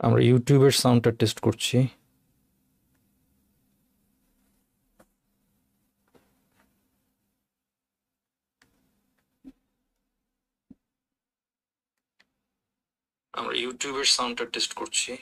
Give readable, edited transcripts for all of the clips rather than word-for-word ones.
আমরা ইউটিউবের সাউন্ডটা টেস্ট করছি। আমরা ইউটিউবের সাউন্ডটা টেস্ট করছি।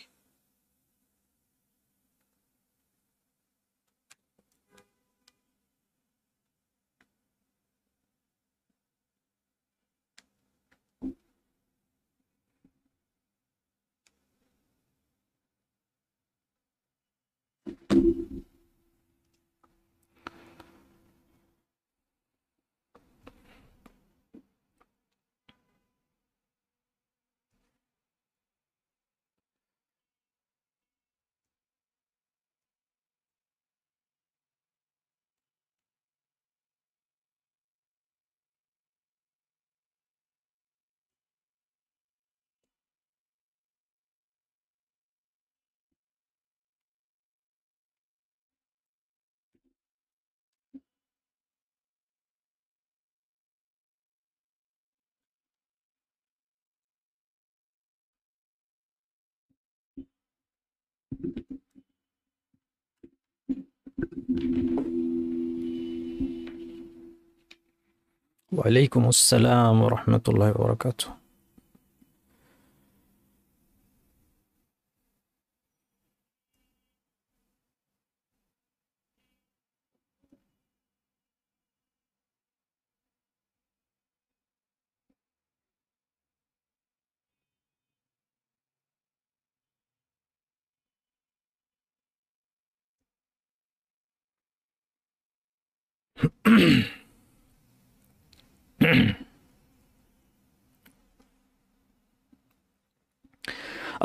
ওয়ালাইকুম আসসালাম ওয়া রাহমাতুল্লাহি ওয়া বারাকাতুহু।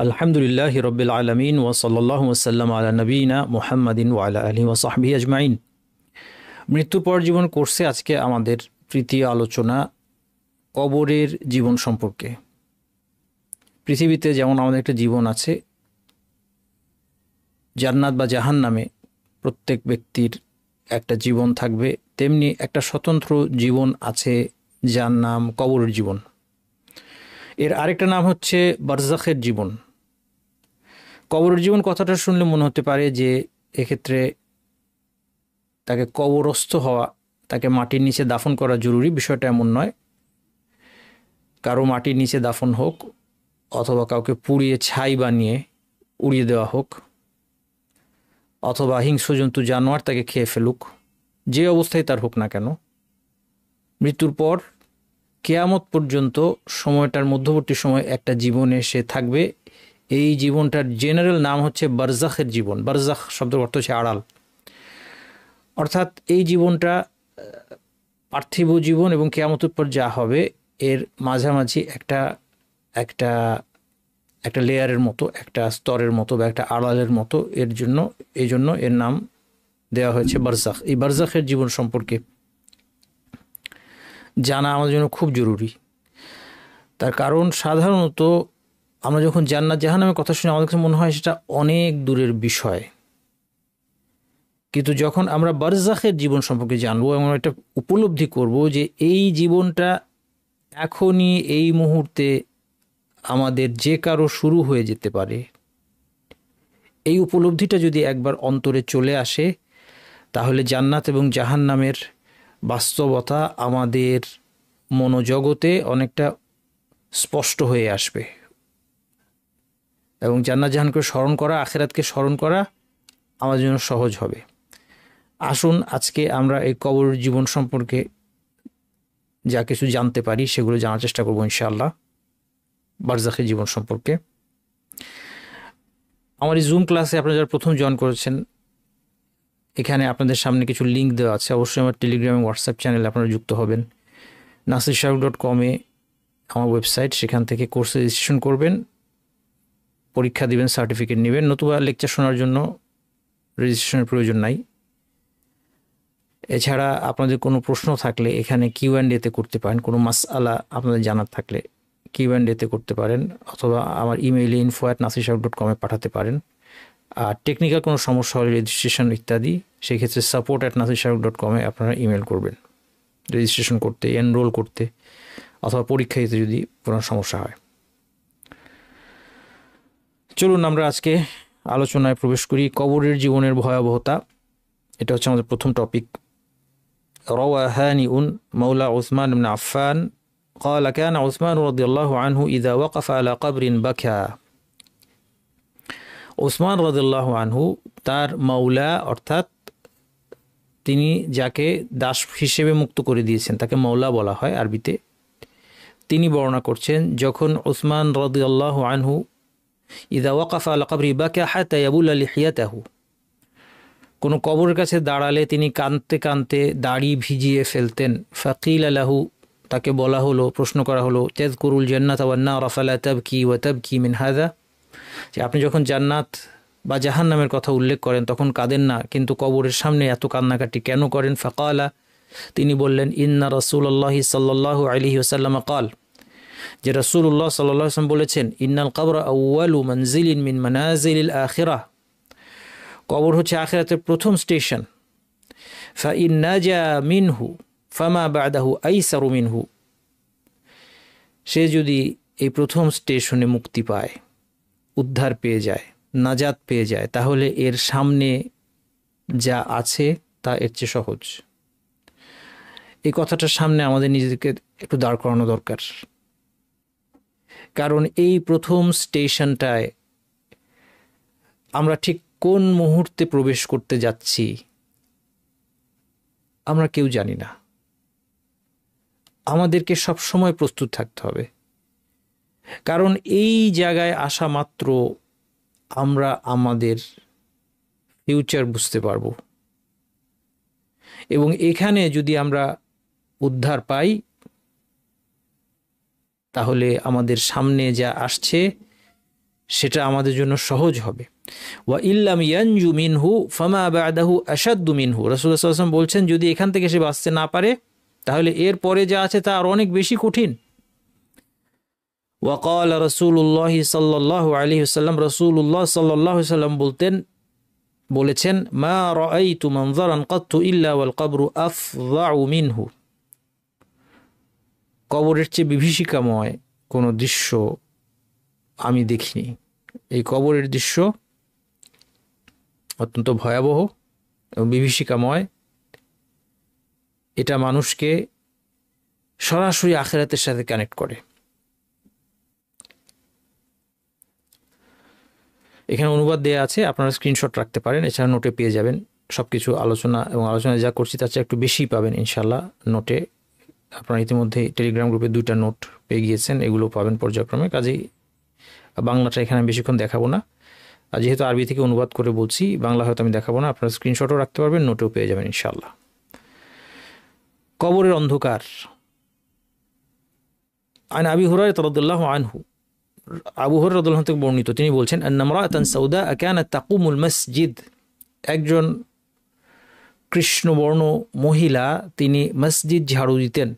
আলহামদুলিল্লাহি রাব্বিল আলামিন ওয়া সাল্লাল্লাহু ওয়া সাল্লাম আলা নবিয়িনা মুহাম্মাদিন ওয়া আলা আলিহি ওয়া সাহবিহি আজমাইন। মৃত্যুর পর জীবন কোর্সে আজকে আমাদের তৃতীয় আলোচনা কবরের জীবন সম্পর্কে। পৃথিবীতে যেমন আমাদের একটা জীবন আছে, জান্নাত বা জাহান্নামে প্রত্যেক ব্যক্তির একটা জীবন থাকবে, তেমনি একটা স্বতন্ত্র জীবন আছে যার নাম কবরের জীবন। এর আরেকটা নাম হচ্ছে বারজাখের জীবন। কবরের জীবন কথাটা শুনলে মনে হতে পারে যে এক্ষেত্রে তাকে কবরস্থ হওয়া, তাকে মাটির নিচে দাফন করা জরুরি। বিষয়টা এমন নয়। কারো মাটির নিচে দাফন হোক অথবা কাউকে পুড়িয়ে ছাই বানিয়ে উড়িয়ে দেওয়া হোক অথবা হিংস্র জন্তু জানোয়ার তাকে খেয়ে ফেলুক, যে অবস্থায় তার হোক না কেন, মৃত্যুর পর কেয়ামত পর্যন্ত সময়টার মধ্যবর্তী সময় একটা জীবনে সে থাকবে। এই জীবনটার জেনারেল নাম হচ্ছে বারজাখের জীবন। বারজাখ শব্দের অর্থ হচ্ছে আড়াল। অর্থাৎ এই জীবনটা পার্থিব জীবন এবং কেয়ামতের পর যা হবে এর মাঝামাঝি একটা একটা একটা লেয়ারের মতো, একটা স্তরের মতো বা একটা আড়ালের মতো। এই জন্য এর নাম দেওয়া হয়েছে বারজাখ। এই বারজাখের জীবন সম্পর্কে জানা আমাদের জন্য খুব জরুরি। তার কারণ সাধারণত আমরা যখন জান্নাত জাহান্নামের কথা শুনি আমাদের কাছে মনে হয় সেটা অনেক দূরের বিষয়, কিন্তু যখন আমরা বারজাখের জীবন সম্পর্কে জানবো এবং এটা উপলব্ধি করব যে এই জীবনটা এখনই এই মুহূর্তে আমাদের যে কারো শুরু হয়ে যেতে পারে, এই উপলব্ধিটা যদি একবার অন্তরে চলে আসে তাহলে জান্নাত এবং জাহান্নামের বাস্তবতা আমাদের মনোজগতে অনেকটা স্পষ্ট হয়ে আসবে এবং জান্নাত জাহান্নামকে স্মরণ করা, আখিরাতকে স্মরণ করা আমাদের জন্য সহজ হবে। আসুন আজকে আমরা এই কবর জীবন সম্পর্কে যা কিছু জানতে পারি সেগুলো জানার চেষ্টা করবো ইনশাআল্লাহ। বারজাখের জীবন সম্পর্কে আমার এই জুম ক্লাসে আপনারা যারা প্রথম জয়েন করেছেন, এখানে আপনাদের সামনে কিছু লিঙ্ক দেওয়া আছে। অবশ্যই আমার টেলিগ্রাম এবং হোয়াটসঅ্যাপ চ্যানেলে আপনারা যুক্ত হবেন। nasirshahid.com আমার ওয়েবসাইট, সেখান থেকে কোর্সে রেজিস্ট্রেশন করবেন, পরীক্ষা দিবেন, সার্টিফিকেট নেবেন। নতুবা লেকচার শোনার জন্য রেজিস্ট্রেশনের প্রয়োজন নাই। এছাড়া আপনাদের কোনো প্রশ্ন থাকলে এখানে কিউ&এতে করতে পারেন। কোনো মাসআলা আপনাদের জানার থাকলে কিউ&এতে করতে পারেন অথবা আমার ইমেইলে info@nasirshahid.com পাঠাতে পারেন। আর টেকনিক্যাল কোনো সমস্যা হলে রেজিস্ট্রেশন ইত্যাদি, সেই ক্ষেত্রে support@nasirshahid.com আপনারা ইমেল করবেন রেজিস্ট্রেশন করতে, এনরোল করতে অথবা পরীক্ষা দিতে যদি কোনো সমস্যা হয়। চলুন আমরা আজকে আলোচনায় প্রবেশ করি। কবরের জীবনের ভয়াবহতা, এটা হচ্ছে আমাদের প্রথম টপিক। রাওয়া হানিউন মাওলা উসমান ইবনে আফফান قال كان عثمان رضي الله عنه إذا وقف على قبر بكى। উসমান রাদিয়াল্লাহু আনহু, তার মাওলা অর্থাৎ তিনি যাকে দাস হিসেবে মুক্ত করে দিয়েছেন তাকে মাওলা বলা হয় আরবিতে। তিনি বর্ণনা করছেন, যখন উসমান রাদিয়াল্লাহু আনহু ইযা ওয়াকাফা আলা কবরি বাকা হাত্তা ইয়াবুল্লা লিহিয়াতাহু, কোনো কবরের কাছে দাঁড়ালে তিনি কাঁদতে কাঁদতে দাড়ি ভিজিয়ে ফেলতেন। ফাকিল লাহু, তাকে বলা হলো, প্রশ্ন করা হলো, তাযকুরুল জান্নাতা ওয়ান নার ফালা তাবকি ওয়া তাবকি মিন হাযা, যে আপনি যখন জান্নাত বা জাহান্নামের কথা উল্লেখ করেন তখন কাঁদেন না, কিন্তু কবরের সামনে এত কান্নাকাটি কেন করেন? ফাকালা, তিনি বললেন, ইন্না রাসূলুল্লাহি সাল্লাল্লাহু আলাইহি ওয়াসাল্লাম ক্বাল, যে রাসূলুল্লাহ সাল্লাল্লাহু আলাইহি ওয়াসাল্লাম বলেছেন, ইন্নাল কবরা আউয়ালু মানজিলিন মিন মানাজিলিল আখিরাহ, কবর হচ্ছে আখিরাতের প্রথম স্টেশন। ফা ইন নাজা মিনহু ফামা বাদাহু আইসারু মিনহু, সে যদি এই প্রথম স্টেশনে মুক্তি পায়, উদ্ধার পেয়ে যায়, নাজাত পেয়ে যায়, তাহলে এর সামনে যা আছে তা এর চেয়ে সহজ। এই কথাটার সামনে আমাদের নিজেদেরকে একটু দাঁড় করানো দরকার, কারণ এই প্রথম স্টেশনটায় আমরা ঠিক কোন মুহূর্তে প্রবেশ করতে যাচ্ছি আমরা কেউ জানি না। আমাদেরকে সবসময় প্রস্তুত থাকতে হবে, কারণ এই জায়গায় আসা মাত্র আমরা আমাদের ফিউচার বুঝতে পারব, এবং এখানে যদি আমরা উদ্ধার পাই তাহলে আমাদের সামনে যা আসছে সেটা আমাদের জন্য সহজ হবে। ওয়া ইল্লাম ইয়ানজু মিনহু ফামা বাদাহু আশাদ্দু মিনহু, রাসূলুল্লাহ সাল্লাল্লাহু আলাইহি ওয়াসাল্লাম বলছেন, যদি এখান থেকে সে বাঁচতে না পারে তাহলে এর পরে যা আছে তা আর অনেক বেশি কঠিন। ওয়া ক্বালা রাসূলুল্লাহ সাল্লাল্লাহু আলাইহি ওয়াসাল্লাম, রাসূলুল্লাহ সাল্লাল্লাহু আলাইহি ওয়াসাল্লাম বলেছেন, মা রাআইতু মানজারান কাত্তু ইল্লা ওয়াল কবরু আফযাউ মিনহু, কবরের চেয়ে বিভীষিকাময় কোনো দৃশ্য আমি দেখিনি। এই কবরের দৃশ্য অত্যন্ত ভয়াবহ এবং বিভীষিকাময়। এটা মানুষকে সরাসরি আখিরাতের সাথে কানেক্ট করে। এখানে অনুবাদ দেওয়া আছে, আপনারা স্ক্রিনশট রাখতে পারেন, এছাড়া নোটে পেয়ে যাবেন। সব কিছু আলোচনা এবং আলোচনা যা করছি তার চেয়ে একটু বেশি পাবেন ইনশাল্লাহ নোটে। আপনারা ইতিমধ্যে টেলিগ্রাম গ্রুপে 2টা নোট পেয়ে গিয়েছেন, এগুলো পাবেন পর্যায়ক্রমে। কাজেই বাংলাটা এখানে বেশিক্ষণ দেখাবো না, আর যেহেতু আরবি থেকে অনুবাদ করে বলছি, বাংলা হয়তো আমি দেখাবো না, আপনারা স্ক্রিনশটও রাখতে পারবেন, নোটেও পেয়ে যাবেন ইনশাল্লাহ। কবরের অন্ধকার। আন আবি হুরায়রা রাদিয়াল্লাহু আনহু, আবু হুরায়রা রাদিয়াল্লাহু আনহু থেকে বর্ণিত, তিনি বলছেন, আন্না ইমরাআতান সাউদা কানাত তাকুমুল মসজিদ, একজন কৃষ্ণবর্ণ মহিলা তিনি মসজিদ ঝাড়ু দিতেন।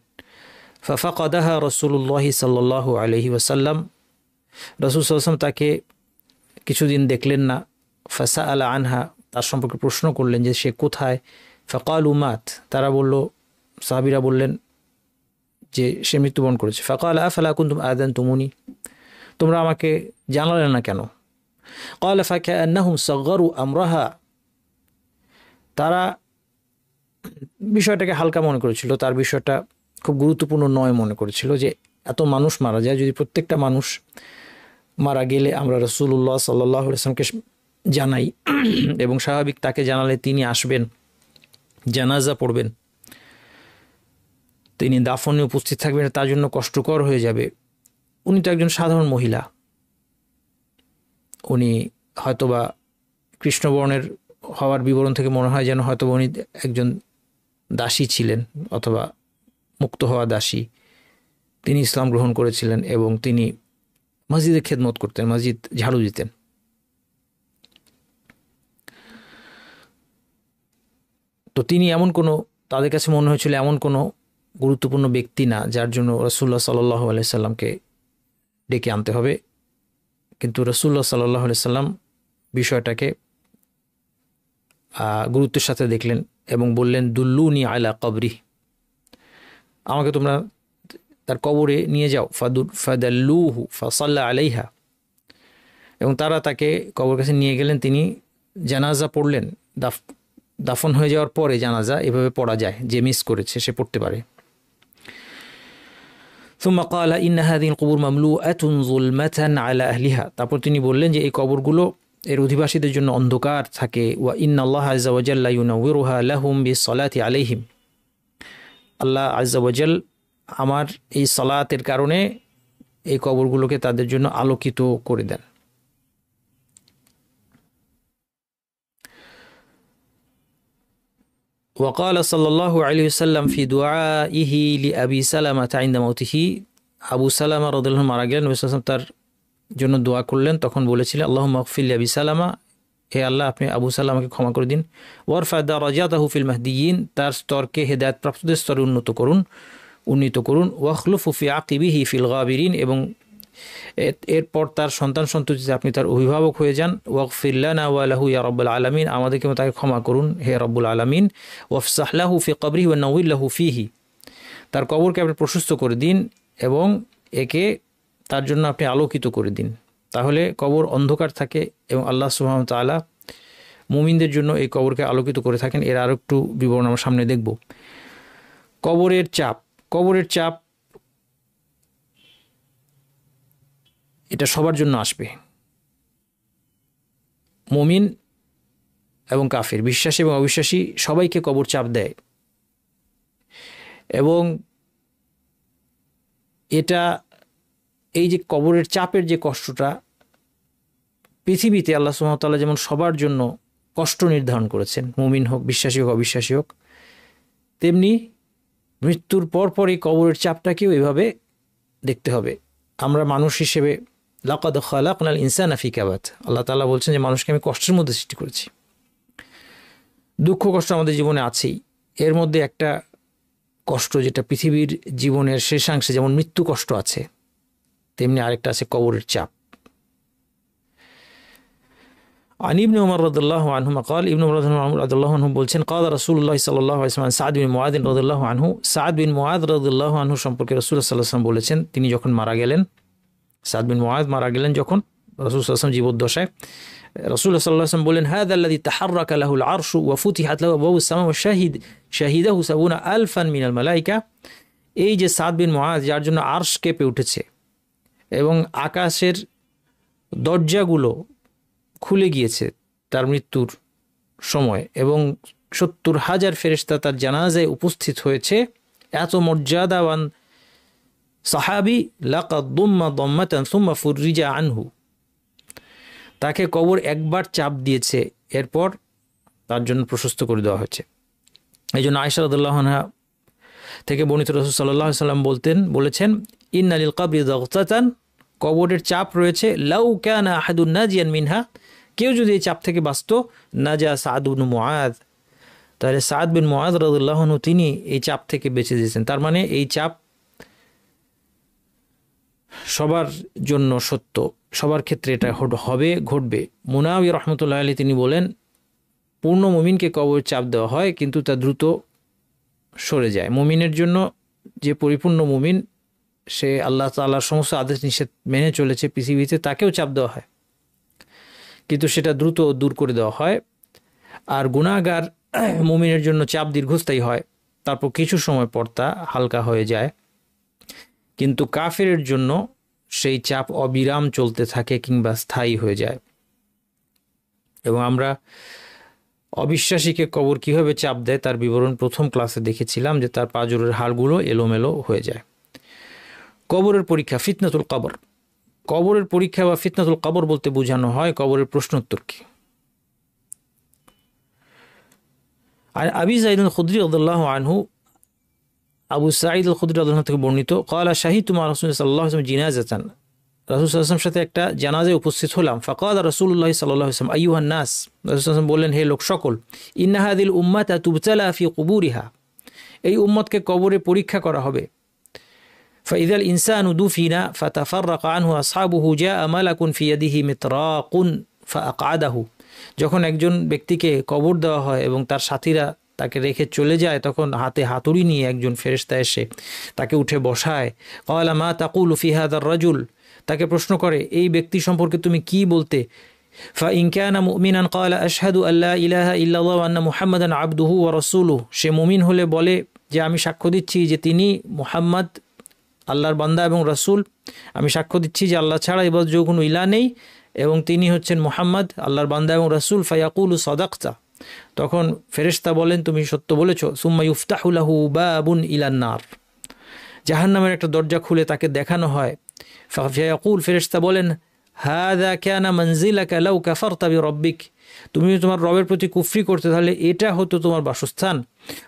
ফাফাকাদাহা রাসূলুল্লাহ সাল্লাল্লাহু আলাইহি ওয়াসাল্লাম, রাসূল সাল্লাল্লাহু আলাইহি ওয়াসাল্লাম তাকে কিছুদিন দেখলেন না। ফাসাআলা আনহা, তার সম্পর্কে প্রশ্ন করলেন যে সে কোথায়। ফাকালু মাত, তারা বলল, সাহাবীরা বললেন যে সে মৃত্যুবরণ করেছে। ফাকালা আফালা কুনতুম আযানতুমুনি, তোমরা আমাকে জানালে না কেন? ক্বালা ফাকান্নাহুম সাগগারু আমরাহা, তারা বিষয়টাকে হালকা মনে করেছিল, তার বিষয়টা খুব গুরুত্বপূর্ণ নয় মনে করেছিল, যে এত মানুষ মারা যায়, যদি প্রত্যেকটা মানুষ মারা গেলে আমরা রাসূলুল্লাহ সাল্লাল্লাহু আলাইহি ওয়াসাল্লামকে জানাই এবং স্বাভাবিক তাকে জানালে তিনি আসবেন, জানাজা পড়বেন, তিনি দাফনে উপস্থিত থাকবেন, তার জন্য কষ্টকর হয়ে যাবে। উনি তো একজন সাধারণ মহিলা, উনি হয়তোবা কৃষ্ণবর্ণের হওয়ার বিবরণ থেকে মনে হয় যেন হয়তো উনি একজন দাসী ছিলেন অথবা মুক্ত হওয়া দাসী। তিনি ইসলাম গ্রহণ করেছিলেন এবং তিনি মসজিদে খেদমত করতেন, মসজিদ ঝাড়ু দিতেন। তো তিনি এমন কোনো, তাদের কাছে মনে হয়েছিল এমন কোনো গুরুত্বপূর্ণ ব্যক্তি না যার জন্য রাসূলুল্লাহ সাল্লাল্লাহু আলাইহি সাল্লামকে ডেকে আনতে হবে। কিন্তু রাসূলুল্লাহ সাল্লাল্লাহু আলাইহি সাল্লাম বিষয়টাকে গুরুত্বের সাথে দেখলেন এবং বললেন, দুল্লুনি আলা কবরি, আমাকে তোমরা তার কবরে নিয়ে যাও। ফাদাল্লুহু ফাসাল্লা আলাইহা, এবং তারা তাকে কবর কাছে নিয়ে গেলেন, তিনি জানাজা পড়লেন। দাফন হয়ে যাওয়ার পরে জানাজা এভাবে পড়া যায়, যে মিস করেছে সে পড়তে পারে। ثم قال إن هذه القبور مملوءة ظلمة على أهلها, তারপর তিনি বললেন যে এই কবরগুলো এর অধিবাসীদের জন্য অন্ধকার থাকে। ওয়া ইন্না আল্লাহ আযজা ওয়া জাল্লা ইউনাউয়িরুহা লাহুম বিসসালাতি আলাইহিম, আল্লাহ আযজা ওয়া জাল আমার এই সালাতের কারণে এই কবরগুলোকে তাদের জন্য আলোকিত করে দেন। وقال صلى الله عليه وسلم في دعائه لأبي سلمة عند موته, আবু সালামা রাদিয়াল্লাহু আনহু মারা গেলেন, নবী সাল্লাল্লাহু আলাইহি ওয়াসাল্লাম তার জন্য দোয়া করলেন। তখন বলেছিলেন আল্লাহুম্মা গফির লি আবি সালামা, হে আল্লাহ আপনি আবু সালামাকে ক্ষমা করে দিন। ওয়ারফা দারাজাতাহু ফিল মাহদিয়িন, তার স্তরকে হেদায়েত প্রাপ্তদের স্তরে উন্নীত করুন। ওয়াখলুফু ফি আকিবিহি ফিল গাবিরিন, এবং এরপর তার সন্তান সন্ততিতে আপনি তার অভিভাবক হয়ে যান। ওয়াগফির লানা ওয়া লাহু ইয়া রাব্বুল আলামিন, আমাদেরকে তাকে ক্ষমা করুন হে রব্বুল আলামিন। ওয়াফসাহ লাহু ফি কবরিহি ওয়া নাওয়ির লাহু ফিহি, তার কবরকে আপনি প্রশস্ত করে দিন এবং একে তার জন্য আপনি আলোকিত করে দিন। তাহলে কবর অন্ধকার থাকে এবং আল্লাহ সুবহানাহু ওয়া তাআলা মুমিনদের জন্য এই কবরকে আলোকিত করে থাকেন। এর আরও একটু বিবরণ আমরা সামনে দেখব। কবরের চাপ এটা সবার জন্য আসবে, মুমিন এবং কাফির, বিশ্বাসী এবং অবিশ্বাসী সবাইকে কবর চাপ দেয়। এবং এটা এই যে কবরের চাপের যে কষ্টটা, পৃথিবীতে আল্লাহ সুবহানাহু ওয়া তাআলা যেমন সবার জন্য কষ্ট নির্ধারণ করেছেন, মুমিন হোক, বিশ্বাসী হোক, অবিশ্বাসী হোক, তেমনি মৃত্যুর পরপরই কবরের চাপটাকেও এভাবে দেখতে হবে। আমরা মানুষ হিসেবে লাকাদ খালাকনাল ইনসানা ফি কাবাদ, আল্লাহ তাআলা বলছেন যে মানুষকে আমি কষ্টের মধ্যে সৃষ্টি করেছি। দুঃখ কষ্ট আমাদের জীবনে আছেই, এর মধ্যে একটা কষ্ট যেটা পৃথিবীর জীবনের শেষাংশে যেমন মৃত্যু কষ্ট আছে, তেমনি আরেকটা আছে কবরের চাপ। عن ابن عمر رضي الله عنهما قال, ابن عمر رضي الله عنه বলছেন قال رسول الله صلى الله عليه وسلم সাদ বিন মুআদ رضي الله عنه, সাদ বিন মুআদ رضي الله عنه সম্পর্কে রাসূলুল্লাহ সাল্লাল্লাহু আলাইহি ওয়াসাল্লাম বলেছেন, তিনি যখন মারা গেলেন, সাদ বিন মুআদ মারা গেলেন যখন রাসূল সাল্লাল্লাহু আলাইহি ওয়াসাল্লাম জীবদ্দশায়, রাসূলুল্লাহ সাল্লাল্লাহু আলাইহি ওয়াসাল্লাম বলেন হাযা আল্লাযী তাহাররাকা লাহুল আরশু ওয়া ফুতিহাত লাহু আবওয়াবুস সামা ওয়া শাহিদাহু ৭০,০০০ মিনাল মালায়েকা, এই যে সাদ বিন মুআদ যার জন্য আরশ কেঁপে উঠেছে এবং আকাশের দরজাগুলো খুলে গিয়েছে তার মৃত্যুর সময়, এবং ৭০,০০০ ফেরেশতা তার জানাজায় উপস্থিত হয়েছে, এত মর্যাদাবান সাহাবী, লাকাদ দুম্মা দাম্মাতান সুম্মা ফুররিজা আনহু, তাকে কবর একবার চাপ দিয়েছে, এরপর তার জন্য প্রশস্ত করে দেওয়া হয়েছে। এই জন্য আয়েশা রাদিয়াল্লাহু আনহা থেকে বর্ণিত, রাসূল সাল্লাল্লাহু আলাইহি ওয়াসাল্লাম বলেছেন ইন্না লিল কবরি দাগতাতান, কবরের চাপ রয়েছে, লাউ কানা আহাদুন নাজিয়ান মিনহা, কেউ যদি এই চাপ থেকে বাঁচত, নাজা সাদ বিন মুআদ, তাহলে সাদ বিন মুআদ রাদিয়াল্লাহু আনহু তিনি এই চাপ থেকে বেঁচে দিয়েছেন। তার মানে এই চাপ সবার জন্য সত্য, সবার ক্ষেত্রে এটা ঘটবে। মুনাওয়ী রাহমাতুল্লাহি আলাইহি তিনি বলেন, পূর্ণ মুমিনকে কবর চাপ দেওয়া হয় কিন্তু তা দ্রুত সরে যায়। মুমিনের জন্য যে পরিপূর্ণ মুমিন, সে আল্লাহ তাআলার সমস্ত আদেশ নিষেধ মেনে চলেছে পৃথিবীতে, তাকেও চাপ দেওয়া হয় কিন্তু সেটা দ্রুত দূর করে দেওয়া হয়। আর গুনাহগার মুমিনের জন্য চাপ দীর্ঘস্থায়ী হয়, তারপর কিছু সময় পর তা হালকা হয়ে যায়, কিন্তু কাফেরের জন্য সেই চাপ অবিরাম চলতে থাকে কিংবা স্থায়ী হয়ে যায়। এবং আমরা অবিশ্বাসীকে কবর কিভাবে চাপ দেয় তার বিবরণ প্রথম ক্লাসে দেখেছিলাম, যে তার পাঁজরের হাড়গুলো এলোমেলো হয়ে যায়। কবরের পরীক্ষা, ফিতনাতুল কবর, কবরের পরীক্ষা বা ফিতনাতুল কবর বলতে বোঝানো হয় কবরের প্রশ্নোত্তরকে। আর আবি সাঈদ আল খুদরি রাদিয়াল্লাহু আনহু, আবু সাঈদ আল খুদরি রাদিয়াল্লাহু আনহু থেকে বর্ণিত, ক্বালা শাহিদতু মা রাসূলিল্লাহি সাল্লাল্লাহু আলাইহি ওয়াসাল্লাম জিনাজাতান, রাসূল সাল্লাল্লাহু আলাইহি ওয়াসাল্লামের সাথে একটা জানাজায় উপস্থিত হলাম। ফাকালা রাসূলুল্লাহ সাল্লাল্লাহু আলাইহি ওয়াসাল্লাম আইয়ুহান নাস, রাসূল সাল্লাল্লাহু আলাইহি ওয়াসাল্লাম বললেন, হে লোক সকল, ইন্না হাযিল উম্মাতা তুবতালা ফি কুবুরিহা, এই উম্মতকে কবরে পরীক্ষা করা হবে। فإذا الإنسان دفن فتفرق عنه أصحابه جاء ملك في يده مطراق فأقعده, যখন একজন ব্যক্তিকে কবর দেওয়া হয় এবং তার সাথীরা তাকে রেখে চলে যায়, তখন হাতে হাতুড়ি নিয়ে একজন ফেরেশতা এসে তাকে উঠে বসায়। قال ما تقول في هذا الرجل, তাকে প্রশ্ন করে এই ব্যক্তি সম্পর্কে তুমি কি বলতে? فإن كان مؤمنا قال أشهد أن لا إله إلا الله وأن محمدا عبده ورسوله। সে মুমিন হলে বলে যে আমি সাক্ষ্য দিচ্ছি যে তিনি মুহাম্মদ আল্লাহর বান্দা এবং রাসূল, আমি সাক্ষ্য দিচ্ছি যে আল্লাহ ছাড়া ইবাদতযোগ্য কোনো ইলাহ নেই এবং তিনি হচ্ছেন মুহাম্মদ আল্লাহর বান্দা এবং রাসূল। ফায়াকুলু সাদাকতা, তখন ফেরেশতা বলেন তুমি সত্য বলেছো। সুম্মা ইফতাহু লাহু বাবুন ইলান নার, জাহান্নামের একটা দরজা খুলে তাকে দেখানো হয়। ফায়াকুল, ফেরেশতা বলেন হাযা কানা মানজিলাকা লাউ কাফারতা বিরাব্বিক, তুমি তোমার রবের প্রতি কুফরি করতে তাহলে এটা হতো তোমার বাসস্থান।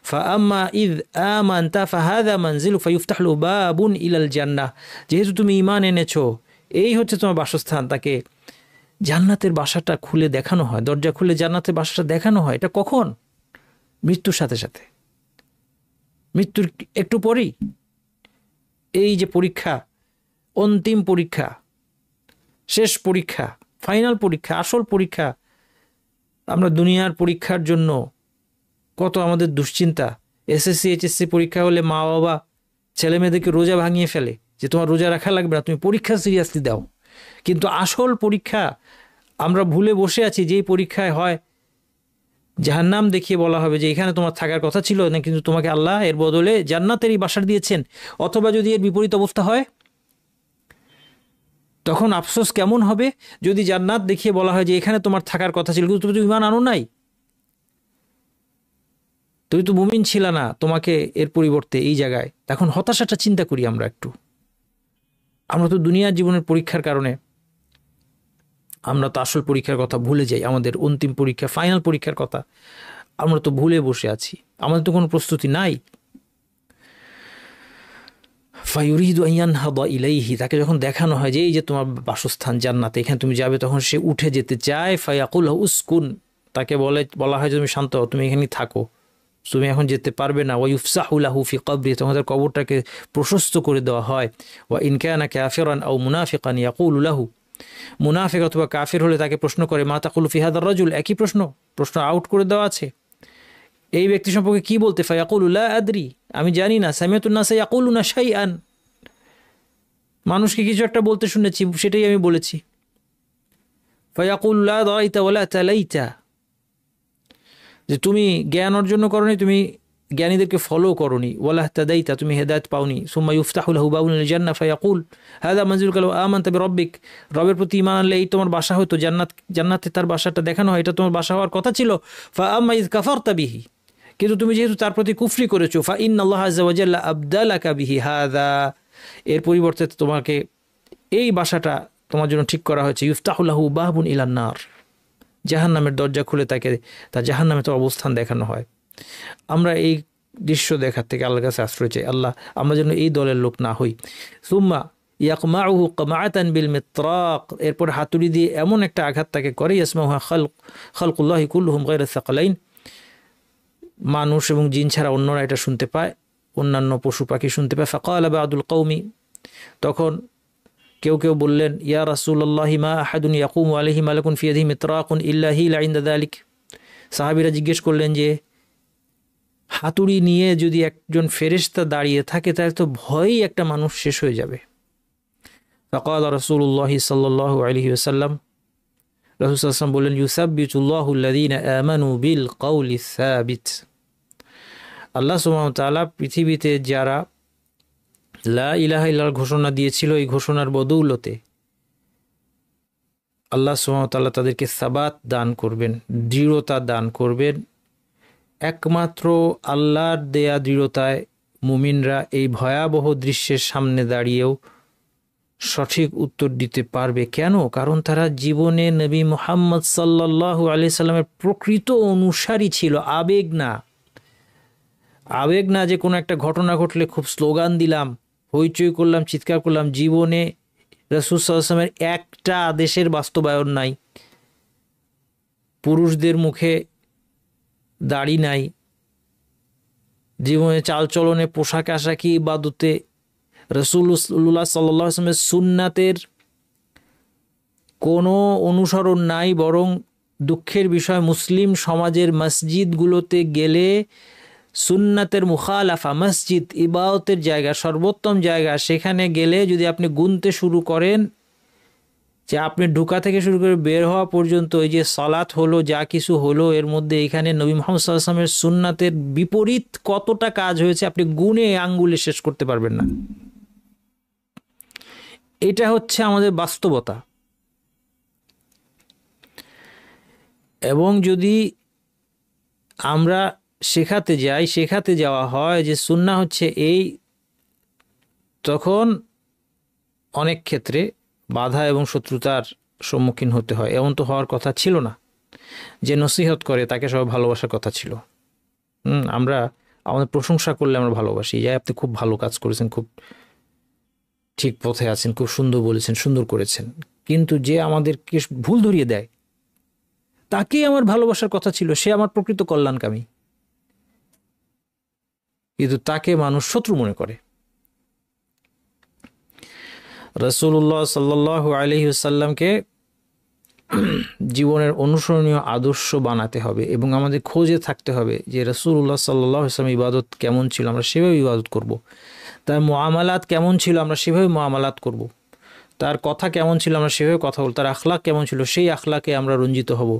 ফাআম্মা ইয আমানতা ফাহাযা মানজিলু ফায়ুফতাহু লাহু বাবুন ইলাল জান্নাহ, যেহেতু তুমি ঈমান এনেছো এই হচ্ছে তোমার বাসস্থান, তাকে জান্নাতের বাসাটা খুলে দেখানো হয়, দরজা খুলে জান্নাতের বাসাটা দেখানো হয়। এটা কখন? মৃত্যুর সাথে সাথে, মৃত্যুর একটু পরেই। এই যে পরীক্ষা, অন্তিম পরীক্ষা, শেষ পরীক্ষা, ফাইনাল পরীক্ষা, আসল পরীক্ষা। আমরা দুনিয়ার পরীক্ষার জন্য কত আমাদের দুশ্চিন্তা। এসএসসি এইচএসসি পরীক্ষা হলে মা বাবা ছেলে মেয়েদেরকে রোজা ভাঙিয়ে ফেলে যে তোমার রোজা রাখা লাগবে না, তুমি পরীক্ষা সিরিয়াসলি দাও। কিন্তু আসল পরীক্ষা আমরা ভুলে বসে আছি, যেই পরীক্ষায় হয় জাহান্নাম দেখিয়ে বলা হবে যে এখানে তোমার থাকার কথা ছিল না, কিন্তু তোমাকে আল্লাহ এর বদলে জান্নাতেরই বাসা দিয়েছেন। অথবা যদি এর বিপরীত অবস্থা হয় তখন আফসোস কেমন হবে যদি জান্নাত দেখিয়ে বলা হয় যে এখানে তোমার থাকার কথা ছিল কিন্তু তুমি তো ঈমান আনো নাই, তুমি তো মুমিন ছিল না, তোমাকে এর পরিবর্তে এই জায়গায়। তখন হতাশাটা চিন্তা করি আমরা একটু। আমরা তো দুনিয়ার জীবনের পরীক্ষার কারণে আমরা তো আসল পরীক্ষার কথা ভুলে যাই, আমাদের অন্তিম পরীক্ষা ফাইনাল পরীক্ষার কথা আমরা তো ভুলে বসে আছি, আমাদের তো কোনো প্রস্তুতি নাই। ফায়ুরিদু আইয়ানহাদা ইলাইহি, তাকে যখন দেখানো হয় যে এই যে তোমার বাসস্থান জান্নাতে, এখানে তুমি যাবে, তখন সে উঠে যেতে চায়। ফায়াকুল উসকুন, তাকে বলা হয় যে তুমি শান্ত হও, তুমি এখানেই থাকো, তুমি এখন যেতে পারবে না। ওয়াইফসাহু লাহু ফি কবরি, তখন তার কবরটাকে প্রশস্ত করে দেওয়া হয়। ওয়া ইন কানা কাফিরান আও মুনাফিকান ইয়াকুলু লাহু, মুনাফিক অথবা কাফির হলে তাকে প্রশ্ন করে মা তাকুলু ফি হাদার রাজুল, একই প্রশ্ন আউট করে দেওয়া আছে। এই ব্যক্তি সম্পর্কে কি বলতে? ফায়াকুলু লা আদরি, আমি জানি না। সামিআতুন নাসা ইয়াকুলুনা শাইআন, মানুষকে কিছু একটা বলতে শুনেছি, সেটাই আমি বলেছি। ফায়াকুলু লা দারাইতা ওয়ালা তালাইতা, যে তুমি জ্ঞান অর্জন করনি, তুমি জ্ঞানীদেরকে ফলো করনি। ওয়ালা তাদাইতা, তুমি হেদায়েত পাওনি। সুম্মা ইফতাহু লাহু বাবুন ইলাল জান্নাহ ফায়াকুল হাযা মানজিলুকা লাউ আমানতা বিরাব্বিক, রবের প্রতি ঈমান আনলে এই তোমার বাসা হতো, জান্নাতে তার বাসাটা দেখানো হয়, এটা তোমার বাসা হওয়ার কথা ছিল। ফাআম্মা ইয কাফারতা বিহি, কিন্তু তুমি যেহেতু তার প্রতি কুফরি করেছো, ফাইন্নাল্লাহ আযজা ওয়া জাল্লা আবদালাকা বিহি হাযা, এর পরিবর্তে তোমাকে এই বাসাটা তোমার জন্য ঠিক করা হয়েছে। ইফতাহু লাহু বাবুন ইলান নার, জাহান্নামের দরজা খুলে তাকে তার জাহান্নামে তো অবস্থান দেখানো হয়। আমরা এই দৃশ্য দেখার থেকে আল্লাহর কাছে আশ্রয় চাই, আল্লাহ আমরা যেন এই দলের লোক না হই। সুম্মা ইয়াকমাউহু কামাআতান বিল মিত্রাক, এরপর হাতুড়ি দিয়ে এমন একটা আঘাত তাকে করে, ইয়াসমাউহা খালকুল্লাহি কুল্লুহুম গায়রা সাকালাইন, মানুষ এবং জিন ছাড়া অন্যরা এটা শুনতে পায়, অন্যান্য পশু পাখি শুনতে পায়। ফাকালা বাদুল কওমি, তখন কেউ কেউ বললেন ইয়া রাসূলুল্লাহি মা আহাদুন ইয়াকুমু আলাইহি মালাকুন ফি ইয়াদিহি মিত্রাকুন ইল্লা হিলা ইনদা যালিক, সাহাবীরা জিজ্ঞেস করলেন যে হাতুড়ি নিয়ে যদি একজন ফেরেশতা দাঁড়িয়ে থাকে তাহলে তো ভয়ই একটা মানুষ শেষ হয়ে যাবে। ফাকালা রাসূলুল্লাহি সাল্লাল্লাহু আলাইহি ওয়াসাল্লাম, রাসূল সাল্লাল্লাহু আলাইহি ওয়াসাল্লাম বললেন ইউসাব্বিতুল্লাহু আল্লাযীনা আমানু বিল কাউলি সাবিত, আল্লাহ সুবহানাহু ওয়া তাআলা পৃথিবীতে যারা লা ইলাহা ইল্লাল্লাহর ঘোষণা দিয়েছিল, এই ঘোষণার বদৌলতে আল্লাহ সুবহানাহু ওয়া তাআলা তাদেরকে সাবাত দান করবেন, দৃঢ়তা দান করবেন। একমাত্র আল্লাহর দেয়া দৃঢ়তায় মুমিনরা এই ভয়াবহ দৃশ্যের সামনে দাঁড়িয়েও সঠিক উত্তর দিতে পারবে। কেন? কারণ তারা জীবনে নবী মুহাম্মদ সাল্লাল্লাহু আলাইহি সাল্লামের প্রকৃত অনুসারী ছিল, আবেগ না যে কোনো একটা ঘটনা ঘটলে খুব স্লোগান দিলাম, হইচই করলাম, চিৎকার করলাম। জীবনে রাসূল সাল্লাল্লাহু আলাইহি ওয়াসাল্লামের একটা আদেশের বাস্তবায়ন নাই, পুরুষদের মুখে দাড়ি নাই, জীবনে চালচলনে, পোশাক আশাকি, ইবাদতে রাসূলুল্লাহ সাল্লাল্লাহু আলাইহি ওয়াসাল্লামের সুন্নাতের কোনো অনুসরণ নাই। বরং দুঃখের বিষয়, মুসলিম সমাজের মসজিদগুলোতে গেলে সুন্নাতের মুখালাফা, মসজিদ ইবাদতের জায়গা, সর্বোত্তম জায়গা, সেখানে গেলে যদি আপনি গুনতে শুরু করেন যে আপনি ঢোকা থেকে শুরু করে বের হওয়া পর্যন্ত এই যে সালাত হলো, যা কিছু হলো, এর মধ্যে এখানে নবী মুহাম্মদ সাল্লাল্লাহু আলাইহি ওয়াসাল্লামের সুন্নাতের বিপরীত কতটা কাজ হয়েছে আপনি গুণে আঙ্গুলে শেষ করতে পারবেন না। এটা হচ্ছে আমাদের বাস্তবতা। এবং যদি আমরা শেখাতে যাওয়া হয় যে সুন্নাহ হচ্ছে এই, তখন অনেক ক্ষেত্রে বাধা এবং শত্রুতার সম্মুখীন হতে হয়। এমন তো হওয়ার কথা ছিল না। যে নসিহত করে তাকে সবাই ভালোবাসার কথা ছিল। আমরা আমাদের প্রশংসা করলে আমরা ভালোবাসি, যে আপনি খুব ভালো কাজ করেছেন, খুব ঠিক পথে আছেন, খুব সুন্দর বলেছেন, সুন্দর করেছেন। কিন্তু যে আমাদেরকে ভুল ধরিয়ে দেয় তাকেই আমার ভালোবাসার কথা ছিল, সে আমার প্রকৃত কল্যাণকামী, কিন্তু তাকে মানুষ শত্রু মনে করে। রাসূলুল্লাহ সাল্লাল্লাহু আলাইহি ওয়াসাল্লামকে জীবনের অনুসরণীয় আদর্শ বানাতে হবে এবং আমাদের খোঁজে থাকতে হবে যে রাসূলুল্লাহ সাল্লাল্লাহু আলাইহি ওয়াসাল্লাম ইবাদত কেমন ছিল, আমরা সেভাবে ইবাদত করব। তার মুআমালাত কেমন ছিল, আমরা সেভাবে মুআমালাত করব। তার কথা কেমন ছিল, আমরা সেভাবে কথা বলব। তার আখলাক কেমন ছিল, সেই আখলাকে আমরা রঞ্জিত হব।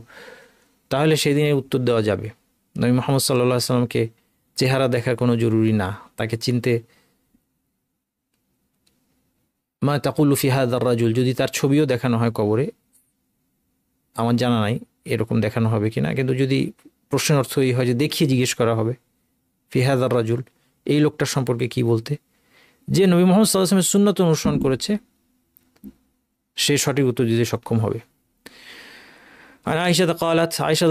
তাহলে সেদিনে উত্তর দেওয়া যাবে। নবী মুহাম্মদ সাল্লাল্লাহু আলাইহি ওয়াসাল্লামকে চেহারা দেখার কোনো জরুরি না, তাকে চিনতে মা তাকুলু ফি হাযার রাজুল, যদি তার ছবিও দেখানো হয় কবরে, আমার জানা নাই এরকম দেখানো হবে কিনা, কিন্তু যদি প্রশ্নের অর্থ এই হয় যে দেখিয়ে জিজ্ঞেস করা হবে ফি হাযার রাজুল, এই লোকটার সম্পর্কে কি বলতে, যে নবী মুহাম্মদ সাল্লাল্লাহু আলাইহি ওয়াসাল্লামের সুন্নাত অনুসরণ করেছে, সে সঠিক উত্তর দিতে সক্ষম হবে। আর আয়েশা ক্বালাত, আয়েশা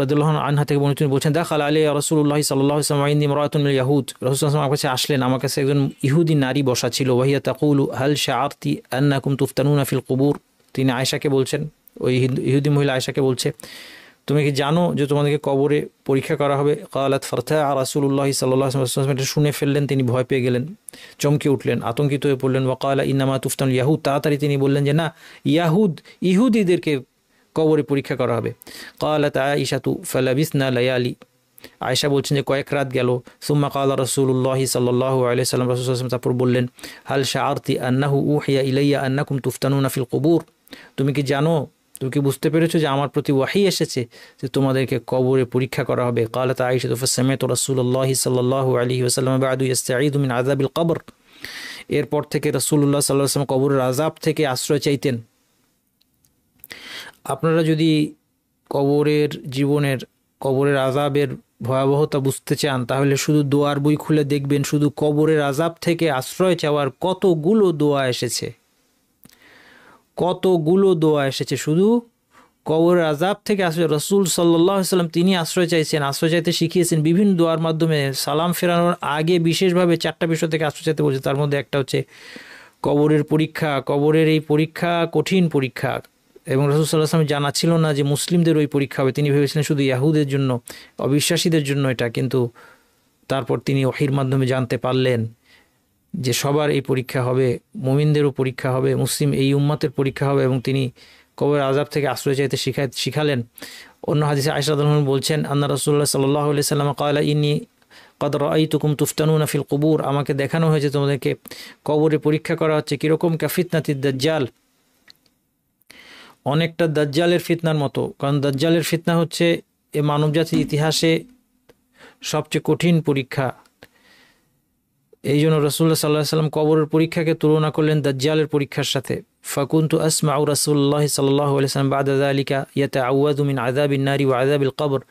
রাদিয়াল্লাহু আনহা থেকে বর্ণিত, তিনি বলছেন দাখালা আলাইহি রাসূলুল্লাহ সাল্লাল্লাহু আলাইহি ওয়াসাল্লাম ইন্নী ইমরাআতুন মিনাল ইয়াহুদ, রাসূল সাল্লাল্লাহু আলাইহি ওয়াসাল্লাম আমার কাছে আসলেন, আমার কাছে একজন ইহুদি নারী বসা ছিল। ওয়াহিয়া তাকুলু হাল শাআরতি আন্নাকুম তুফতানুনা ফিল কুবুর, তিনি আয়েশাকে বলছেন, ওই ইহুদি মহিলা আয়েশাকে বলছে, তুমি কি জানো যে তোমাদেরকে কবরে পরীক্ষা করা হবে? ক্বালাত ফারতা রাসূলুল্লাহ সাল্লাল্লাহু আলাইহি ওয়াসাল্লাম এটা শুনে ফেললেন, তিনি ভয় পেয়ে গেলেন, চমকে উঠলেন, আতঙ্কিত হয়ে পড়লেন। ওয়া ক্বালা ইন্নামা তুফতানুল ইয়াহুদ, তাড়াতাড়ি তিনি বললেন যে না, ইহুদিদেরকে কবরে পরীক্ষা করা হবে। ক্বালাত আয়েশাতু ফালাবিসনা লায়ালি, আয়েশা বলছেন যে কয়েক রাত গেল। সুম্মা ক্বালা রাসূলুল্লাহ সাল্লাল্লাহু আলাইহি ওয়াসাল্লাম, রাসূল সাল্লাল্লাহু আলাইহি ওয়াসাল্লাম তারপর বললেন, হাল শাআরতি আন্নাহু উহিয়া ইলাইয়া আন্নাকুম তুফতানুনা ফিল কুবুর, তুমি কি জানো, তুমি কি বুঝতে পেরেছো যে আমার প্রতি ওয়াহী এসেছে যে তোমাদেরকে কবরে পরীক্ষা করা হবে? ক্বালাত আয়েশাতু ফাসামি'তু রাসূলুল্লাহ সাল্লাল্লাহু আলাইহি ওয়াসাল্লাম বা'দু ইস্তাঈযু মিন আযাবিল কবর, এরপর থেকে রাসূলুল্লাহ সাল্লাল্লাহু আলাইহি ওয়াসাল্লাম কবরের আযাব থেকে আশ্রয় চাইতেন। আপনারা যদি কবরের আযাবের ভয়াবহতা বুঝতে চান, তাহলে শুধু দোয়ার বই খুলে দেখবেন, শুধু কবরের আযাব থেকে আশ্রয় চাওয়ার কতগুলো দোয়া এসেছে, শুধু কবরের আযাব থেকে আশ্রয়। রাসূল সাল্লাল্লাহু আলাইহি ওয়াসাল্লাম তিনি আশ্রয় চাইতে শিখিয়েছেন বিভিন্ন দোয়ার মাধ্যমে। সালাম ফেরানোর আগে বিশেষভাবে 4টা বিষয় থেকে আশ্রয় চাইতে বলছে। তার মধ্যে একটা হচ্ছে কবরের পরীক্ষা। কবরের এই পরীক্ষা কঠিন পরীক্ষা, এবং রাসূল সাল্লাল্লাহু আলাইহি ওয়াসাল্লাম জানা ছিল না যে মুসলিমদের ওই পরীক্ষা হবে। তিনি ভেবেছিলেন শুধু ইয়াহুদের জন্য, অবিশ্বাসীদের জন্য এটা, কিন্তু তারপর তিনি ওহীর মাধ্যমে জানতে পারলেন যে সবার এই পরীক্ষা হবে, মুমিনদেরও পরীক্ষা হবে, মুসলিম এই উম্মতের পরীক্ষা হবে, এবং তিনি কবরের আযাব থেকে আশ্রয় চাইতে শিখালেন। অন্য হাদিসে আয়েশা রাদিয়াল্লাহু আনহা বলছেন, আন্না রাসূলুল্লাহ সাল্লাল্লাহু আলাইহি ওয়াসাল্লাম ক্বালা ইন্নী ক্বাদ রাআইতুকুম তুফতানুনা ফিল কুবুর, আমাকে দেখানো হয়েছে তোমাদেরকে কবরে পরীক্ষা করা হচ্ছে। কিরকম? কাফিতনাতিদ দাজ্জাল, অনেকটা দাজ্জালের ফিতনার মতো। কারণ দাজ্জালের ফিতনা হচ্ছে এ মানবজাতির ইতিহাসে সবচেয়ে কঠিন পরীক্ষা। এই জন্য রাসূলুল্লাহ সাল্লাল্লাহু আলাইহি ওয়াসাল্লাম কবরের পরীক্ষাকে তুলনা করলেন দাজ্জালের পরীক্ষার সাথে। ফাকুনতু আসমাউ রাসূলুল্লাহ সাল্লাল্লাহু আলাইহি ওয়াসাল্লাম বাদা যালিকা ইয়াতাআওয়াযু মিন আযাবিন নারি ওয়া আযাবিল কবর,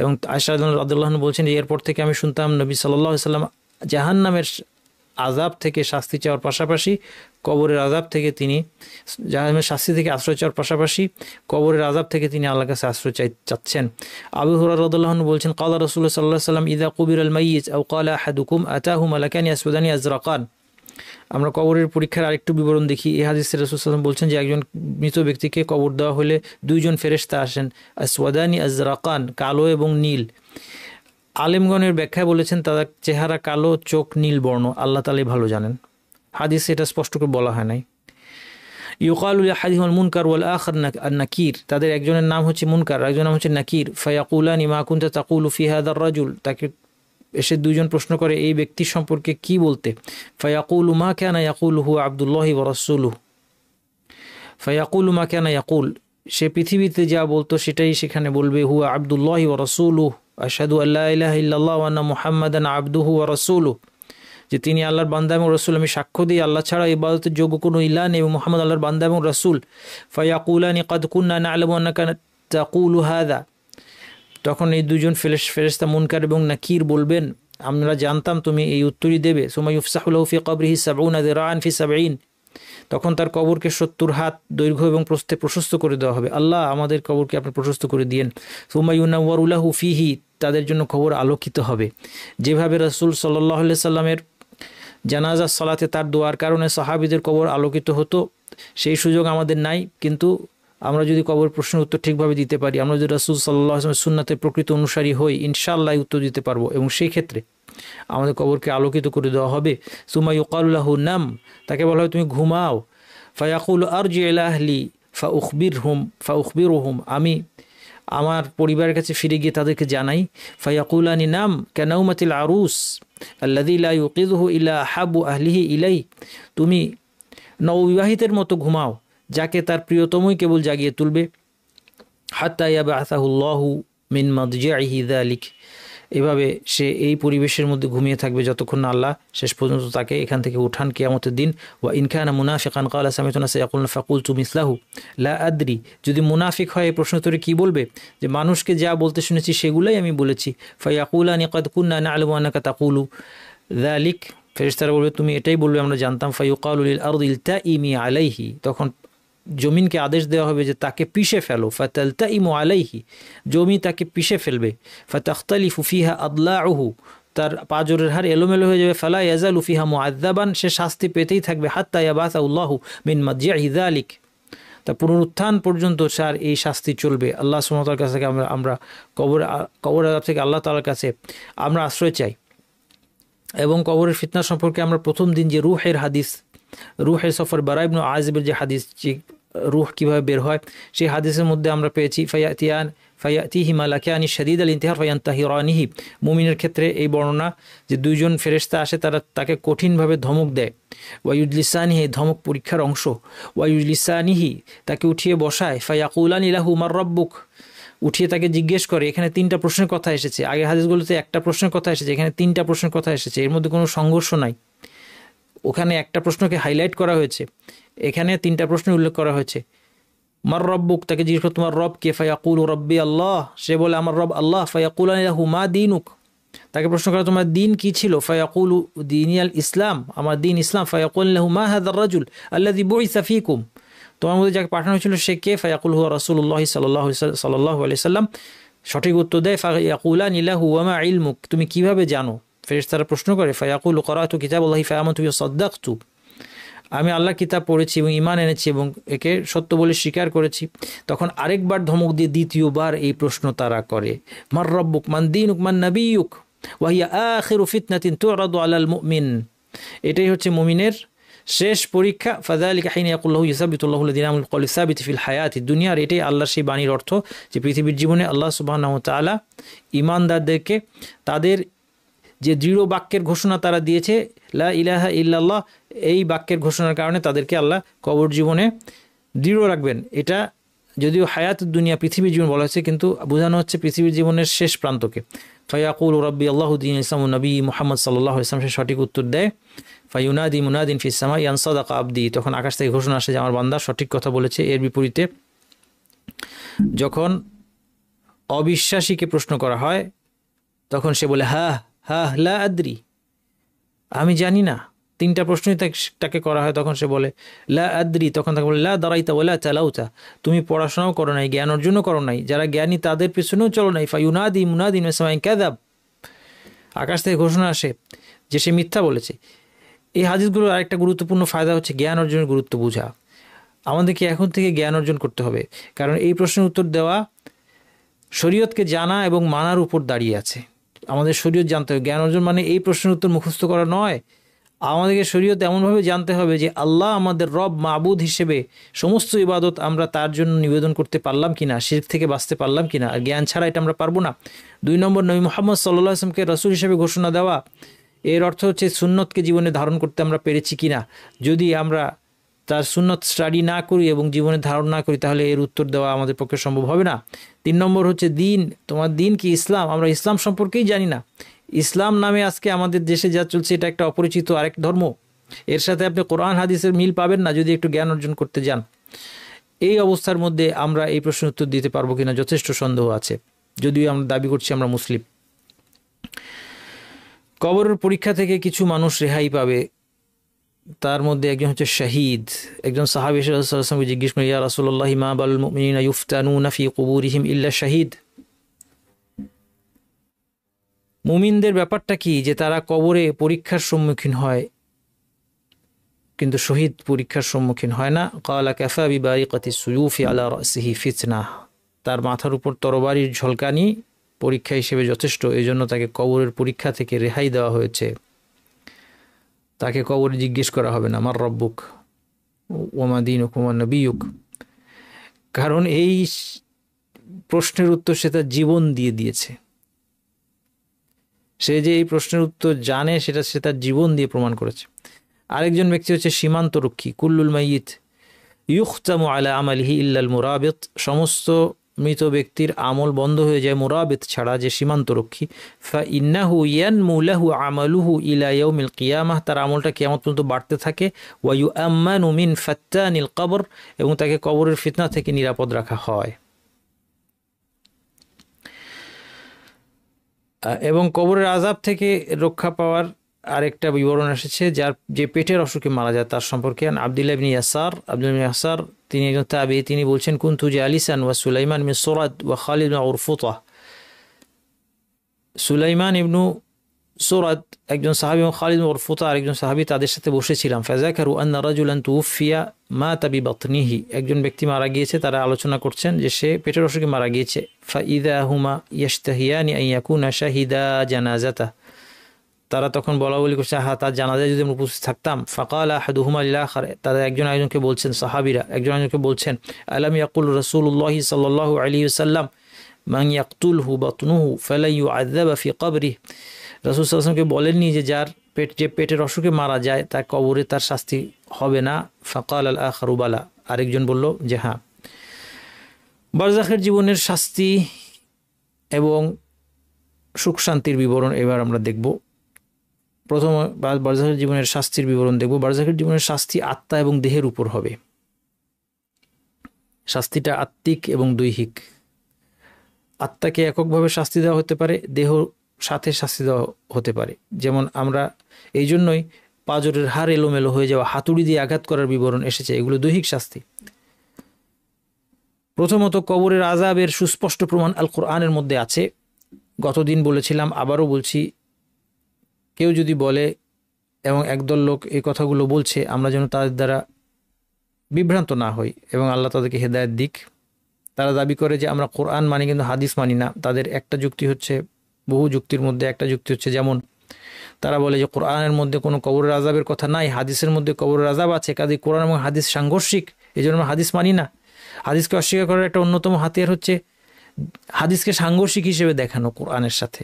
এবং আয়েশা রাদিয়াল্লাহু আনহা বলছেন এরপর থেকে আমি শুনতাম নবী সাল্লাল্লাহু আলাইহি ওয়াসাল্লাম জাহান্নামের আযাব থেকে শাস্তি চাওয়ার পাশাপাশি কবরের আযাব থেকে তিনি জাহান্নামের শাস্তি থেকে আশ্রয় চাওয়ার পাশাপাশি কবরের আযাব থেকে তিনি আল্লাহর কাছে আশ্রয় চাচ্ছেন। আবু হুরায়রা রাদিয়াল্লাহু আনহু বলছেন ক্বালা রাসূলুল্লাহ সাল্লাল্লাহু আলাইহি ওয়াসাল্লাম ইযা কুবিরাল মাইয়িত আও ক্বালা আহাদুকুম আতাহু মালাকানি আসওয়াদানি আজরাকান। আমরা কবরের পরীক্ষার আরেকটু বিবরণ দেখি। এই হাদিসে রাসূল সাল্লাল্লাহু আলাইহি ওয়াসাল্লাম বলছেন যে একজন মৃত ব্যক্তিকে কবর দেওয়া হলে দুইজন ফেরেশতা আসেন, আসওয়াদানি আজরাকান, কালো এবং নীল। আলেমগণের ব্যাখ্যায় বলেছেন তাদের চেহারা কালো, চোখ নীল বর্ণ, আল্লাহ তাআলাই ভালো জানেন। হাদিসে এটা স্পষ্ট করে বলা হয় নাই। ইউকালু লিআহাদিহিমুল মুনকার ওয়াল আখার নাকির, তাদের একজনের নাম হচ্ছে মুনকার, একজনের নাম হচ্ছে নাকির। ফায়াকুলানি মা কুনতা তাকুলু ফি হাযার রাজুল, তাকে এসে দুইজন প্রশ্ন করে এই ব্যক্তির সম্পর্কে কি বলতে। ফায়াকুলু মা কানা ইয়াকুলুহু আব্দুল্লাহি ওয়া রাসূলুহু, ফায়াকুলু মা কানা ইয়াকুল, সে পৃথিবীতে যা বলতো সেটাই সেখানে বলবে। হুয়া আবদুল্লাহি ওয়া রাসূলুহু আশহাদু আল্লা ইলাহা ইল্লাল্লাহ ওয়া আন্না মুহাম্মাদান আবদুহু ওয়া রাসূলুহু, যে তিনি আল্লাহর বান্দা এবং রসুল, আমি সাক্ষ্য দিই আল্লাহ ছাড়া ইবাদতের যোগ্য কোনো ইলাহ নেই এবং মুহাম্মদ আল্লাহর বান্দা এবং রসুল। ফায়াকুলানি কাদ কুন্না না'লামু আন্নাকা তাকুলু হাযা, তখন এই দুজন ফেরেশতা মুনকার এবং নাকির বলবেন, আমরা জানতাম তুমি এই উত্তরই দেবে। সুম্মা ইউফসাহু লাহু ফি কবরিহি 70 যিরাআন ফি 70, তখন তার কবরকে 70 হাত দৈর্ঘ্য এবং প্রস্থে প্রশস্ত করে দেওয়া হবে। আল্লাহ আমাদের কবরকে আপনি প্রশস্ত করে দিয়েন। সুম্মা ইউনাওয়ারু লাহু ফিহি, তাদের জন্য কবর আলোকিত হবে। যেভাবে রাসূল সাল্লাল্লাহু আলাইহি সাল্লামের জানাজা সালাতে তার দোয়ার কারণে সাহাবীদের কবর আলোকিত হতো, সেই সুযোগ আমাদের নাই। কিন্তু আমরা যদি কবর প্রশ্নের উত্তর ঠিকভাবে দিতে পারি, আমরা যদি রাসূল সাল্লাল্লাহু আলাইহি ওয়াসাল্লামের সুন্নাতের প্রকৃত অনুসারী হই, ইনশাআল্লাহ উত্তর দিতে পারবো এবং সেই ক্ষেত্রে আমাদের কবরকে আলোকিত করে দেওয়া হবে। সুম্মা ইউকালু লাহু নাম, তাকে বলা হয় তুমি ঘুমাও। ফায়াকুলু আরজি ইলা আহলি ফাউখবিরহুম, আমি আমার পরিবারের কাছে ফিরে গিয়ে তাদেরকে জানাই। ফায়াকুলানি নাম কানাউমাতিল আরুস আল্লাযী লা ইউকিযুহু ইল্লা আহাব্বু আহলিহি ইলাই, তুমি নববিবাহিতের মতো ঘুমাও যাকে তার প্রিয়তমই কেবল জাগিয়ে তুলবে। হাত্তা ইয়াবআসাহুল্লাহু মিন মাদজিহি যালিক, এভাবে সে এই পরিবেশের মধ্যে ঘুমিয়ে থাকবে যতক্ষণ না আল্লাহ শেষ পর্যন্ত তাকে এখান থেকে উঠান কিয়ামতের দিন। ওয়া ইন কানা মুনাফিকান ক্বালা সামি'তু নাসা ইয়াকুলুনা ফাকুলতু মিসলাহু লা আদরি, যদি মুনাফিক হয় এই প্রশ্নোত্তরে কি বলবে, যে মানুষকে যা বলতে শুনেছি সেগুলাই আমি বলেছি। ফায়াকুলানি কাদ কুন্না না'লামু আন্নাকা তাকুলু যালিক, ফেরেশতারা বলবে তুমি এটাই বলবে আমরা জানতাম। ফায়ুকালু লিল আরদি ইলতাইমি আলাইহি, তখন জমিনকে আদেশ দেওয়া হবে যে তাকে পিষে ফেলো। ফাতালতাইমু আলাইহি, জমি তাকে পিষে ফেলবে। ফাতাখতালিফু ফিহা আদলাউহু, তার পাজরের হাড় এলোমেলো হয়ে যাবে। ফালা ইয়াজালু ফিহা মুআযযাবান, সে শাস্তি পেতেই থাকবে। হাত্তা ইয়াবাসাহুল্লাহু মিন মাদজিহি যালিক, তা পুনরুত্থান পর্যন্ত তার এই শাস্তি চলবে। আল্লাহ সুবহানাহু ওয়া তাআলার কাছে আমরা কবর আযাব থেকে আল্লাহ তাআলার কাছে আমরা আশ্রয় চাই। এবং কবরের ফিতনা সম্পর্কে আমরা প্রথম দিন যে রুহের সফর বারা ইবনে আযিবের যে হাদিস, যে রুহ কীভাবে বের হয়, সেই হাদিসের মধ্যে আমরা পেয়েছি ফায়াতিহি মালাকানি শাদীদাল ইনতিহার ফায়ানতাহিরানিহি, মুমিনের ক্ষেত্রে এই বর্ণনা যে দুইজন ফেরেশতা আসে, তারা তাকে কঠিনভাবে ধমক দেয়। ওয়ায়ুজলিসানিহি, ধমক পরীক্ষার অংশ। ওয়ায়ুজলিসানিহি, তাকে উঠিয়ে বসায়। ফায়াকুলানি লাহু মার রাব্বুক, উঠিয়ে তাকে জিজ্ঞেস করে। এখানে 3টা প্রশ্নের কথা এসেছে, আগের হাদিসগুলোতে একটা প্রশ্নের কথা এসেছে, এখানে 3টা প্রশ্নের কথা এসেছে, এর মধ্যে কোনো সংঘর্ষ নাই। ওখানে একটা প্রশ্নকে হাইলাইট করা হয়েছে, এখানে 3টা প্রশ্ন উল্লেখ করা হয়েছে। মার রব্বুক, তাকে জিজ্ঞেস করে তোমার রব কে? ফায়াকুলু রব্বি আল্লাহ, সে বলে আমার রব আল্লাহ। ফায়াকুলানি লাহু মা দীনুক, তাকে প্রশ্ন করা তোমার দিন কি ছিল? ফায়াকুলু দীনিয়াল ইসলাম, আমার দিন ইসলাম। ফায়াকুলু লাহু মা হাযার রাজুল আল্লাযী বুইসা ফীকুম, তোমার মধ্যে যাকে পাঠানো হয়েছিল সে কে? ফায়াকুল হুয়া রাসূলুল্লাহ সাল্লাল্লাহু আলাইহি সাল্লাম, সঠিক উত্তর দেয়। ফায়াকুলানি লাহু ওয়া মা ইলমুক, তুমি কিভাবে জানো? ফেরেশতারা প্রশ্ন করে। ফায়াকুলু ক্বরাতু কিতাবাল্লাহি ফাআমানতু বিহি সাদ্দাকতু, আমি আল্লাহর কিতাব পড়েছি এবং ঈমান এনেছি এবং একে সত্য বলে স্বীকার করেছি। তখন আরেকবার ধমক দিয়ে দ্বিতীয়বার এই প্রশ্ন তারা করে, মার রব্বুক মান দীনুক মান নাবিয়ুক ওয়া হিয়া আখিরু ফিতনাতিন তু'রাদু আলাল মুমিন, এটাই হচ্ছে মুমিনের শেষ পরীক্ষা। ফাযালিকা হিনা ইয়াকুলুহু ইসাবিতুল্লাহু আল্লাযিনা আমানু বিল সাবিতি ফিল হায়াতি দুনিয়া, আর এটাই আল্লাহর সেই বাণীর অর্থ যে পৃথিবীর জীবনে আল্লাহ সুবহানাহু ওয়া তাআলা ঈমানদারদেরকে তাদের যে দৃঢ় বাক্যের ঘোষণা তারা দিয়েছে, লা ইলাহা ইল্লাল্লাহ, এই বাক্যের ঘোষণার কারণে তাদেরকে আল্লাহ কবর জীবনে দৃঢ় রাখবেন। এটা যদিও হায়াত দুনিয়া পৃথিবীর জীবন বলা হয়েছে, কিন্তু বোঝানো হচ্ছে পৃথিবীর জীবনের শেষ প্রান্তকে। ফায়াকুলু রাব্বি আল্লাহু দীনুল ইসলাম নবী মুহাম্মদ সাল্লাল্লাহু আলাইহি ওয়াসাল্লাম, সে সঠিক উত্তর দেয়। ফায়ুনাদি মুনাদিন ফিস সামাই আন সাদাকা আবদি, তখন আকাশ থেকে ঘোষণা আসে যে আমার বান্দা সঠিক কথা বলেছে। এর বিপরীতে যখন অবিশ্বাসীকে প্রশ্ন করা হয় তখন সে বলে হা হা লা আদরি, আমি জানি না। 3টা প্রশ্নই তাকে করা হয়, তখন সে বলে লা আদরি, তখন তাকে বলে লা দারাইতা ওয়ালা তালাউতা, তুমি পড়াশোনাও করো নাই, জ্ঞান অর্জনও করো নাই, যারা জ্ঞানী তাদের পিছনেও চলো নাই। ফায়ুনাদি মুনাদিন মিনাস সামাই কাযাব, আকাশ থেকে ঘোষণা আসে যে সে মিথ্যা বলেছে। এই হাদিসগুলোর আরেকটা গুরুত্বপূর্ণ ফায়দা হচ্ছে জ্ঞান অর্জনের গুরুত্ব বোঝা। আমাদেরকে এখন থেকে জ্ঞান অর্জন করতে হবে, কারণ এই প্রশ্নের উত্তর দেওয়া শরীয়তকে জানা এবং মানার উপর দাঁড়িয়ে আছে। আমাদের শরীয়ত জানতে হবে। জ্ঞান অর্জন মানে এই প্রশ্নের উত্তর মুখস্থ করা নয়, আমাদেরকে শরীয়ত এমনভাবে জানতে হবে যে আল্লাহ আমাদের রব, মাবুদ হিসেবে সমস্ত ইবাদত আমরা তার জন্য নিবেদন করতে পারলাম কিনা, শিরক থেকে বাঁচতে পারলাম কিনা। আর জ্ঞান ছাড়া এটা আমরা পারবো না। 2 নম্বর, নবী মুহাম্মদ সাল্লাল্লাহু আলাইহি ওয়াসাল্লামকে রাসূল হিসেবে ঘোষণা দেওয়া, এর অর্থ হচ্ছে সুন্নতকে জীবনে ধারণ করতে আমরা পেরেছি কিনা। যদি আমরা তার সুন্নত স্টাডি না করি এবং জীবনে ধারণ না করি, তাহলে এর উত্তর দেওয়া আমাদের পক্ষে সম্ভব হবে না। 3 নম্বর হচ্ছে দিন, তোমার দিন কি? ইসলাম। আমরা ইসলাম সম্পর্কেই জানি না। ইসলাম নামে আজকে আমাদের দেশে যা চলছে এটা একটা অপরিচিত আরেক ধর্ম। এর সাথে আপনি কোরআন হাদিসের মিল পাবেন না যদি একটু জ্ঞান অর্জন করতে যান। এই অবস্থার মধ্যে আমরা এই প্রশ্নের উত্তর দিতে পারবো কিনা যথেষ্ট সন্দেহ আছে, যদিও আমরা দাবি করছি আমরা মুসলিম। কবরের পরীক্ষা থেকে কিছু মানুষ রেহাই পাবে, তার মধ্যে একজন হচ্ছে শহীদ। একজন সাহাবী সাল্লাল্লাহু আলাইহি ওয়াসাল্লামকে জিজ্ঞেস করেন, ইয়া রাসূলুল্লাহ মা বালুল মুমিনিনা ইফতানুনা ফি কুবুরিহিম ইল্লা শাহীদ। মুমিনদের ব্যাপারটা কি যে তারা কবরে পরীক্ষার সম্মুখীন হয় কিন্তু শহীদ পরীক্ষার সম্মুখীন হয় না। ক্বালা কাফা বিবারিকাতি সুয়ুফি আলা রাসিহি ফিতনাহ। তার মাথার উপর তরবারির ঝলকানি পরীক্ষা হিসেবে যথেষ্ট, এই জন্য তাকে কবরের পরীক্ষা থেকে রেহাই দেওয়া হয়েছে। তাকে কবরে জিজ্ঞেস করা হবে না মার রব্বুক ওমা দীনুক ওমা নবিয়ুক, কারণ এই প্রশ্নের উত্তর সে তার জীবন দিয়ে দিয়েছে। সে যে এই প্রশ্নের উত্তর জানে সেটা সে তার জীবন দিয়ে প্রমাণ করেছে। আরেকজন ব্যক্তি হচ্ছে সীমান্তরক্ষী। কুল্লুল মাইয়িত ইউখতামু আলা আমালিহি ইল্লাল মুরাবিত। সমস্ত মৃত ব্যক্তির আমল বন্ধ হয়ে যায় মুরাবিত ছাড়া, যে সীমান্তরক্ষী। ফা ইন্নাহু ইয়ানমু লাহু আমালুহু ইলা ইয়াউমিল কিয়ামাহ। তার আমলটা কিয়ামত পর্যন্ত বাড়তে থাকে। ওয়া ইউআম্মানু মিন ফাত্তানিল কবর। এবং তাকে কবরের ফিতনা থেকে নিরাপদ রাখা হয়। এবং কবরের আযাব থেকে রক্ষা পাওয়ার আরেকটা বিবরণ এসেছে, যে পেটের অসুখে মারা যায় তার সম্পর্কে। আব্দুল্লাহ ইবনে ইয়াসার তিনি একজন তাবী, তিনি বলছেন কুনতু জালিসান ওয়া সুলাইমান মিন সুরাদ ওয়া খালিদ বিন উরফুতা। সুলাইমান ইবনু সুরাদ একজন সাহাবী এবং খালিদ বিন উরফুতা আরেকজন সাহাবী, তাদের সাথে বসেছিলাম। ফাযাকারু আন্না রাজুলান তুফিয়া মাতা বিবাতনিহি। একজন ব্যক্তি মারা গিয়েছে, তারা আলোচনা করছেন যে সে পেটের অসুখে মারা গিয়েছে। ফাইদা হুমা ইয়াশতাহিয়ানি আন ইয়াকুনা শাহিদা জানাজাতা। তারা তখন বলা বলি করছে, হ্যাঁ তার জানাজায় যদি আমরা উপস্থিত থাকতাম। ফাকালা আহাদুহুমা লিল আখার। তারা একজন আরেকজনকে বলছেন, সাহাবীরা একজন আরেকজনকে বলছেন, আলাম ইয়াকুল রাসূলুল্লাহ সাল্লাল্লাহু আলাইহি ওয়াসাল্লাম মান ইয়াকতুলহু বাতনুহু ফালা ইউআযাবা ফি কবরিহি। রাসূল সাল্লাল্লাহু আলাইহি ওয়াসাল্লাম বলেননি যে যে পেটের অসুখে মারা যায় তার কবরে তার শাস্তি হবে না। ফাকাল আল আখারু বালা। আরেকজন বলল যে হ্যাঁ। বারজাখের জীবনের শাস্তি এবং সুখ শান্তির বিবরণ এবার আমরা দেখব। প্রথম বারজাখের জীবনের শাস্তির বিবরণ দেখব। বারজাখের জীবনের শাস্তি আত্মা এবং দেহের উপর হবে। শাস্তিটা আত্মিক এবং দৈহিক। আত্মাকে এককভাবে শাস্তি দেওয়া হতে পারে, দেহ সাথে শাস্তি দেওয়া হতে পারে। যেমন আমরা এই জন্যই পাঁজরের হাড় এলোমেলো হয়ে যাওয়া, হাতুড়ি দিয়ে আঘাত করার বিবরণ এসেছে, এগুলো দৈহিক শাস্তি। প্রথমত কবরের আযাবের সুস্পষ্ট প্রমাণ আল কোরআনের মধ্যে আছে। গতদিন বলেছিলাম, আবারও বলছি, কেউ যদি বলে এবং একদল লোক এই কথাগুলো বলছে, আমরা যেন তাদের দ্বারা বিভ্রান্ত না হই এবং আল্লাহ তাদেরকে হেদায়েত দিক। তারা দাবি করে যে আমরা কোরআন মানি কিন্তু হাদিস মানি না। তাদের একটা যুক্তি হচ্ছে, বহু যুক্তির মধ্যে একটা যুক্তি হচ্ছে, যেমন তারা বলে যে কোরআনের মধ্যে কোনো কবরের আযাবের কথা নাই, হাদিসের মধ্যে কবরের আযাব আছে, কাজেই কোরআন এবং হাদিস সাংঘর্ষিক, এই জন্য আমরা হাদিস মানি না। হাদিসকে অস্বীকার করার একটা অন্যতম হাতিয়ার হচ্ছে হাদিসকে সাংঘর্ষিক হিসেবে দেখানো কোরআনের সাথে।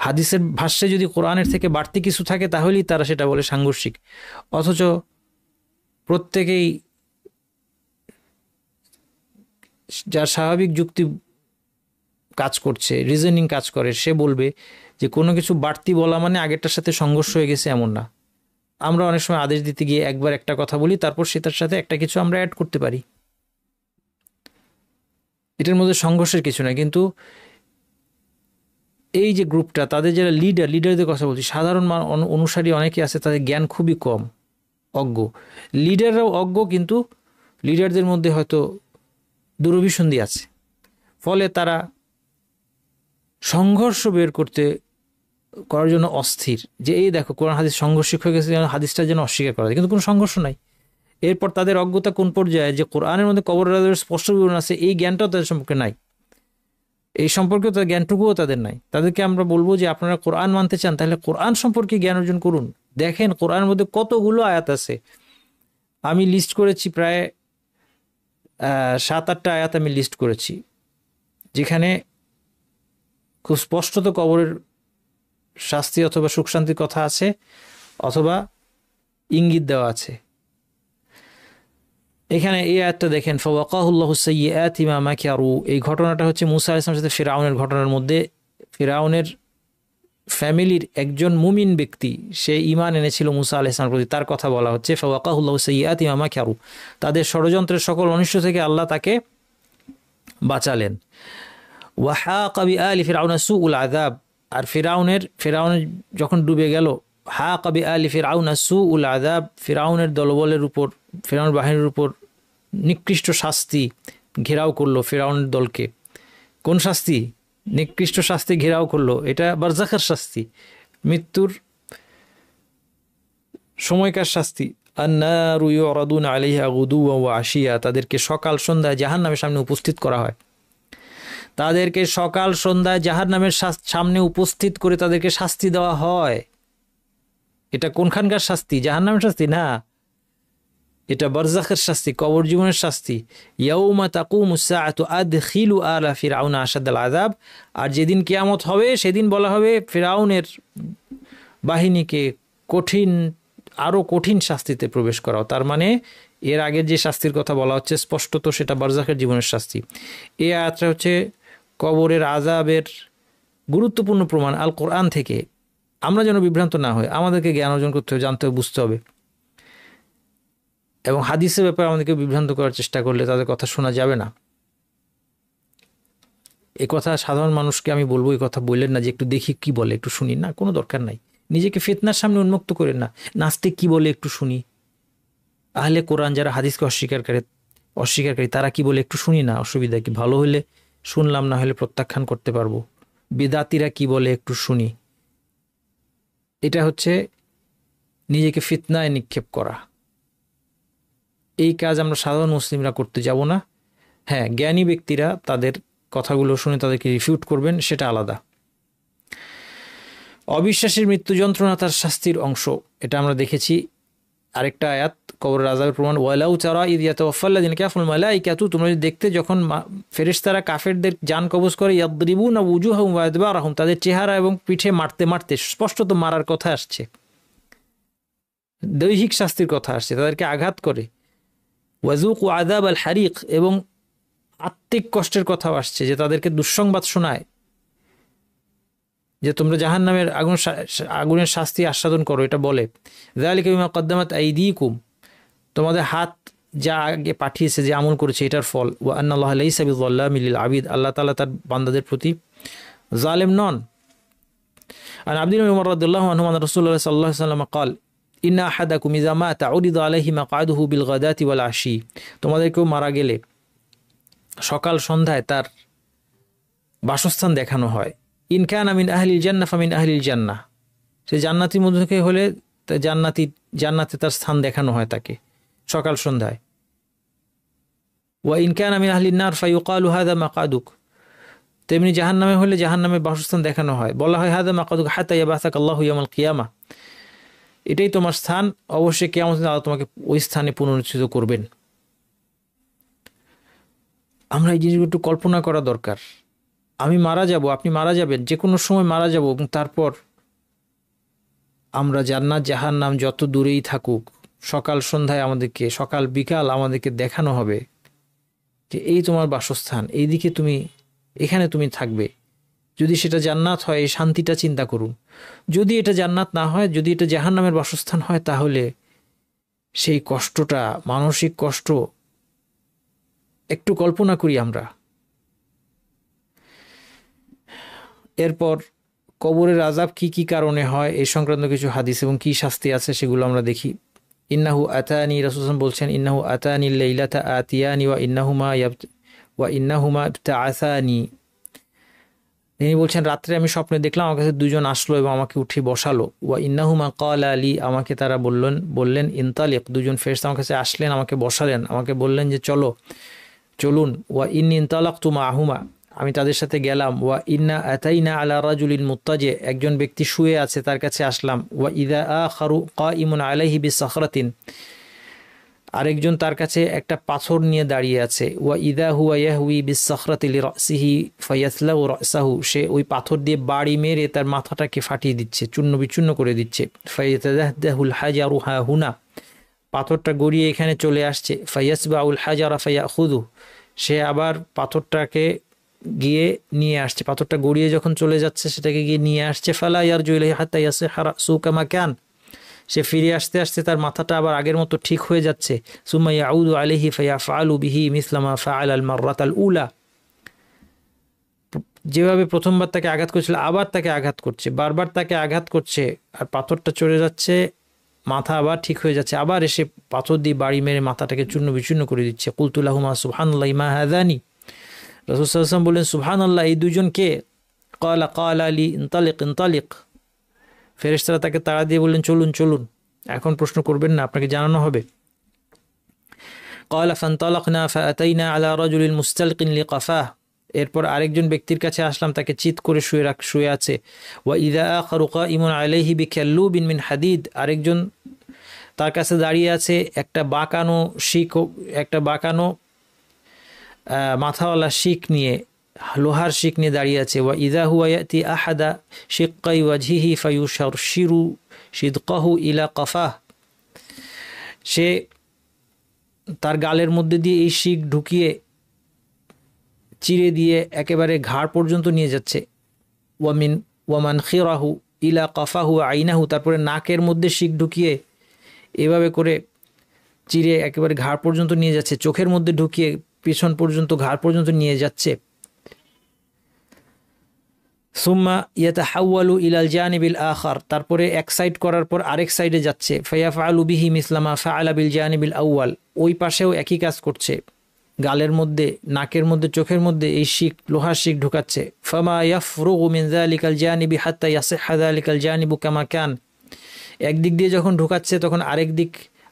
হাদিসের ভাষ্যে যদি কোরআনের থেকে বাড়তি কিছু থাকে তাহলেই তারা সেটা বলে সাংঘর্ষিক। অথচ প্রত্যেকেই যার স্বাভাবিক যুক্তি কাজ করছে, রিজনিং কাজ করে, সে বলবে যে কোনো কিছু বাড়তি বলা মানে আগেরটার সাথে সংঘর্ষ হয়ে গেছে, এমন না। আমরা অনেক সময় আদেশ দিতে গিয়ে একবার একটা কথা বলি, তারপর সেটার সাথে একটা কিছু আমরা অ্যাড করতে পারি। এটার মধ্যে সংঘর্ষের কিছু না। কিন্তু এই যে গ্রুপটা, তাদের যারা লিডারদের কথা বলছি, সাধারণ অনুসারী অনেকে আছে, তাদের জ্ঞান খুবই কম, অজ্ঞ। লিডাররাও অজ্ঞ, কিন্তু লিডারদের মধ্যে হয়তো দুরভিসন্ধি আছে। ফলে তারা সংঘর্ষ বের করার জন্য অস্থির, যে এই দেখো কোরআন হাদিস সংঘর্ষিক হয়ে গেছে, হাদিসটা যেন অস্বীকার করা যায়, কিন্তু কোনো সংঘর্ষ নাই। এরপর তাদের অজ্ঞতা কোন পর্যায়ে, যে কোরআনের মধ্যে কবরের আযাবের স্পষ্ট বিবরণ আছে, এই জ্ঞানটাও তাদের সম্পর্কে নাই। এই সম্পর্কে তাদের জ্ঞানটুকুও তাদের নাই। তাদেরকে আমরা বলবো যে আপনারা কোরআন মানতে চান, তাহলে কোরআন সম্পর্কে জ্ঞান অর্জন করুন। দেখেন কোরআনের মধ্যে কতগুলো আয়াত আছে। আমি লিস্ট করেছি প্রায় 7-8টা আয়াত আমি লিস্ট করেছি, যেখানে খুব স্পষ্টত কবরের শাস্তি অথবা সুখ শান্তির কথা আছে, অথবা ইঙ্গিত দেওয়া আছে। এখানে এই আয়াতটা দেখেন, ফাওয়াকাহুল্লাহু সাইয়্যাতি মা মাকারু, এই ঘটনাটা হচ্ছে মূসা আলাইহিস সালামের সাথে ফিরআউনের ঘটনার মধ্যে। ফিরআউনের ফ্যামিলির একজন মুমিন ব্যক্তি, সে ঈমান এনেছিল মূসা আলাইহিস সালামের প্রতি, তার কথা বলা হচ্ছে। ফাওয়াকাহুল্লাহু সাইয়্যাতি মা মাকারু, তাদের ষড়যন্ত্রের সকল অনিষ্ট থেকে আল্লাহ তাকে বাঁচালেন। ওয়া হাকা বিআলি ফিরআউনা সুউল আযাব, আর ফিরআউনের যখন ডুবে গেল, হাকা বিআলি ফিরআউনা সুউল আযাব, ফিরআউনের দলবলের উপর, ফিরআউন বাহিনীর উপর নিকৃষ্ট শাস্তি ঘেরাও করলো ফিরআউনের দলকে। কোন শাস্তি? নিকৃষ্ট শাস্তি ঘেরাও করলো। এটা বারজাখের শাস্তি, মৃত্যুর সময়কার শাস্তি। আন্নারু ইউরাদুনা আলাইহা গুদুওয়া ওয়া আশিয়া, তাদেরকে সকাল সন্ধ্যায় জাহান্নামের সামনে উপস্থিত করা হয়। তাদেরকে সকাল সন্ধ্যায় জাহান্নামের সামনে উপস্থিত করে তাদেরকে শাস্তি দেওয়া হয়। এটা কোনখানকার শাস্তি? জাহান্নামের শাস্তি না, এটা বারজাখের শাস্তি, কবর জীবনের শাস্তি। ইয়াউমা তাকুমুস সাআতু আদখিলু আলা ফিরআউনা আশাদ্দাল আযাব, আর যেদিন কিয়ামত হবে সেদিন বলা হবে ফিরআউনের বাহিনীকে আরো কঠিন শাস্তিতে প্রবেশ করাও। তার মানে এর আগের যে শাস্তির কথা বলা হচ্ছে স্পষ্টত সেটা বারজাখের জীবনের শাস্তি। এই আয়াতটা হচ্ছে কবরের আযাবের গুরুত্বপূর্ণ প্রমাণ আল কোরআন থেকে। আমরা যেন বিভ্রান্ত না হয়, আমাদেরকে জ্ঞান অর্জন করতে হবে, জানতে হবে, বুঝতে হবে। এবং হাদিসের ব্যাপারে আমাদেরকে বিভ্রান্ত করার চেষ্টা করলে তাদের কথা শোনা যাবে না। এই কথা সাধারণ মানুষকে আমি বলবো, এই কথা বললেন না যে একটু দেখি কি বলে, একটু শুনি, না, কোনো দরকার নাই। নিজেকে ফিতনার সামনে উন্মুক্ত করেন না, নাস্তিক কি বলে একটু শুনি, আহলে কোরআন যারা হাদিসকে অস্বীকারী তারা কি বলে একটু শুনি না, অসুবিধা কি? ভালো হলে শুনলাম, না হলে প্রত্যাখ্যান করতে পারবো। বিদাতিরা কি বলে একটু শুনি। এটা হচ্ছে নিজেকে ফিতনায় নিক্ষেপ করা। এই কাজ আমরা সাধারণ মুসলিমরা করতে যাব না। হ্যাঁ, জ্ঞানী ব্যক্তিরা তাদের কথাগুলো শুনে তাদেরকে রিফিউট করবেন, সেটা আলাদা। অবিশ্বাসীর মৃত্যু যন্ত্রণা তার শাস্তির অংশ, এটা আমরা দেখেছি। আরেকটা আয়াত কবরের আযাবের প্রমাণ, ওয়ালাউ তারা ইয ইয়াতাওয়াফাল্লাযিনা কাফারুল মালাইকাতু, তোমরা যদি দেখতে যখন ফেরেশতারা কাফেরদের জান কবজ করে, ইয়াদরিবুনা উজুহাহুম ওয়া আদবারাহুম, তাদের চেহারা এবং পিঠে মারতে মারতে, স্পষ্টত মারার কথা আসছে, দৈহিক শাস্তির কথা আসছে, তাদেরকে আঘাত করে। ওয়াজুকু আযাব আল হারিক, এবং আত্মিক কষ্টের কথাও আসছে, যে তাদেরকে দুঃসংবাদ শোনায় যে তোমরা জাহান্নামের আগুনের শাস্তি আস্বাদন করো। এটা বলে যালিকা বিমা কদ্দামাত আইদিকুম, তোমাদের হাত যা আগে পাঠিয়েছে, যে আমল করেছে এটার ফল। ওয়া আন্নাল্লাহা লাইসা বিযাল্লামিল লিল আবিদ, আল্লাহ তাআলা তার বান্দাদের প্রতি জালেম নন। আন আব্দুল্লাহ উমর রাদিয়াল্লাহু আনহু আন রাসূলুল্লাহ সাল্লাল্লাহু আলাইহি ওয়াসাল্লাম قال ইন্না আহাদাকুম ইযা মাতা উরিদা আলাইহি মাকআদুহু বিল গাদাতি ওয়াল আশি, তোমাদের কেউ মারা গেলে সকাল সন্ধ্যায় তার বাসস্থান দেখানো হয়। ইন কানা মিন আহলিল জান্নাহ ফামিন আহলিল জান্নাহ, সে জান্নাতীর মধ্যে থেকে হলে জান্নাতে তার স্থান দেখানো হয় তাকে সকাল সন্ধ্যায়। ওয়া ইন কানা মিন আহলিন নার ফায়ুকালু হাযা মাকআদুক, তেমনি জাহান্নামে হলে জাহান্নামের বাসস্থান দেখানো হয়, বলা হয় হাযা মাকআদুক হাত্তা ইয়াবাসাকাল্লাহু ইয়াউমাল কিয়ামাহ, এটাই তোমার স্থান, অবশ্যই কিয়ামতের দিন আল্লাহ তোমাকে ওই স্থানে পুনরুত্থিত করবেন। আমরা এই জিনিসগুলো একটু কল্পনা করা দরকার। আমি মারা যাব, আপনি মারা যাবেন, যে কোনো সময় মারা যাব, এবং তারপর আমরা জান্নাত জাহান্নাম যত দূরেই থাকুক, সকাল সন্ধ্যায় আমাদেরকে, সকাল বিকাল আমাদেরকে দেখানো হবে যে এই তোমার বাসস্থান, এইদিকে তুমি, এখানে তুমি থাকবে। যদি সেটা জান্নাত হয়, এই শান্তিটা চিন্তা করুন। যদি এটা জান্নাত না হয়, যদি এটা জাহান্নামের বাসস্থান হয়, তাহলে সেই কষ্টটা, মানসিক কষ্ট একটু কল্পনা করি আমরা। এরপর কবরের আযাব কি কি কারণে হয় এই সংক্রান্ত কিছু হাদিস এবং কি শাস্তি আছে সেগুলো আমরা দেখি। ইন্নাহু আতানি, রাসূল সাল্লাল্লাহু আলাইহি ওয়াসাল্লাম বলছেন, ইন্নাহু আতানি লাইলাতা আতিয়ানি ওয়া ইন্নাহুমা ইবতাআসানি, তিনি বলছেন রাত্রে আমি স্বপ্নে দেখলাম আমার কাছে দুজন আসলো এবং আমাকে উঠে বসালো। ওয়া ইন্নাহুমা ক্বালা লি, আমাকে তারা বললেন ইনতালিক, দুজন ফেরেশতা আমার কাছে আসলেন, আমাকে বসালেন, আমাকে বললেন যে চলুন। ওয়া ইন্নী ইনতালাকতু মাআহুমা, আমি তাদের সাথে গেলাম। ওয়া ইন্না আতাইনা আলা রাজুলিন মুত্তাজি, একজন ব্যক্তি শুয়ে আছে তার কাছে আসলাম। ওয়া ইযা আখারু কাইমুন আলাইহি বিসাখরাতিন, আরেকজন তার কাছে একটা পাথর নিয়ে দাঁড়িয়ে আছে, ওয়া ইদা হুয়া ইয়াহউই বিস-সাখরাতি লিরাসিহি ফায়াসলাউ রাসাহু, সে ওই পাথর দিয়ে বাড়ি মেরে তার মাথাটাকে ফাটিয়ে দিচ্ছে, চূর্ণ বিচূর্ণ করে দিচ্ছে। ফায়াতাদাহদাহুল হাজারু হা হুনা, পাথরটা গড়িয়ে এখানে চলে আসছে। ফায়াসবাউল হাজারা ফায়াখুযু, সে আবার পাথরটাকে গিয়ে নিয়ে আসছে, পাথরটা গড়িয়ে যখন চলে যাচ্ছে সেটাকে গিয়ে নিয়ে আসছে। ফালা ইয়ারজু ইলাইহি হাত্তা ইয়াসিহা রাসু কামা কান, সে ফিরে আসতে আসতে তার মাথাটা আবার আগের মতো ঠিক হয়ে যাচ্ছে। সুম্মা ইয়াউদু আলাইহি ফায়াফআলু বিহি মিসলা মা ফাআলা আল মাররাতাল উলা, যেভাবে প্রথমবার তাকে আঘাত করেছিল আবার তাকে আঘাত করছে, বারবার তাকে আঘাত করছে, আর পাথরটা চলে যাচ্ছে, মাথা আবার ঠিক হয়ে যাচ্ছে, আবার এসে পাথর দিয়ে বাড়ি মেরে মাথাটাকে চূর্ণ বিচূর্ণ করে দিচ্ছে। কুলতু লাহুমা সুবহানাল্লাহি মা হাযানি, রাসূল সাল্লাল্লাহু আলাইহি ওয়াসাল্লাম বললেন সুবহানাল্লাহ, এই দুজন কে? ক্বালা আলী ইনতালিক ইনতালিক, ফেরেশতারা তাকে তাড়া দিয়ে বললেন চলুন চলুন, এখন প্রশ্ন করবেন না, আপনাকে জানানো হবে। ক্বালা ফানতালাকনা ফাআতাইনা আলা রাজুলিন মুস্তালকিন লিকাফাহ, এরপর আরেকজন ব্যক্তির কাছে আসলাম, তাকে চিৎ করে শুয়ে আছে। ওয়া ইযা আখারু কাইমুন আলাইহি বিকাল্লুবিন মিন হাদিদ, আরেকজন তার কাছে দাঁড়িয়ে আছে একটা বাঁকানো শিক, একটা বাঁকানো মাথাওয়ালা শিক নিয়ে, লোহার শিক নিয়ে দাঁড়িয়ে আছে। ওয়া ইযা হুয়া ইয়াতি আহাদা শিক্কাই ওয়াজহিহি ফায়ুশারশিরু শিদকাহু ইলা কাফাহ, সে তার গালের মধ্যে দিয়ে এই শিক ঢুকিয়ে চিরে দিয়ে একেবারে ঘাড় পর্যন্ত নিয়ে যাচ্ছে। ওয়ামান খিরাহু ইলা কাফাহু আইনাহু, তারপরে নাকের মধ্যে শিক ঢুকিয়ে এভাবে করে চিরে একেবারে ঘাড় পর্যন্ত নিয়ে যাচ্ছে, চোখের মধ্যে ঢুকিয়ে পিছন পর্যন্ত ঘাড় পর্যন্ত নিয়ে যাচ্ছে। সুম্মা ইয়াতাহাওয়ালু ইলাল জানিবিল আখার, তারপরে এক সাইড করার পর আরেক সাইডে যাচ্ছে। ফায়াফআলু বিহি মিসলা মা ফাআলা বিল জানিবিল আউয়াল, ওই পাশেও একই কাজ করছে, গালের মধ্যে, নাকের মধ্যে, চোখের মধ্যে এই শিক, লোহার শিক ঢুকাচ্ছে। ফামা ইয়াফরুগু মিন যালিকাল জানিবি হাত্তা ইয়াসিহা যালিকাল জানিবু কামা কান, একদিক দিয়ে যখন ঢুকাচ্ছে তখন আরেক দিক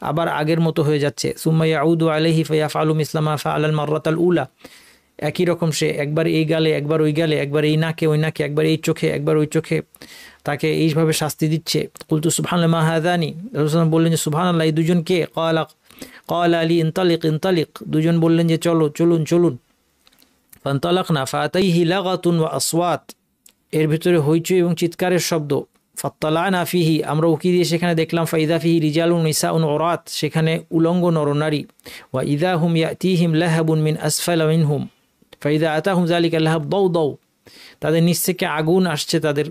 আবার আগের মতো হয়ে যাচ্ছে। সুম্মা ইয়াউদু আলাইহি ফায়াফআলু মিসলা মা ফাআলা আল মাররাতাল উলা, একই রকম সে একবার এই গালে, একবার ওই গালে, একবার এই নাকে ওই নাকে, একবার এই চোখে একবার ওই চোখে, তাকে এইভাবে শাস্তি দিচ্ছে। কুলতু সুবহানাল্লাহি মা হাযানি, রাসূলুল্লাহ বললেন যে সুবহানাল্লাহ, এই দুজন কে? ক্বালা আলী ইনতালিক ইনতালিক, দুজন বললেন যে চলো চলুন চলুন। ফানতালাকনা ফাআতাইহি লাগাতুন ওয়া আসওয়াত, এর ভিতরে হইচই এবং চিৎকারের শব্দ। ফাত্তালানা ফিহি, আমরা উকি দিয়ে সেখানে দেখলাম। ফাইদা ফিহি রিজালুন নিসাউন উরাত, সেখানে উলঙ্গ নরনারী। ওয়া ইযা হুম ইয়াতিহিম লাহাবুন মিন আসফালা মিনহুম ফাইদা আতাহুম যালিকা লাহাব দাউ, তাদের নিচ থেকে আগুন আসছে, তাদের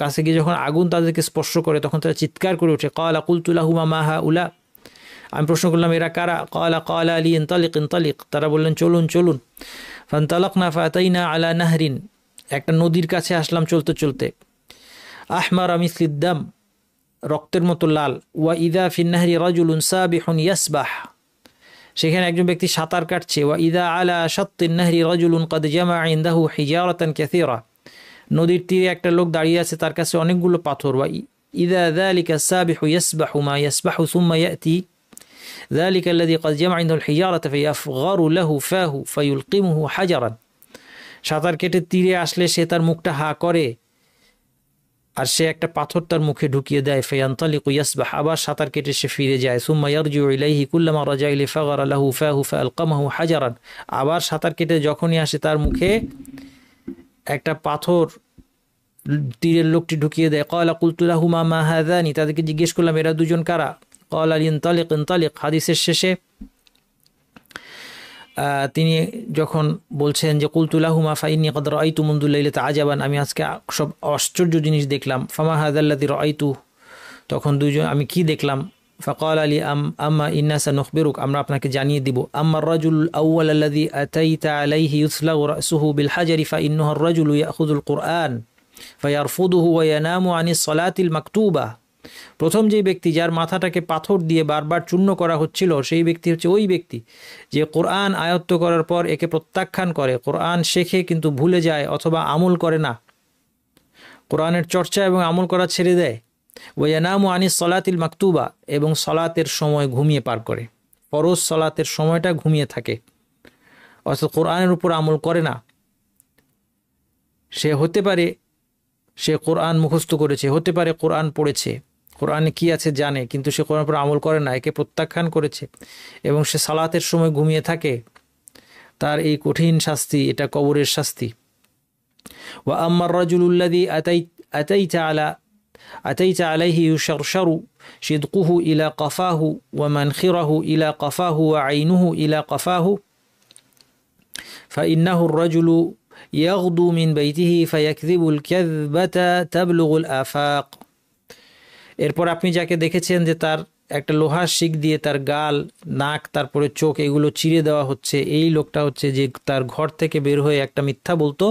কাছে গিয়ে যখন আগুন তাদেরকে স্পর্শ করে তখন তারা চিৎকার করে ওঠে। ক্বালা কুলতু লাহুমা মা হাউলা, আমি প্রশ্ন করলাম এরা কারা? ক্বালা আলী ইনতালিক ইনতালিক, তারা বললেন চলুন চলুন। ফানতালাকনা ফাআতাইনা আলা নাহরিন, একটা নদীর কাছে আসলাম চলতে চলতে। আহমারা মিসলিদ দাম, রক্তের মতো লাল। ওয়া ইদা ফিন নাহরি রাজুলুন সাবিহুন ইয়াসবাহ, সেখানে একজন ব্যক্তি সাঁতার কাটছে। ওয়া ইদা আলা শাত্তিন নাহরি রাজুলুন ক্বাদ জামাআ ইনদাহু হিজারাতান কাসীরা, নদীর তীরে একটা লোক দাঁড়িয়ে আছে, তার কাছে অনেকগুলো পাথর। ওয়া ইদা যালিকা সাবিহু ইয়াসবাহু মা ইয়াসবাহু সুম্মা ইয়াতি যালিকা আল্লাযী ক্বাদ জামাআ ইনদাহুল হিজারাতা ফায়াফগারু লাহু ফাহু ফায়ুলকিমুহু হাজারান, সাঁতার কেটে তীরে আসলে সে তার মুখটা হা করে আর সে একটা পাথর তার মুখে ঢুকিয়ে দেয়। ফায়ানতালিকু ইয়াসবাহ, আবার সাঁতার কেটে সে ফিরে যায়। সুম্মা ইয়ারজিউ ইলাইহি কুল্লামা রাজা ইলাইহি ফাগারা লাহু ফাহু ফাআলকামাহু হাজারান, আবার সাঁতার কেটে যখনই আসে তার মুখে একটা পাথর তীরের লোকটি ঢুকিয়ে দেয়। ক্বালা কুলতু লাহুমা মা হাযানি, তাদেরকে জিজ্ঞেস করলাম এরা দুজন কারা? ক্বালা ইনতালিক ইনতালিক, হাদিসের শেষে তিনি যখন বলছেন যে কুলতু লাহুমা ফাইন্নী ক্বাদ রাআইতু মুনযু লাইলাতি আজাবান, আমি আজকে সব আশ্চর্য জিনিস দেখলাম। ফামা হাযাল্লাযী রাআইতু, তখন দুজন আমি কি দেখলাম? ফাকালা লি আম্মা ইন্না সানুখবিরুক, আমরা আপনাকে জানিয়ে দিব। আম্মার রাজুল আউয়াল আল্লাযী আতাইতা আলাইহি ইউসলাউ রাসুহু বিল হাজারি ফাইন্নাহু আর-রাজুলু ইয়াখুযুল কুরআন ফায়ারফুদুহু ওয়া ইয়ানামু আনিস সালাতিল মাকতুবা, প্রথম যে ব্যক্তি যার মাথাটাকে পাথর দিয়ে বারবার চূর্ণ করা হচ্ছিল সেই ব্যক্তি হচ্ছে ওই ব্যক্তি যে কোরআন আয়ত্ত করার পর একে প্রত্যাখ্যান করে, কোরআন শেখে কিন্তু ভুলে যায় অথবা আমল করে না, কোরআনের চর্চা এবং আমল করা ছেড়ে দেয়। ওয়ানামু আনিস সলাতিল মাকতুবা, এবং সলাতের সময় ঘুমিয়ে পার করে, ফরজ সলাতের সময়টা ঘুমিয়ে থাকে, অর্থাৎ কোরআনের উপর আমল করে না। সে হতে পারে সে কোরআন মুখস্থ করেছে, হতে পারে কোরআন পড়েছে, কোরআনে কি আছে জানে, কিন্তু সে কোরআনের উপর আমল করে না, একে প্রত্যাখ্যান করেছে এবং সে সালাতের সময় ঘুমিয়ে থাকে, তার এই কঠিন শাস্তি, এটা কবরের শাস্তি। ওয়া আম্মার রাজুলুল্লাযী আতাইতা আলাইহি ইউশারশারু শিদকুহু ইলা কাফাহু ওয়া মানখিরাহু ইলা কাফাহু ওয়া আইনুহু ইলা কাফাহু ফাইন্নাহু আর-রাজুলু ইয়াগদু মিন বাইতিহি ফায়াকযিবুল কাযবাতা তাবলুগুল আফাক। এরপর আপনি যাকে দেখেছেন যে তার একটা লোহার শিক দিয়ে তার গাল, নাক, তারপরে চোখ এগুলো চিরে দেওয়া হচ্ছে, এই লোকটা হচ্ছে যে তার ঘর থেকে বের হয়ে একটা মিথ্যা বলতো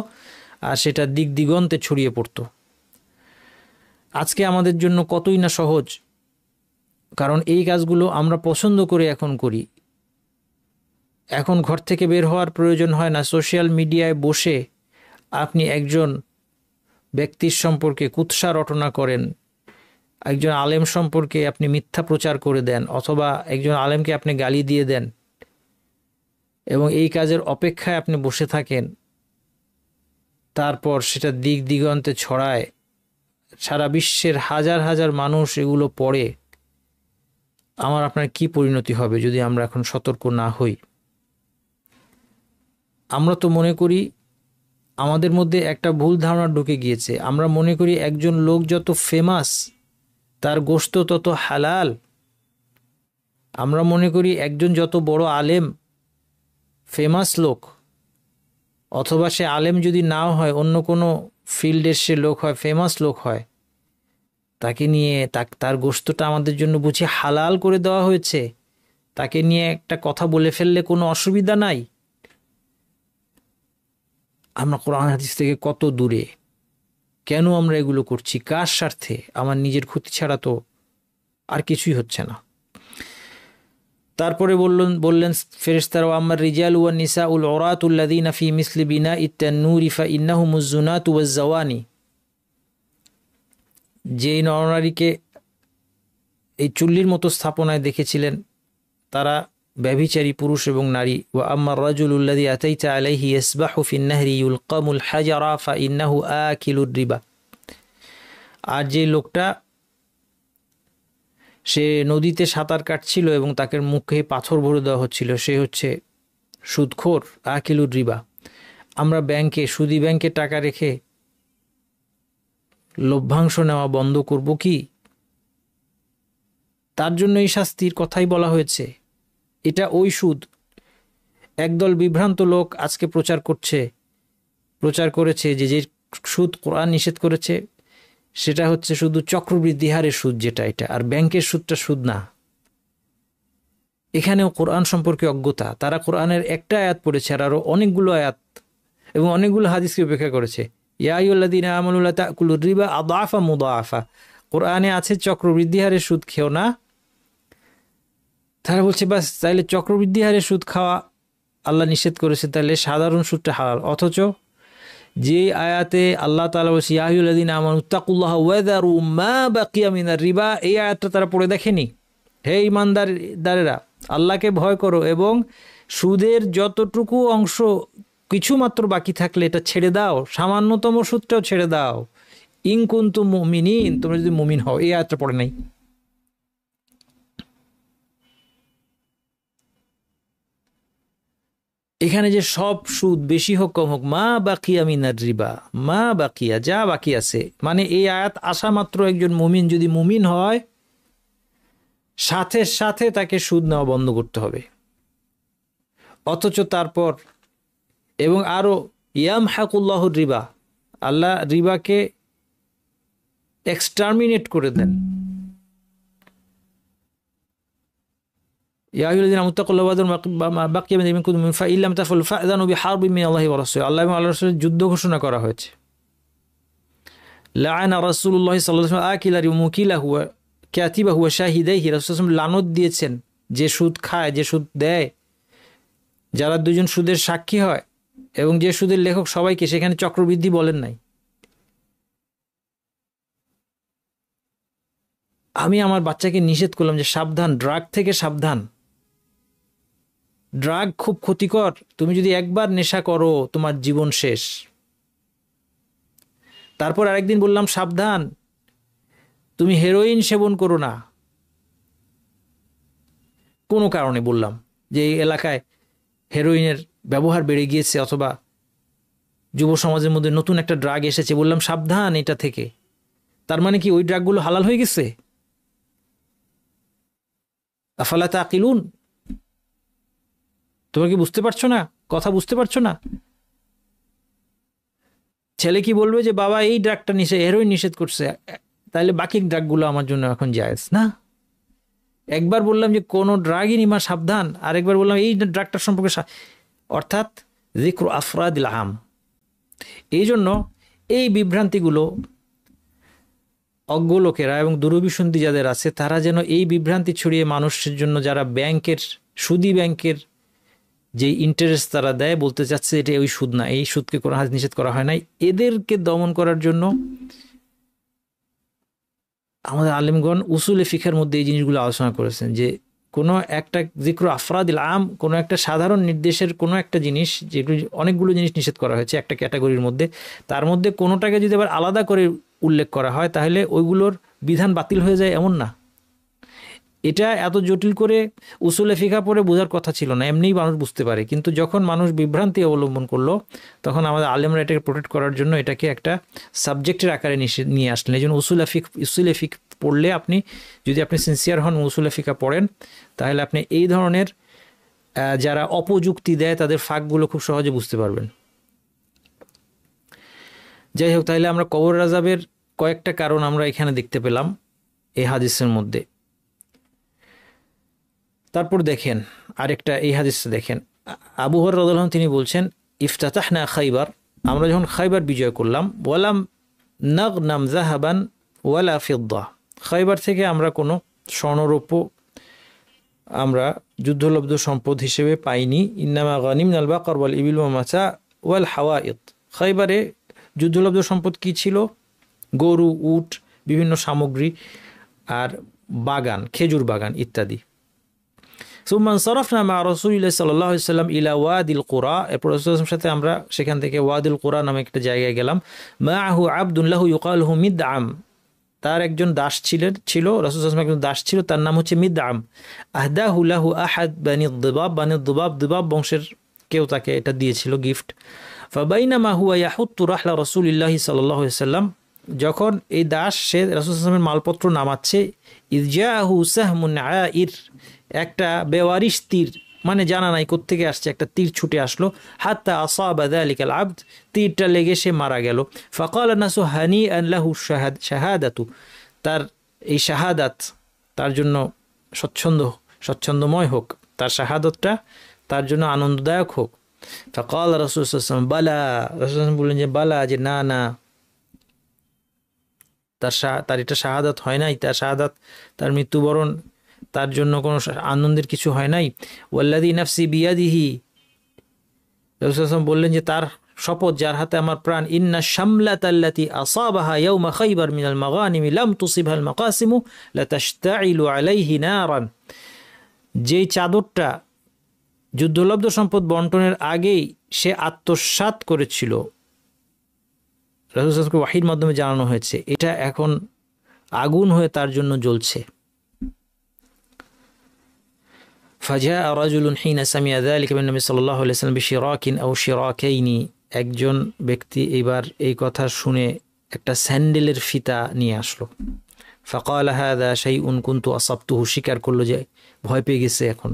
আর সেটা দিক দিগন্তে ছড়িয়ে পড়তো। আজকে আমাদের জন্য কতই না সহজ, কারণ এই কাজগুলো আমরা পছন্দ করে এখন করি। এখন ঘর থেকে বের হওয়ার প্রয়োজন হয় না, সোশ্যাল মিডিয়ায় বসে আপনি একজন ব্যক্তির সম্পর্কে কুৎসা রটনা করেন, একজন আলেম সম্পর্কে আপনি মিথ্যা প্রচার করে দেন, অথবা একজন আলেমকে আপনি গালি দিয়ে দেন এবং এই কাজের অপেক্ষায় আপনি বসে থাকেন। তারপর সেটা দিক দিগন্তে ছড়ায়, সারা বিশ্বের হাজার হাজার মানুষ এগুলো পড়ে। আমার আপনার কি পরিণতি হবে যদি আমরা এখন সতর্ক না হই? আমরা তো মনে করি, আমাদের মধ্যে একটা ভুল ধারণা ঢুকে গিয়েছে। আমরা মনে করি একজন লোক যত ফেমাস তার গোশত তত হালাল। আমরা মনে করি একজন যত বড় আলেম, ফেমাস লোক, অথবা সে আলেম যদি নাও হয়, অন্য কোনো ফিল্ডের সে লোক হয়, ফেমাস লোক হয়, তাকে নিয়ে তার গোশতটা আমাদের জন্য বুঝি হালাল করে দেওয়া হয়েছে, তাকে নিয়ে একটা কথা বলে ফেললে কোনো অসুবিধা নাই। আমরা কোরআন হাদিস থেকে কত দূরে! কেন আমরা এগুলো করছি? কার স্বার্থে? আমার নিজের ক্ষতি ছাড়া তো আর কিছুই হচ্ছে না। তারপরে বললেন ফেরেশতারা, আম্মার রিজাল ওয়ান নিসাউল উরাতুল্লাযীনা ফি মিসলি বিনাইত তান্নুরি ফাইন্নাহুমুজ যুনাতু ওয়াজ জাওয়ানি। যেই নরনারীকে এই চুল্লির মতো স্থাপনায় দেখেছিলেন তারা ব্যভিচারী পুরুষ এবং নারী। ওয়া আম্মার রাজুলুল্লাযী আতাইতা আলাইহি ইয়াসবাহু ফিন নাহরি ইউলকামুল হাজারা ফাইন্নাহু আকিলুর রিবা। আর যে লোকটা সে নদীতে সাঁতার কাটছিল এবং তাকে মুখে পাথর ভরে দেওয়া হচ্ছিল, সে হচ্ছে সুদখোর, আকিলুর রিবা। আমরা সুদী ব্যাংকে টাকা রেখে লভ্যাংশ নেওয়া বন্ধ করব কি? তার জন্য এই শাস্তির কথাই বলা হয়েছে। এটা ওই সুদ। একদল বিভ্রান্ত লোক আজকে প্রচার করেছে যে যে সুদ কোরআন নিষেধ করেছে সেটা হচ্ছে শুধু চক্রবৃদ্ধি হারের সুদ, যেটা এটা, আর ব্যাংকের সুদটা সুদ না। এখানেও কোরআন সম্পর্কে অজ্ঞতা। তারা কোরআনের একটা আয়াত পড়েছে আর আরও অনেকগুলো আয়াত এবং অনেকগুলো হাদিসকে উপেক্ষা করেছে। ইয়া আইয়ুল্লাযীনা আমানু লা তাকুলুর রিবা আযআফা মুযআফা। কোরআনে আছে চক্রবৃদ্ধি হারে সুদ খেও না। তারা বলছে বাস, তাইলে চক্রবৃদ্ধি হারে সুদ খাওয়া আল্লাহ নিষেধ করেছে, তাহলে সাধারণ সুদটা হালাল। অথচ যে আয়াতে আল্লাহ তাআলা বলছে ইয়া আইয়ুল্লাযীনা আমানু তাকুল্লাহা ওয়া যারু মা বাকিয়া মিনার রিবা, এই আয়াতটা তারা পড়ে দেখেনি। হে ঈমানদারেরা, আল্লাহকে ভয় করো এবং সুদের যতটুকু অংশ কিছুমাত্র বাকি থাকলে এটা ছেড়ে দাও, সামান্যতম সুদটাও ছেড়ে দাও। ইন কুনতুম মুমিনিন, তোমরা যদি মুমিন হও। এই আয়াতটা পড়ে নাই। এখানে যে সব সুদ বেশি হোক কম হোক, মা বাকিয়া মিনার রিবা, মা বাকিয়া, যা বাকি আছে, মানে এই আয়াত আসা মাত্র একজন মুমিন যদি মুমিন হয় সাথে সাথে তাকে সুদ নেওয়া বন্ধ করতে হবে। অথচ তারপর এবং আরো ইয়ামহাকুল্লাহুর রিবা, আল্লাহ রিবাকে এক্সটারমিনেট করে দেন। ইয়া আইয়ুহাল্লাযীনা আমানু তাকুল্লাহা ওয়া যারু মা বাকিয়া মিন রিবা ইন ফাইন লাম তাফআলু ফা'যানু বিহারবিন মিনাল্লাহি ওয়া রাসূলিহি। আল্লাহ এবং আল্লাহর রাসূলের যুদ্ধ ঘোষণা করা হয়েছে। লাআনা রাসূলুল্লাহ সাল্লাল্লাহু আলাইহি ওয়াসাল্লাম আকিলা ওয়া মুকিলাহু ওয়া কাতিবাহু ওয়া শাহিদাইহি। রাসূল সাল্লাল্লাহু আলাইহি ওয়াসাল্লাম লানত দিয়েছেন যে সুদ খায়, যে সুদ দেয়, যারা দুজন সুদের সাক্ষী হয় এবং যে সুদের লেখক, সবাইকে। সেখানে চক্রবৃদ্ধি বলেন নাই। আমি আমার বাচ্চাকে নিষেধ করলাম যে সাবধান, ড্রাগ থেকে সাবধান। ড্রাগ খুব ক্ষতিকর। তুমি যদি একবার নেশা করো তোমার জীবন শেষ। তারপর আরেকদিন বললাম সাবধান, তুমি হেরোইন সেবন করো না, কোনো কারণে বললাম যে এই এলাকায় হেরোইনের ব্যবহার বেড়ে গিয়েছে অথবা যুব সমাজের মধ্যে নতুন একটা ড্রাগ এসেছে, বললাম সাবধান এটা থেকে, তার মানে কি ওই ড্রাগগুলো হালাল হয়ে গেছে? আফালা তাকিলুন, তোমরা কি বুঝতে পারছো না, কথা বুঝতে পারছো না? ছেলে কি বলবে যে বাবা এই ড্রাগটা নিষেধ, হেরোইন নিষেধ করছে, তাহলে বাকি ড্রাগগুলো আমার জন্য এখন জায়েজ না? একবার বললাম যে কোনো ড্রাগই নিমা সাবধান, আর একবার বললাম এই ড্রাগটার সম্পর্কে, অর্থাৎ যিকরু আফরাদিল আম। এই জন্য এই বিভ্রান্তিগুলো অজ্ঞ লোকেরা এবং দুরভিসন্ধি যাদের আছে তারা যেন এই বিভ্রান্তি ছড়িয়ে মানুষের জন্য, যারা ব্যাংকের সুদী ব্যাংকের যে ইন্টারেস্ট তারা দেয়, বলতে চাচ্ছে এটা ওই সুদ না, এই সুদকে কোনো হাজ নিষেধ করা হয় নাই, এদেরকে দমন করার জন্য আমাদের আলেমগণ উসুলে ফিকের মধ্যে এই জিনিসগুলো আলোচনা করেছেন যে কোনো একটা যিকরু আফরাদিল আম, কোনো একটা সাধারণ নির্দেশের কোনো একটা জিনিস, যেগুলো অনেকগুলো জিনিস নিষেধ করা হয়েছে একটা ক্যাটাগরির মধ্যে, তার মধ্যে কোনোটাকে যদি আবার আলাদা করে উল্লেখ করা হয় তাহলে ওইগুলোর বিধান বাতিল হয়ে যায়, এমন না। এটা এত জটিল করে উসুলে ফিকা পড়ে বোঝার কথা ছিল না, এমনিই মানুষ বুঝতে পারে, কিন্তু যখন মানুষ বিভ্রান্তি অবলম্বন করলো তখন আমাদের আলেমরা এটাকে প্রোটেক্ট করার জন্য এটাকে একটা সাবজেক্টের আকারে নিয়ে আসলেন। এই জন্য উসুলে ফিক পড়লে আপনি, যদি আপনি সিনসিয়ার হন, উসুলে ফিকা পড়েন, তাহলে আপনি এই ধরনের যারা অপযুক্তি দেয় তাদের ফাঁকগুলো খুব সহজে বুঝতে পারবেন। যাই হোক, তাহলে আমরা কবর আযাবের কয়েকটা কারণ আমরা এখানে দেখতে পেলাম এই হাদিসের মধ্যে। তারপর দেখেন আরেকটা, এই হাদিসটা দেখেন, আবু হুরায়রা রাদিয়াল্লাহু আনহু তিনি বলছেন, ইফতাতাহনা খাইবার, আমরা যখন খাইবার বিজয় করলাম, ওয়ালাম নাগনাম যাহাবান ওয়ালা ফিদ্দা, খাইবার থেকে আমরা কোনো স্বর্ণরৌপ্য আমরা যুদ্ধলব্ধ সম্পদ হিসেবে পাইনি। ইন্নামা গানিমনাল বাকর ওয়াল ইবিল ওয়া মাসা ওয়াল হাওয়াইত, খাইবারে যুদ্ধলব্ধ সম্পদ কি ছিল? গরু, উট, বিভিন্ন সামগ্রী আর বাগান, খেজুর বাগান ইত্যাদি। সুম্মান সরফনা মা রাসূলিল্লাহ সাল্লাল্লাহু আলাইহি ওয়াসাল্লাম ইলা ওয়াদিল কুরা, এরপর রাসূলের সাথে আমরা সেখান থেকে ওয়াদিল কুরা নামে একটা জায়গায় গেলাম। মাআহু আবদুন লাহু ইউকালহু মিদআম, তার একজন দাস ছিল, রাসূল সাল্লাল্লাহু আলাইহি ওয়াসাল্লাম একজন দাস ছিল, তার নাম হচ্ছে মিদআম। আহদাহু লাহু আহাদ বানি দিবাব, বানি দিবাব বংশের কেউ তাকে এটা দিয়েছিল গিফট। ফাবাইনামা হুয়া ইয়াহুত্তু রাহলা রাসূলিল্লাহি সাল্লাল্লাহু আলাইহি ওয়াসাল্লাম, যখন এই দাস সে রাসূল সাল্লাল্লাহু আলাইহি ওয়াসাল্লামের মালপত্র নামাচ্ছে, ইজাহু সাহমুন আইর, একটা বেওয়ারিশ তীর, মানে জানা নাই কোত্থেকে আসছে, একটা তীর ছুটে আসলো। হাত্তা আসাবা যালিকাল আবদ, তীরটা লেগে সে মারা গেল। ফাকাল নাসু হানিআন লাহু শাহাদাতু, তার এই শাহাদাত তার জন্য স্বচ্ছন্দময় হোক, তার শাহাদতটা তার জন্য আনন্দদায়ক হোক। ফাকাল রাসূল সাল্লাল্লাহু আলাইহি ওয়াসাল্লাম বালা, রাসূল সাল্লাল্লাহু আলাইহি ওয়াসাল্লাম বললেন যে বালা, যে না না, তার এটা শাহাদাত হয় নাই, তার শাহাদাত, তার মৃত্যুবরণ তার জন্য কোনো আনন্দের কিছু হয় নাই। ওয়াল্লাযী নাফসি বিয়াদিহি, রাসূল সাল্লাল্লাহু আলাইহি ওয়াসাল্লাম বললেন যে তার শপথ যার হাতে আমার প্রাণ, ইন্না শামলাতাল্লাতী আসাবাহা ইয়াওমা খাইবার মিনাল মাগানিমি লাম তুসিবহাল মাকাসিমু লাতাশতাইলু আলাইহি নারান, যেই চাদরটা যুদ্ধলব্ধ সম্পদ বন্টনের আগেই সে আত্মসাৎ করেছিল, রাসূল সাল্লাল্লাহু আলাইহি ওয়াসাল্লামকে ওয়াহির মাধ্যমে জানানো হয়েছে, এটা এখন আগুন হয়ে তার জন্য জ্বলছে। ফাজাআ রাজুলুন হিনা সামিআ যালিকা মিন নবী সাল্লাল্লাহু আলাইহি ওয়াসাল্লাম বিশিরাকিন আও শিরাকাইনি, একজন ব্যক্তি এবার এই কথা শুনে একটা স্যান্ডেলের ফিতা নিয়ে আসলো। ফাকাল হাযা শাইউন কুনতু আসাবতুহু, স্বীকার করলো যে ভয় পেয়ে গেছে, এখন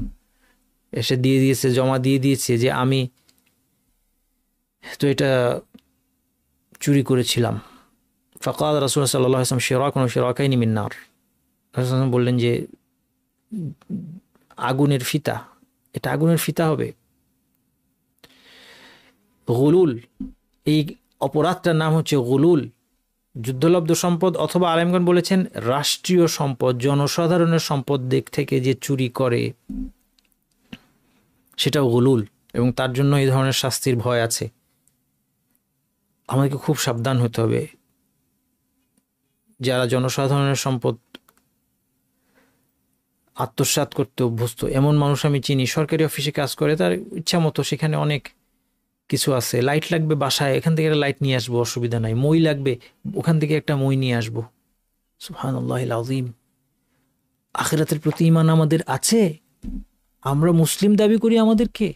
এসে দিয়ে দিয়েছে, জমা দিয়ে দিয়েছে যে আমি তো এটা চুরি করেছিলাম। ফাকাল রাসূলুল্লাহ সাল্লাল্লাহু আলাইহি ওয়াসাল্লাম শিরাকুন ওয়া শিরাকাইনি মিন নার, রাসূল বললেন যে আগুনের ফিতা, এটা আগুনের ফিতা হবে। গুলুল, এই অপরাধটার নাম হচ্ছে গুলুল, যুদ্ধলব্ধ সম্পদ অথবা আলেমগণ বলেছেন রাষ্ট্রীয় সম্পদ, জনসাধারণের সম্পদ দিক থেকে যে চুরি করে সেটাও গুলুল, এবং তার জন্য এই ধরনের শাস্তির ভয় আছে। আমাদেরকে খুব সাবধান হতে হবে। যারা জনসাধারণের সম্পদ আত্মসাৎ করতে অভ্যস্ত, এমন মানুষ আমি চিনি, সরকারি অফিসে কাজ করে, তার ইচ্ছা মতো সেখানে অনেক কিছু আছে, লাইট লাগবে বাসায়, এখান থেকে একটা লাইট নিয়ে আসবো, অসুবিধা নাই, মই লাগবে ওখান থেকে একটা মই নিয়ে আসবো, সুবহানাল্লাহিল আযীম। আখিরাতের প্রতি ঈমান আমাদের আছে? আমরা মুসলিম দাবি করি আমাদেরকে?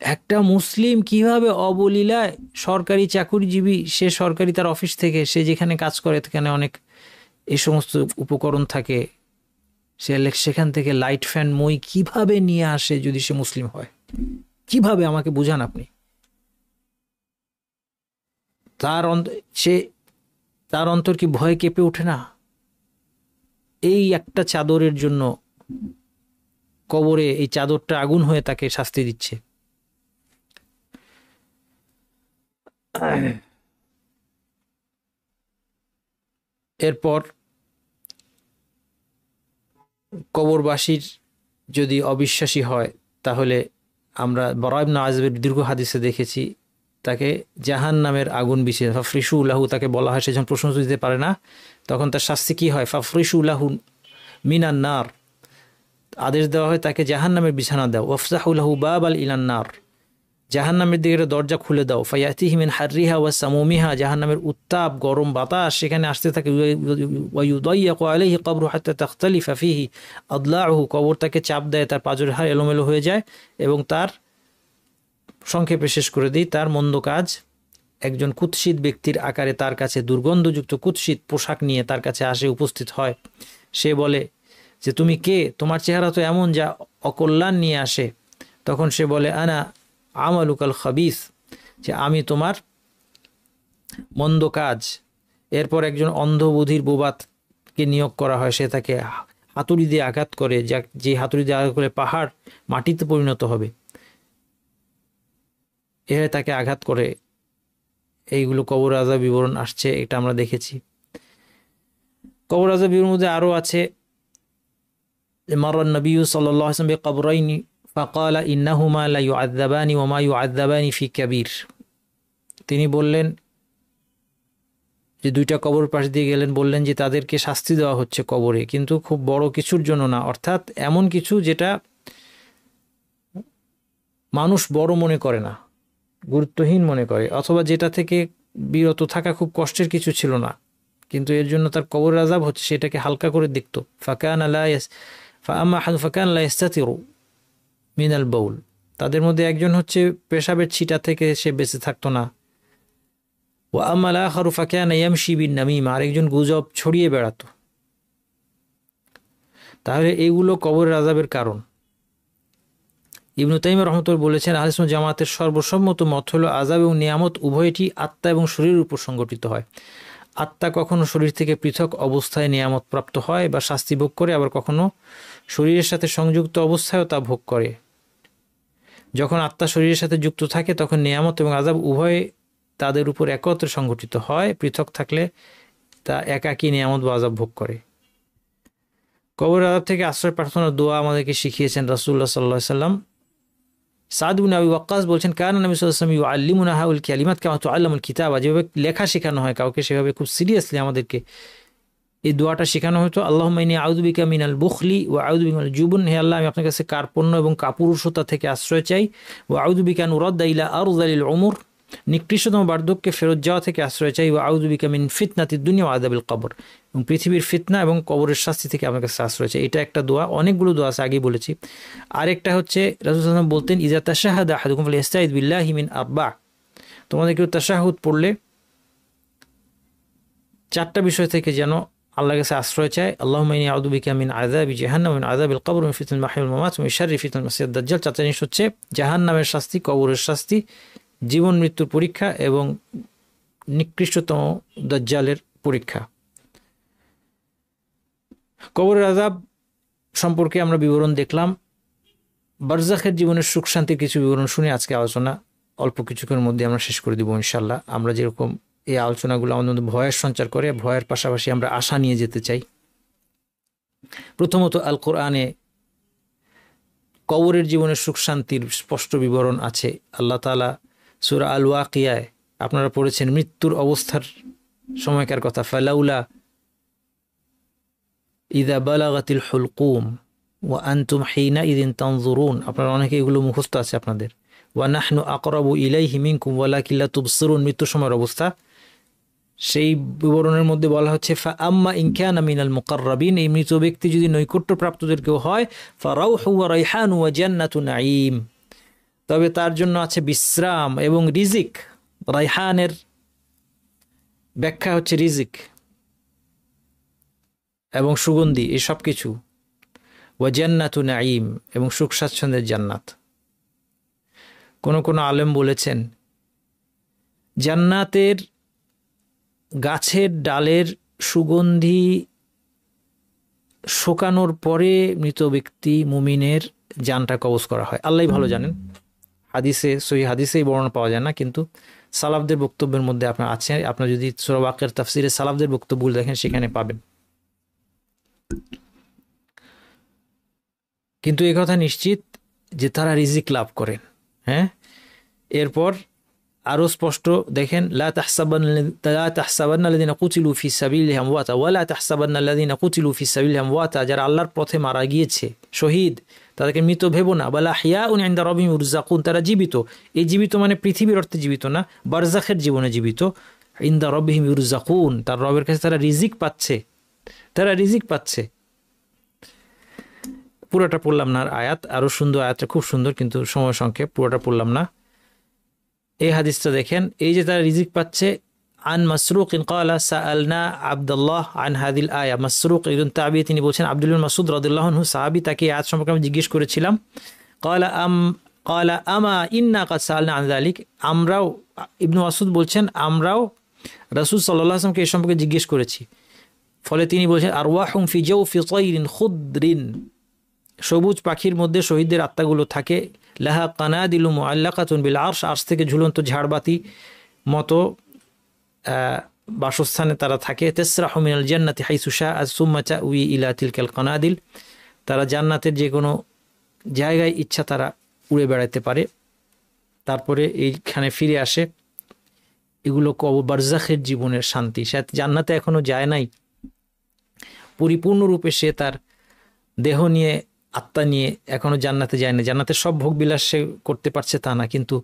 একটা মুসলিম কিভাবে অবলীলায় সরকারি চাকুরিজীবী, সে সরকারি তার অফিস থেকে, সে যেখানে কাজ করে সেখানে অনেক এই সমস্ত উপকরণ থাকে, সে সেখান থেকে লাইট ফ্যান মই কিভাবে নিয়ে আসে যদি সে মুসলিম হয়? কিভাবে, আমাকে বুঝান আপনি। তার অন্তর কি ভয় কেঁপে ওঠে না? এই একটা চাদরের জন্য কবরে এই চাদরটা আগুন হয়ে তাকে শাস্তি দিচ্ছে। এরপর কবরবাসীর যদি অবিশ্বাসী হয়, তাহলে আমরা বারা ইবনে আযিবের দীর্ঘ হাদিসে দেখেছি তাকে জাহান্নামের আগুন বিছিয়ে ফাফরিশু লাহু, তাকে বলা হয় সে যখন প্রশ্ন দিতে পারে না তখন তার শাস্তি কি হয়? ফাফরিশু লাহু মিনান নার, আদেশ দেওয়া হয় তাকে জাহান্নামের বিছানা দাও। ওয়াফসাহু লাহু বাবাল ইলান নার, জাহান্নামের দিকে দরজা খুলে দাও। ফায়াতিহি মিন হাররিহা ওয়া সামুমিহা, জাহান্নামের উত্তাপ গরম বাতাস সেখানে আসতে থাকে। ওয়া ইউদাইয়াকু আলাইহি কবরু হাত্তা তাখতালিফা ফিহি আদলাউহু, কবর তাকে চাপ দেয়, তার পাজরের হাড় এলোমেলো হয়ে যায়। এবং তার সংক্ষেপে শেষ করে দিই, তার মন্দ কাজ একজন কুৎসিত ব্যক্তির আকারে তার কাছে দুর্গন্ধযুক্ত কুৎসিত পোশাক নিয়ে তার কাছে আসে, উপস্থিত হয়। সে বলে যে তুমি কে? তোমার চেহারা তো এমন যা অকল্যাণ নিয়ে আসে। তখন সে বলে আনা আমালুকাল খাবিস, যে আমি তোমার মন্দ কাজ। এরপর একজন অন্ধবুধির বোবাতকে নিয়োগ করা হয়, সে তাকে হাতুড়ি দিয়ে আঘাত করে, যে হাতুড়ি দিয়ে আঘাত করে পাহাড় মাটিতে পরিণত হবে, এভাবে তাকে আঘাত করে। এইগুলো কবর আযাব বিবরণ আসছে, এটা আমরা দেখেছি। কবর আযাব বিবরণের মধ্যে আরও আছে, মাররান নবী সাল্লাল্লাহু আলাইহি ওয়াসাল্লাম বিকবরাইনি ফাকালা ইন্নাহুমা লা ইউআযাবানি ওয়া মা ইউআযাবানি ফি কাবীর। তিনি বললেন যে দুইটা কবর পাশ দিয়ে গেলেন, বললেন যে তাদেরকে শাস্তি দেওয়া হচ্ছে কবরে, কিন্তু খুব বড় কিছুর জন্য না, অর্থাৎ এমন কিছু যেটা মানুষ বড় মনে করে না, গুরুত্বহীন মনে করে, অথবা যেটা থেকে বিরত থাকা খুব কষ্টের কিছু ছিল না, কিন্তু এর জন্য তার কবর আযাব হচ্ছে, সেটাকে হালকা করে দেখতো। ফাকানা লা ইস্তাতিরু মিনাল বাউল, তাদের মধ্যে একজন হচ্ছে পেশাবের ছিটা থেকে সে বেঁচে থাকতো না। ওয়া আম্মাল আখারু ফাকানা ইয়ামশি বিন নামিমা, আরেকজন গুজব ছড়িয়ে বেড়াতো। তাহলে এইগুলো কবরের আযাবের কারণ। ইবনু তাইমিয়া রাহমাতুল্লাহ বলেছেন, আহলে সুন্নাত জামাতের সর্বসম্মত মত হলো আযাব এবং নিয়ামত উভয়টি আত্মা এবং শরীরের উপর সংঘটিত হয়। আত্মা কখনো শরীর থেকে পৃথক অবস্থায় নিয়ামত প্রাপ্ত হয় বা শাস্তি ভোগ করে, আবার কখনো শরীরের সাথে সংযুক্ত অবস্থায়ও তা ভোগ করে। যখন আত্মা শরীরের সাথে যুক্ত থাকে তখন নিয়ামত এবং আযাব উভয় তাদের উপর একত্রে সংঘটিত হয়, পৃথক থাকলে তা একাকী নিয়ামত বা আযাব ভোগ করে। কবর আযাব থেকে আশ্রয় প্রার্থনার দোয়া আমাদেরকে শিখিয়েছেন রাসূলুল্লাহ সাল্লাল্লাহু আলাইহি ওয়াসাল্লাম। সাদ ইবনে আবি ওয়াক্কাস বলছেন, কানা নবী সাল্লাল্লাহু আলাইহি ওয়াসাল্লাম ইউআল্লিমুনা হাউল কালিমাত কামা তুআল্লামুল কিতাবা, যেভাবে লেখা শেখানো হয় কাউকে, সেভাবে খুব সিরিয়াসলি আমাদেরকে এই দোয়াটা শেখানো হতো। আল্লাহুম্মা ইন্নী আউযু বিকা মিনাল বুখলি ওয়া আউযু বিকা মিনাল জুবন, হে আল্লাহ আমি আপনার কাছে কার্পণ্য এবং কাপুরুষতা থেকে আশ্রয় চাই। ওয়া আউযু বিকা আন উরাদ্দা ইলা আরযালিল উমর, নিকৃষ্টতম বার্ধক্যে ফেরত যাওয়া থেকে আশ্রয় চাই। ওয়া আউযু বিকা মিন ফিতনাতিদ দুনিয়া ওয়া আযাবিল কবর, এবং পৃথিবীর ফিতনা এবং কবরের শাস্তি থেকে আপনার কাছে আশ্রয় চাই। এটা একটা দোয়া, অনেকগুলো দোয়া আছে, আগেই বলেছি। আরেকটা হচ্ছে রাসূল সাল্লাল্লাহু আলাইহি ওয়াসাল্লাম বলতেন, ইযা তাশাহাদা আহাদুকুম ফালইস্তাইদ বিল্লাহি মিন আরবা, তোমাদের কেউ তাশাহুদ পড়লে চারটা বিষয় থেকে যেন আল্লাহর কাছে আশ্রয় চায়। আল্লাহুম্মা ইন্নী আউযু বিকা মিন আযাবি জাহান্নাম ওয়া মিন আযাবিল কবর ওয়া মিন ফিতনাতিল মাহইয়া ওয়াল মামাত ওয়া মিন শাররি ফিতনাতিল মাসিহিদ দাজ্জাল। চারটা জিনিস হচ্ছে জাহান্নামের শাস্তি, কবরের শাস্তি, জীবন মৃত্যুর পরীক্ষা এবং নিকৃষ্টতম দাজ্জালের পরীক্ষা। কবরের আযাব সম্পর্কে আমরা বিবরণ দেখলাম। বারজাখের জীবনের সুখ শান্তির কিছু বিবরণ শুনে আজকে আলোচনা অল্প কিছুক্ষণের মধ্যে আমরা শেষ করে দিব ইনশাআল্লাহ। আমরা যেরকম এই আলোচনাগুলো আমাদের মধ্যে ভয়ের সঞ্চার করে, ভয়ের পাশাপাশি আমরা আশা নিয়ে যেতে চাই। প্রথমত আল কোরআনে কবরের জীবনের সুখ শান্তির স্পষ্ট বিবরণ আছে। আল্লাহ তাআলা সূরা আল ওয়াকিয়ায় আপনারা পড়েছেন মৃত্যুর অবস্থার সময়কার কথা, ফালাউলা ইযা বালাগাতিল হুলকুম ওয়া আনতুম হিনা ইযিন তানজুরুন, আপনারা অনেকে এগুলো মুখস্থ আছে আপনাদের। ওয়া নাহনু আকরাবু ইলাইহি মিনকুম ওয়ালাকিন লা তুবসিরুন, মৃত্যুর সময়ের অবস্থা। সেই বিবরণের মধ্যে বলা হচ্ছে ফা আম্মা ইন কানা মিনাল মুকাররাবিন, এই মৃত ব্যক্তি যদি নৈকট্যপ্রাপ্তদের কেউ হয়, ফারাউহু ওয়া রাইহানু ওয়া জান্নাতু নাঈম, তবে তার জন্য আছে বিশ্রাম এবং রিজিক। রাইহানের ব্যাখ্যা হচ্ছে রিজিক এবং সুগন্ধি, এই সব কিছু। ওয়া জান্নাতু নাঈম, এবং সুখ স্বাচ্ছন্দ্যের জান্নাত। কোন কোন আলেম বলেছেন জান্নাতের গাছের ডালের সুগন্ধি শুকানোর পরে মৃত ব্যক্তি মুমিনের জানটা কবজ করা হয়, আল্লাহ ভালো জানেন। হাদিসে, সহিহ হাদিসেই বর্ণনা পাওয়া যায় না, কিন্তু সালাফদের বক্তব্যের মধ্যে আপনার আছে। আপনার যদি সূরা ওয়াকিয়ার তাফসিরে সালাফদের বক্তব্যগুলো দেখেন সেখানে পাবেন। কিন্তু এই কথা নিশ্চিত যে তারা রিজিক লাভ করেন। হ্যাঁ, এরপর আরো স্পষ্ট দেখেন, লা তাহসাবান্নাল্লাযীনা কুতিলু ফি সাবিলিহি আমওয়াতা ওয়া লা তাহসাবান্নাল্লাযীনা কুতিলু ফি সাবিলিহি আমওয়াতা, যারা আল্লাহর পথে মারা গিয়েছে শহীদ, তাদেরকে মৃত ভেবো না। বাল আহইয়াউন ইনদা রাব্বিহিম ইরযাকুন, তারা জীবিত। এই জীবিত মানে পৃথিবীর অর্থে জীবিত না, বারজাখের জীবনে জীবিত। ইনদা রাব্বিহিম ইরযাকুন, তার রবের কাছে তারা রিজিক পাচ্ছে, তারা রিজিক পাচ্ছে। পুরোটা পড়লাম না, আয়াত আরো সুন্দর, আয়াতটা খুব সুন্দর, কিন্তু সময় সংক্ষেপ, পুরোটা পড়লাম না। এই হাদিসটা দেখেন, এই যে তারা রিজিক পাচ্ছে। আন মাসরুক ক্বালা সাআলনা আব্দুল্লাহ আন হাদিল আয়া, মাসরুক ইবনে তাবি তিনি বলছেন আব্দুল্লাহ মাসউদ রাদিয়াল্লাহু আনহু সাহাবী, তাকে আয়াত সম্পর্কে আমি জিজ্ঞেস করেছিলাম। ক্বালা আমা ইন্না ক্বাদ সাআলনা আন যালিক, আমরাও, ইবনে মাসউদ বলছেন আমরাও রাসূল সাল্লাল্লাহু আলাইহি ওয়াসাল্লামকে এই সম্পর্কে জিজ্ঞেস করেছি। ফলে তিনি বলছেন আরওয়াহুম ফি জাওফি তায়রিন খুদরিন, সবুজ পাখির মধ্যে শহীদদের আত্মাগুলো থাকে। লাহা কানাদিলু মুআল্লাকাতুন বিল আরশ, আরশ থেকে ঝুলন্ত ঝাড়বাতি মতো বাসস্থানে তারা থাকে। তাসরাহু মিনাল জান্নাতি হাইসু শাআত সুম্মা তাউই ইলা তিলকাল কানাদিল, তারা জান্নাতের যে কোনো জায়গায় ইচ্ছা তারা উড়ে বেড়াতে পারে, তারপরে এইখানে ফিরে আসে। এগুলো বারজাখের জীবনের শান্তি। সে জান্নাতে এখনো যায় নাই পরিপূর্ণরূপে, সে তার দেহ নিয়ে, আত্মা নিয়ে এখনো জান্নাতে যায় না। জান্নাতের সব ভোগ বিলাস সে করতে পারছে তা না, কিন্তু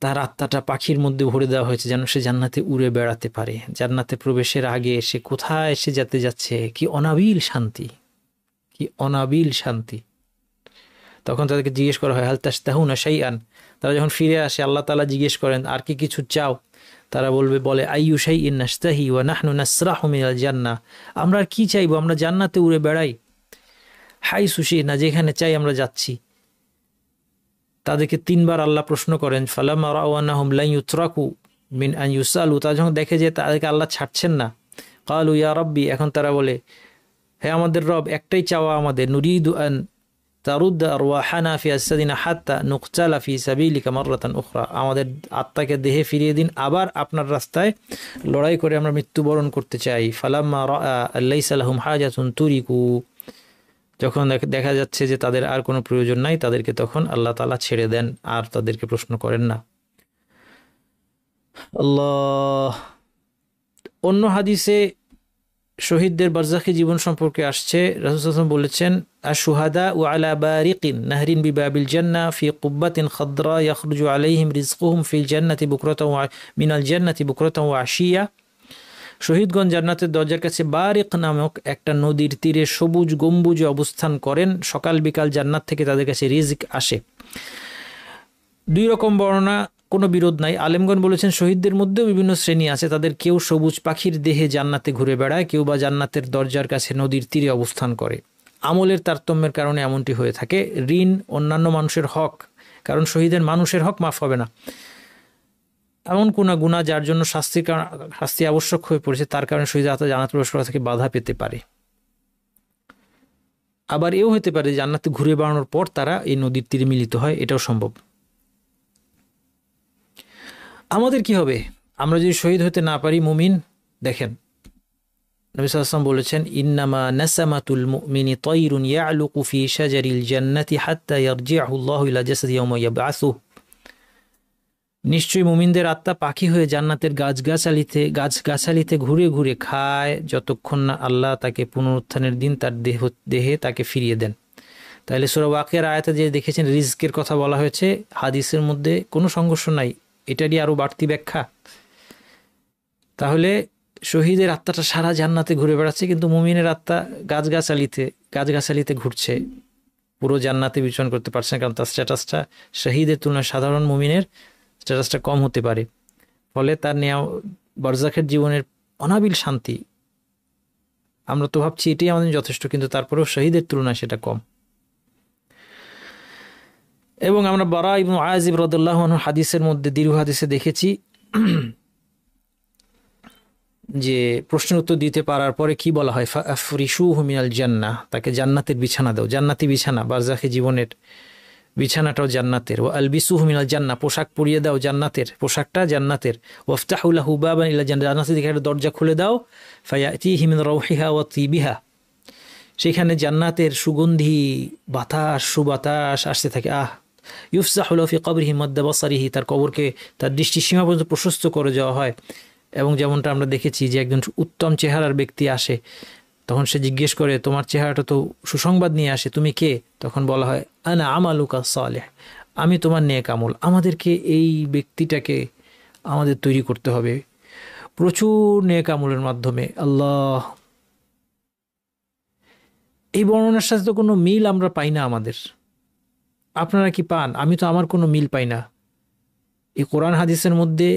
তার আত্মাটা পাখির মধ্যে ভরে দেওয়া হয়েছে যেন সে জান্নাতে উড়ে বেড়াতে পারে। জান্নাতে প্রবেশের আগে সে কোথায় সে যেতে যাচ্ছে, কি অনাবিল শান্তি, কি অনাবিল শান্তি। তখন তাদেরকে জিজ্ঞেস করা হয় হাল তাশতাহুনা শাইআন, তারা যখন ফিরে আসে আল্লাহ তাআলা জিজ্ঞেস করেন আর কি কিছু চাও, তারা বলে আইয়ু শাইইন নাশতাহি ওয়া নাহনু নাসরাহু মিনাল জান্নাহ, আমরা আর কি চাইবো, আমরা জান্নাতে উড়ে বেড়াই। হাইসু শি'না, যেখানে চাই আমরা যাচ্ছি। তাদেরকে তিনবার আল্লাহ প্রশ্ন করেন, ফালাম্মা রাআউ আন্নাহুম লা ইউতরাকু মিন আন ইউসালু, তারা যখন দেখে যে তাদেরকে আল্লাহ ছাড়ছেন না, ক্বালু ইয়া রাব্বি, এখন তারা বলে হে আমাদের রব, একটাই চাওয়া আমাদের, নুরিদু আন তারুদ্দা আরওয়াহানা ফি আসসাদিনা হাত্তা নুকতালা ফি সাবিলিকা মাররাতান উখরা, আমাদের আত্মাকে দেহে ফিরিয়ে দিন, আবার আপনার রাস্তায় লড়াই করে আমরা মৃত্যুবরণ করতে চাই। ফালাম্মা রাআ লাইসা লাহুম হাজাতুন তুরিকু, যখন দেখা যাচ্ছে যে তাদের আর কোনো প্রয়োজন নাই, তাদেরকে তখন আল্লাহ তাআলা ছেড়ে দেন, আর তাদেরকে প্রশ্ন করেন না। আল্লাহ। অন্য হাদিসে শহীদদের বারজাখী জীবন সম্পর্কে আসছে, রাসূল সাল্লাল্লাহু আলাইহি ওয়াসাল্লাম বলেছেন আশ-শুহাদা ওয়া আলা বারিকিন নাহরিন বিবাবিল জান্নাহ ফি কুব্বাতিন খাদরা ইয়াখরুজু আলাইহিম রিজকুহুম ফিল জান্নাতি বুকরাতাও ওয়া মিনাল জান্নাতি বুকরাতাও ওয়া আশিয়া, শহীদগণ জান্নাতের দরজার কাছে বারিক নামক একটা নদীর তীরে সবুজ গম্বুজে অবস্থান করেন, সকাল বিকাল জান্নাত থেকে তাদের কাছে রিজিক আসে। দুই রকম বর্ণনা, কোনো বিরোধ নাই। আলেমগণ বলেছেন শহীদদের মধ্যেও বিভিন্ন শ্রেণী আছে, তাদের কেউ সবুজ পাখির দেহে জান্নাতে ঘুরে বেড়ায়, কেউ বা জান্নাতের দরজার কাছে নদীর তীরে অবস্থান করে। আমলের তারতম্যের কারণে এমনটি হয়ে থাকে। ঋণ, অন্যান্য মানুষের হক, কারণ শহীদের মানুষের হক মাফ হবে না, এমন কোন গুনাহ যার জন্য শাস্তি আবশ্যক হয়ে পড়েছে, তার কারণে শহীদ আত্মা জান্নাতে প্রবেশ করা থেকে বাধা পেতে পারে। আবার এও হতে পারে জান্নাতে ঘুরে বেড়ানোর পর তারা এই নদীর তীরে মিলিত হয়, এটাও সম্ভব। আমাদের কি হবে আমরা যদি শহীদ হতে না পারি? মুমিন, দেখেন নবী সাল্লাল্লাহু আলাইহি ওয়াসাল্লাম বলেছেন ইন্নামা নাসামাতুল মুমিনি তায়রুন ইয়ালুকু ফি শাজারিল জান্নাতি হাত্তা ইয়ারজি'হু আল্লাহু ইলা জাসাদি ইয়াওমা ইয়াবআসুহু, নিশ্চয়ই মুমিনদের আত্মা পাখি হয়ে জান্নাতের গাছগাছালিতে ঘুরে ঘুরে খায় যতক্ষণ না আল্লাহ তাকে পুনরুত্থানের দিন তার দেহে তাকে ফিরিয়ে দেন। তাহলে সূরা ওয়াকিয়ার আয়াতে যে দেখেছেন রিজকের কথা বলা হয়েছে, হাদিসের মধ্যে কোনো সংঘর্ষ নাই, এটারই আরও বাড়তি ব্যাখ্যা। তাহলে শহীদের আত্মাটা সারা জান্নাতে ঘুরে বেড়াচ্ছে, কিন্তু মুমিনের আত্মা গাছগাছালিতে ঘুরছে, পুরো জান্নাতে বিচরণ করতে পারছে না, কারণ তার স্ট্যাটাসটা শহীদের তুলনায় সাধারণ মুমিনের স্ট্যাটাসটা কম হতে পারে। ফলে তার নেওয়া বারজাখের জীবনের অনাবিল শান্তি, আমরা তো ভাবছি এটাই আমাদের যথেষ্ট, কিন্তু তারপরেও শহীদের তুলনায় সেটা কম। এবং আমরা বারা ইবনে আযিব রাদিয়াল্লাহু আনহু হাদিসের মধ্যে, দীর্ঘ হাদিসে দেখেছি যে প্রশ্নের উত্তর দিতে পারার পরে কি বলা হয়, ফাফরিশুহু মিনাল জান্নাহ, তাকে জান্নাতের বিছানা দাও, জান্নাতি বিছানা, বারজাখে জীবনের বিছানাটাও জান্নাতের। ওয়া আলবিসুহু মিনাল জান্নাহ, পোশাক পরিয়ে দাও জান্নাতের, পোশাকটা জান্নাতের। ওয়াফতাহু লাহু বাবান ইলা জান্নাহ, জান্নাতের দিকে একটা দরজা খুলে দাও। ফায়াতিহি মিন রাউহিহা ওয়া তিবিহা, সেখানে জান্নাতের সুগন্ধি বাতাস, সুবাতাস আসতে থাকে। ইউফসাহু লাহু ফি কবরিহি মাদ্দা বাসারিহি, তার কবরকে, তার দৃষ্টিসীমা পর্যন্ত প্রশস্ত করে দেওয়া হয়। এবং যেমনটা আমরা দেখেছি যে একজন উত্তম চেহারার ব্যক্তি আসে, তখন সে জিজ্ঞেস করে, তোমার চেহারাটা তো সুসংবাদ নিয়ে আসে, তুমি কে? তখন বলা হয়, আনা আমালুকা সালেহ, আমি তোমার নেক আমল। আমাদেরকে এই ব্যক্তিটাকে আমাদের তৈরি করতে হবে প্রচুর নেক আমলের মাধ্যমে। আল্লাহ, এই বর্ণনার সাথে তো কোনো মিল আমরা পাই না আমাদের। আপনারা কি পান? আমি তো আমার কোনো মিল পাই না। এই কোরআন হাদিসের মধ্যে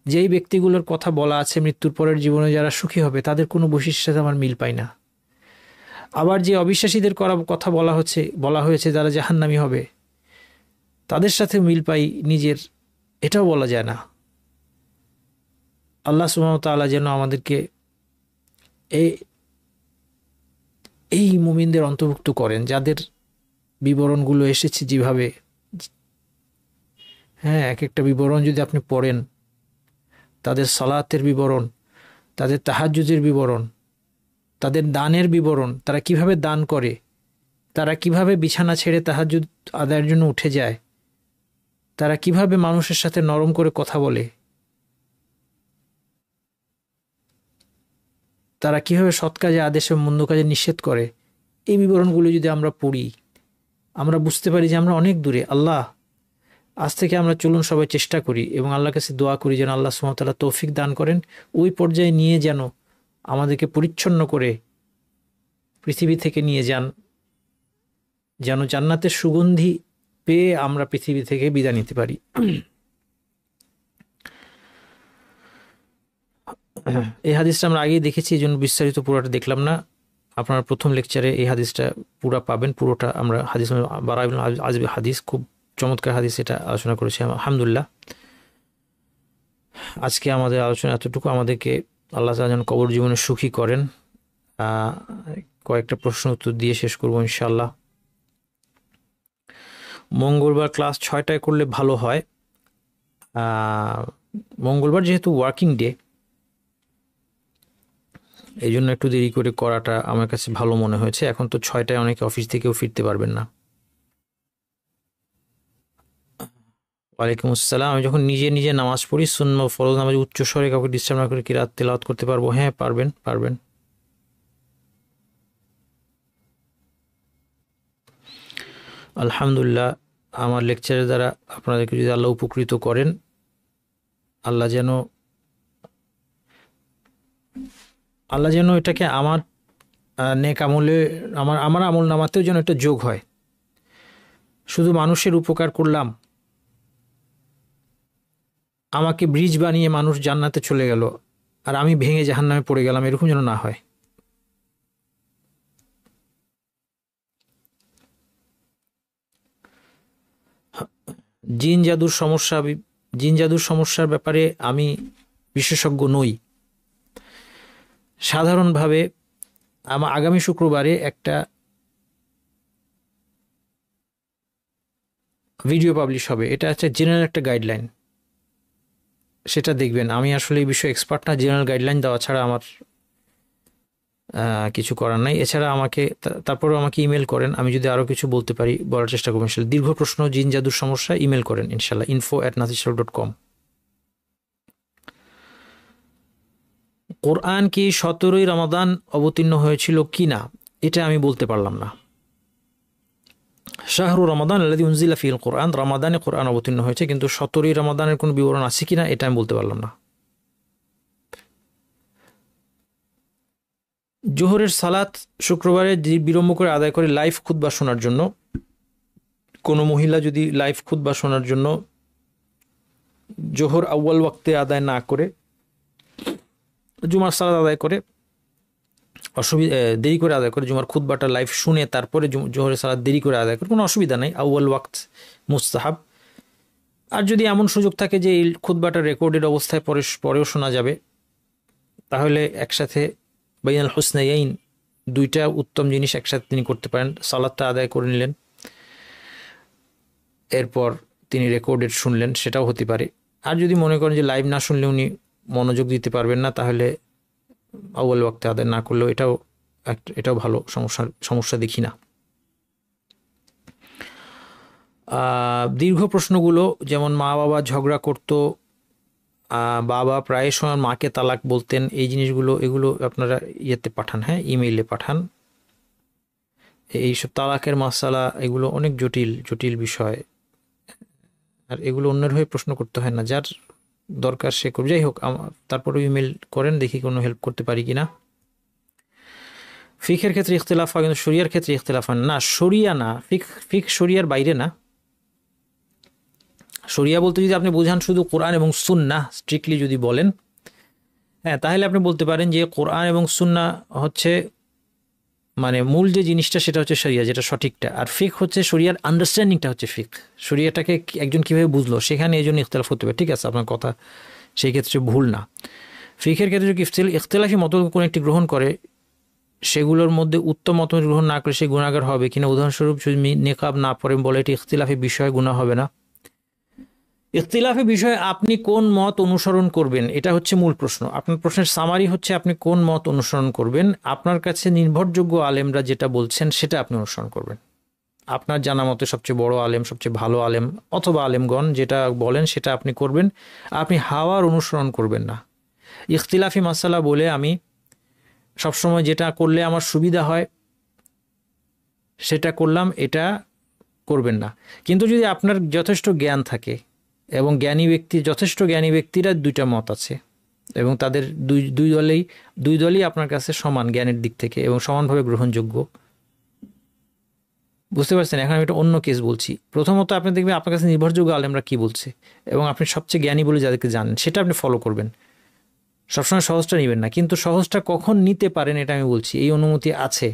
যেই ব্যক্তিগুলোর কথা বলা আছে মৃত্যুর পরের জীবনে যারা সুখী হবে, তাদের কোনো বৈশিষ্ট্যের সাথে আমার মিল পাই না। আবার যে অবিশ্বাসীদের কথা বলা হয়েছে যারা জাহান্নামী হবে, তাদের সাথে মিল পাই নিজের, এটাও বলা যায় না। আল্লাহ সুবহানাহু ওয়া তাআলা যেন আমাদেরকে এই মুমিনদের অন্তর্ভুক্ত করেন যাদের বিবরণগুলো এসেছে যেভাবে। হ্যাঁ, এক একটা বিবরণ যদি আপনি পড়েন, তাদের সালাতের বিবরণ, তাদের তাহাজ্জুদের বিবরণ, তাদের দানের বিবরণ, তারা কিভাবে দান করে, তারা কিভাবে বিছানা ছেড়ে তাহাজ্জুদ আদায়ের জন্য উঠে যায়, তারা কিভাবে মানুষের সাথে নরম করে কথা বলে, তারা কিভাবে সৎ কাজে আদেশ এবং মন্দ কাজে নিষেধ করে, এই বিবরণগুলো যদি আমরা পড়ি, আমরা বুঝতে পারি যে আমরা অনেক দূরে। আল্লাহ, আজ থেকে আমরা চলুন সবাই চেষ্টা করি এবং আল্লাহর কাছে দোয়া করি যেন আল্লাহ সুবহানাহু ওয়া তাআলা তৌফিক দান করেন, ওই পর্যায়ে নিয়ে যেন আমাদেরকে পরিচ্ছন্ন করে পৃথিবী থেকে নিয়ে যান, যেন জান্নাতের সুগন্ধি পেয়ে আমরা পৃথিবী থেকে বিদায় নিতে পারি। এই হাদিসটা আমরা আগেই দেখেছি, এই জন্য বিস্তারিত পুরোটা দেখলাম না। আপনার প্রথম লেকচারে এই হাদিসটা পুরো পাবেন, পুরোটা আমরা হাদিস বারা ইবনে আযিব হাদিস, খুব চমৎকার হাদিস, এটা আলোচনা করেছি আলহামদুলিল্লাহ। আজকে আমাদের আলোচনা এতটুকু। আমাদেরকে আল্লাহ তাআলা যেন কবর জীবনে সুখী করেন। কয়েকটা প্রশ্ন উত্তর দিয়ে শেষ করবো ইনশাআল্লাহ। মঙ্গলবার ক্লাস 6টায় করলে ভালো হয়। মঙ্গলবার যেহেতু ওয়ার্কিং ডে, এই জন্য একটু দেরি করে করাটা আমার কাছে ভালো মনে হয়েছে। এখন তো 6টায় অনেকে অফিস থেকেও ফিরতে পারবেন না। ওয়ালাইকুম আসসালাম। আমি যখন নিজে নিজে নামাজ পড়ি, সুন্নাহ ফরজ নামাজ উচ্চ স্বরে কাউকে ডিস্টার্ব না করে কি রাত তেলাওয়াত করতে পারবো? হ্যাঁ, পারবেন। আলহামদুলিল্লাহ, আমার লেকচারের দ্বারা আপনাদেরকে যদি আল্লাহ উপকৃত করেন, আল্লাহ যেন এটাকে আমার নেক আমলে, আমার আমল নামাতেও যেন একটা যোগ হয়। শুধু মানুষের উপকার করলাম, আমাকে ব্রিজ বানিয়ে মানুষ জান্নাতে চলে গেল আর আমি ভেঙে জাহান্নামে পড়ে গেলাম, এরকম যেন না হয়। জিন জাদুর সমস্যার ব্যাপারে আমি বিশেষজ্ঞ নই। সাধারণভাবে আমার আগামী শুক্রবারে একটা ভিডিও পাবলিশ হবে, এটা হচ্ছে জেনারেল একটা গাইডলাইন, সেটা দেখবেন। আমি আসলে এই বিষয়ে এক্সপার্ট না, জেনারেল গাইডলাইন দেওয়া ছাড়া আমার কিছু করার নাই। এছাড়া তারপরেও আমাকে ইমেল করেন, আমি যদি আরও কিছু বলতে পারি বলার চেষ্টা করবো ইনশাল্লাহ। দীর্ঘ প্রশ্ন, জিন জাদুর সমস্যা, ইমেল করেন ইনশাল্লাহ, info@nasirshahab.com। কোরআন কি 17ই রমাদান অবতীর্ণ হয়েছিল কি না, এটা আমি বলতে পারলাম না। শাহরু রমাদান আল্লাযী উনজিলা ফীহিল কোরআন, রমাদানে কোরআন অবতীর্ণ হয়েছে, কিন্তু 17ই রমাদানের কোনো বিবরণ আছে কিনা এটা আমি বলতে পারলাম না। জোহরের সালাত শুক্রবারে বিলম্ব করে আদায় করে লাইভ খুতবা শোনার জন্য, কোনো মহিলা যদি লাইভ খুতবা শোনার জন্য জোহর আউয়াল ওয়াক্তে আদায় না করে জুমার সালাত আদায় করে, দেরি করে আদায় করে, জুমার খুতবাটা লাইভ শুনে তারপরে জোহরের সালাত দেরি করে আদায় করে, কোনো অসুবিধা নাই, আউয়াল ওয়াক্ত মুস্তাহাব। আর যদি এমন সুযোগ থাকে যে এই খুতবাটা রেকর্ডেড অবস্থায় পরেও শোনা যাবে, তাহলে একসাথে বাইনাল হুসনাইন, দুইটা উত্তম জিনিস একসাথে তিনি করতে পারেন। সালাতটা আদায় করে নিলেন, এরপর তিনি রেকর্ডেড শুনলেন, সেটাও হতে পারে। আর যদি মনে করেন যে লাইভ না শুনলে উনি মনোযোগ দিতে পারবেন না, তাহলে আউয়াল ওয়াক্তে আদায় না করলেও এটাও ভালো, সমস্যা দেখি না। দীর্ঘ প্রশ্নগুলো, যেমন মা বাবা ঝগড়া করতো, বাবা প্রায় সময় মাকে তালাক বলতেন, এই জিনিসগুলো, এগুলো আপনারা ইয়েতে পাঠান, হ্যাঁ, ইমেইলে পাঠান। এইসব তালাকের মাসালা, এগুলো অনেক জটিল বিষয়, আর এগুলো অন্যের হয়ে প্রশ্ন করতে হয় না, যার দরকার সে করবে। যাই হোক, তারপরে ইমেল করেন, দেখি কোনো হেল্প করতে পারি কিনা। ফিকের ক্ষেত্রে ইখতিলাফ হয়, কিন্তু শরিয়ার ক্ষেত্রে ইখতিলাফ হয় না। শরিয়া না, ফিক শরিয়ার বাইরে না। শরিয়া বলতে যদি আপনি বোঝান শুধু কোরআন এবং সুন্নাহ স্ট্রিক্টলি যদি বলেন, হ্যাঁ, তাহলে আপনি বলতে পারেন যে কোরআন এবং সুন্নাহ হচ্ছে মানে মূল যে জিনিসটা, সেটা হচ্ছে শরিয়া, যেটা সঠিকটা। আর ফিক হচ্ছে শরিয়ার আন্ডারস্ট্যান্ডিংটা হচ্ছে ফিক, শরিয়াটাকে একজন কীভাবে বুঝলো, সেখানে এই জন্য ইখতিলাফ হতে পারে। ঠিক আছে, আপনার কথা সেই ক্ষেত্রে ভুল না। ফিকের ক্ষেত্রে যদি ইখতিলাফি মত কোনো একটি গ্রহণ করে, সেগুলোর মধ্যে উত্তম মত গ্রহণ না করে সে গুনাহগার হবে কিনা, উদাহরণস্বরূপ যদি নেকাব না পড়ে বলে এটি ইখতিলাফি বিষয়, গুনাহ হবে না। ইখতিলাফি বিষয়ে আপনি কোন মত অনুসরণ করবেন, এটা হচ্ছে মূল প্রশ্ন। আপনার প্রশ্নের সামারি হচ্ছে আপনি কোন মত অনুসরণ করবেন। আপনার কাছে নির্ভরযোগ্য আলেমরা যেটা বলছেন সেটা আপনি অনুসরণ করবেন। আপনার জানা মতে সবচেয়ে বড় আলেম, সবচেয়ে ভালো আলেম অথবা আলেমগণ যেটা বলেন সেটা আপনি করবেন। আপনি হাওয়ার অনুসরণ করবেন না। ইখতিলাফি মাসালা বলে আমি সবসময় যেটা করলে আমার সুবিধা হয় সেটা করলাম, এটা করবেন না। কিন্তু যদি আপনার যথেষ্ট জ্ঞান থাকে, এবং যথেষ্ট জ্ঞানী ব্যক্তিরা দুইটা মত আছে, এবং তাদের দুই দলই আপনার কাছে সমান জ্ঞানের দিক থেকে এবং সমানভাবে গ্রহণযোগ্য, বুঝতে পারছেন? এখন আমি একটা অন্য কেস বলছি। প্রথমত আপনি দেখবেন আপনার কাছে নির্ভরযোগ্য আলেমরা কি বলছে, এবং আপনি সবচেয়ে জ্ঞানী বলে যাদেরকে জানেন সেটা আপনি ফলো করবেন। সবসময় সহজটা নেবেন না, কিন্তু সহজটা কখন নিতে পারেন এটা আমি বলছি, এই অনুমতি আছে।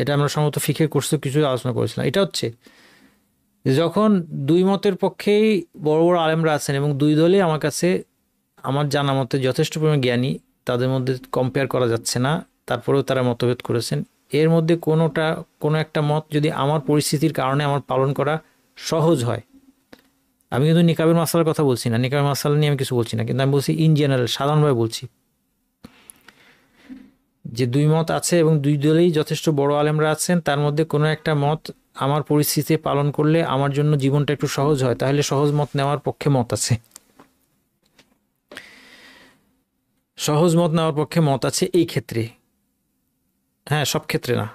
এটা আমরা সম্ভবত ফিকের কোর্সে কিছু আলোচনা করেছিলাম। এটা হচ্ছে যখন দুই মতের পক্ষেই বড় বড় আলেমরা আছেন এবং দুই দলে আমার কাছে আমার জানা মতে যথেষ্ট পরিমাণ জ্ঞানী, তাদের মধ্যে কম্পেয়ার করা যাচ্ছে না, তারপরেও তারা মতভেদ করেছেন। এর মধ্যে কোনো একটা মত যদি আমার পরিস্থিতির কারণে আমার পালন করা সহজ হয়, আমি কিন্তু নিকাবের মাসালার কথা বলছি না, নিকাবের মাসালা নিয়ে আমি কিছু বলছি না, কিন্তু আমি বলছি ইন জেনারেল, সাধারণভাবে বলছি যে দুই মত আছে এবং দুই দলেই যথেষ্ট বড় আলেমরা আছেন, তার মধ্যে কোনো একটা মত আমার পরিস্থিতি পালন করলে আমার জন্য জীবনটা একটু সহজ হয়, তাহলে সহজ মত নেওয়ার পক্ষে মত আছে, সহজ মত নেওয়ার পক্ষে মত আছে এই ক্ষেত্রে। হ্যাঁ, সব ক্ষেত্রে না।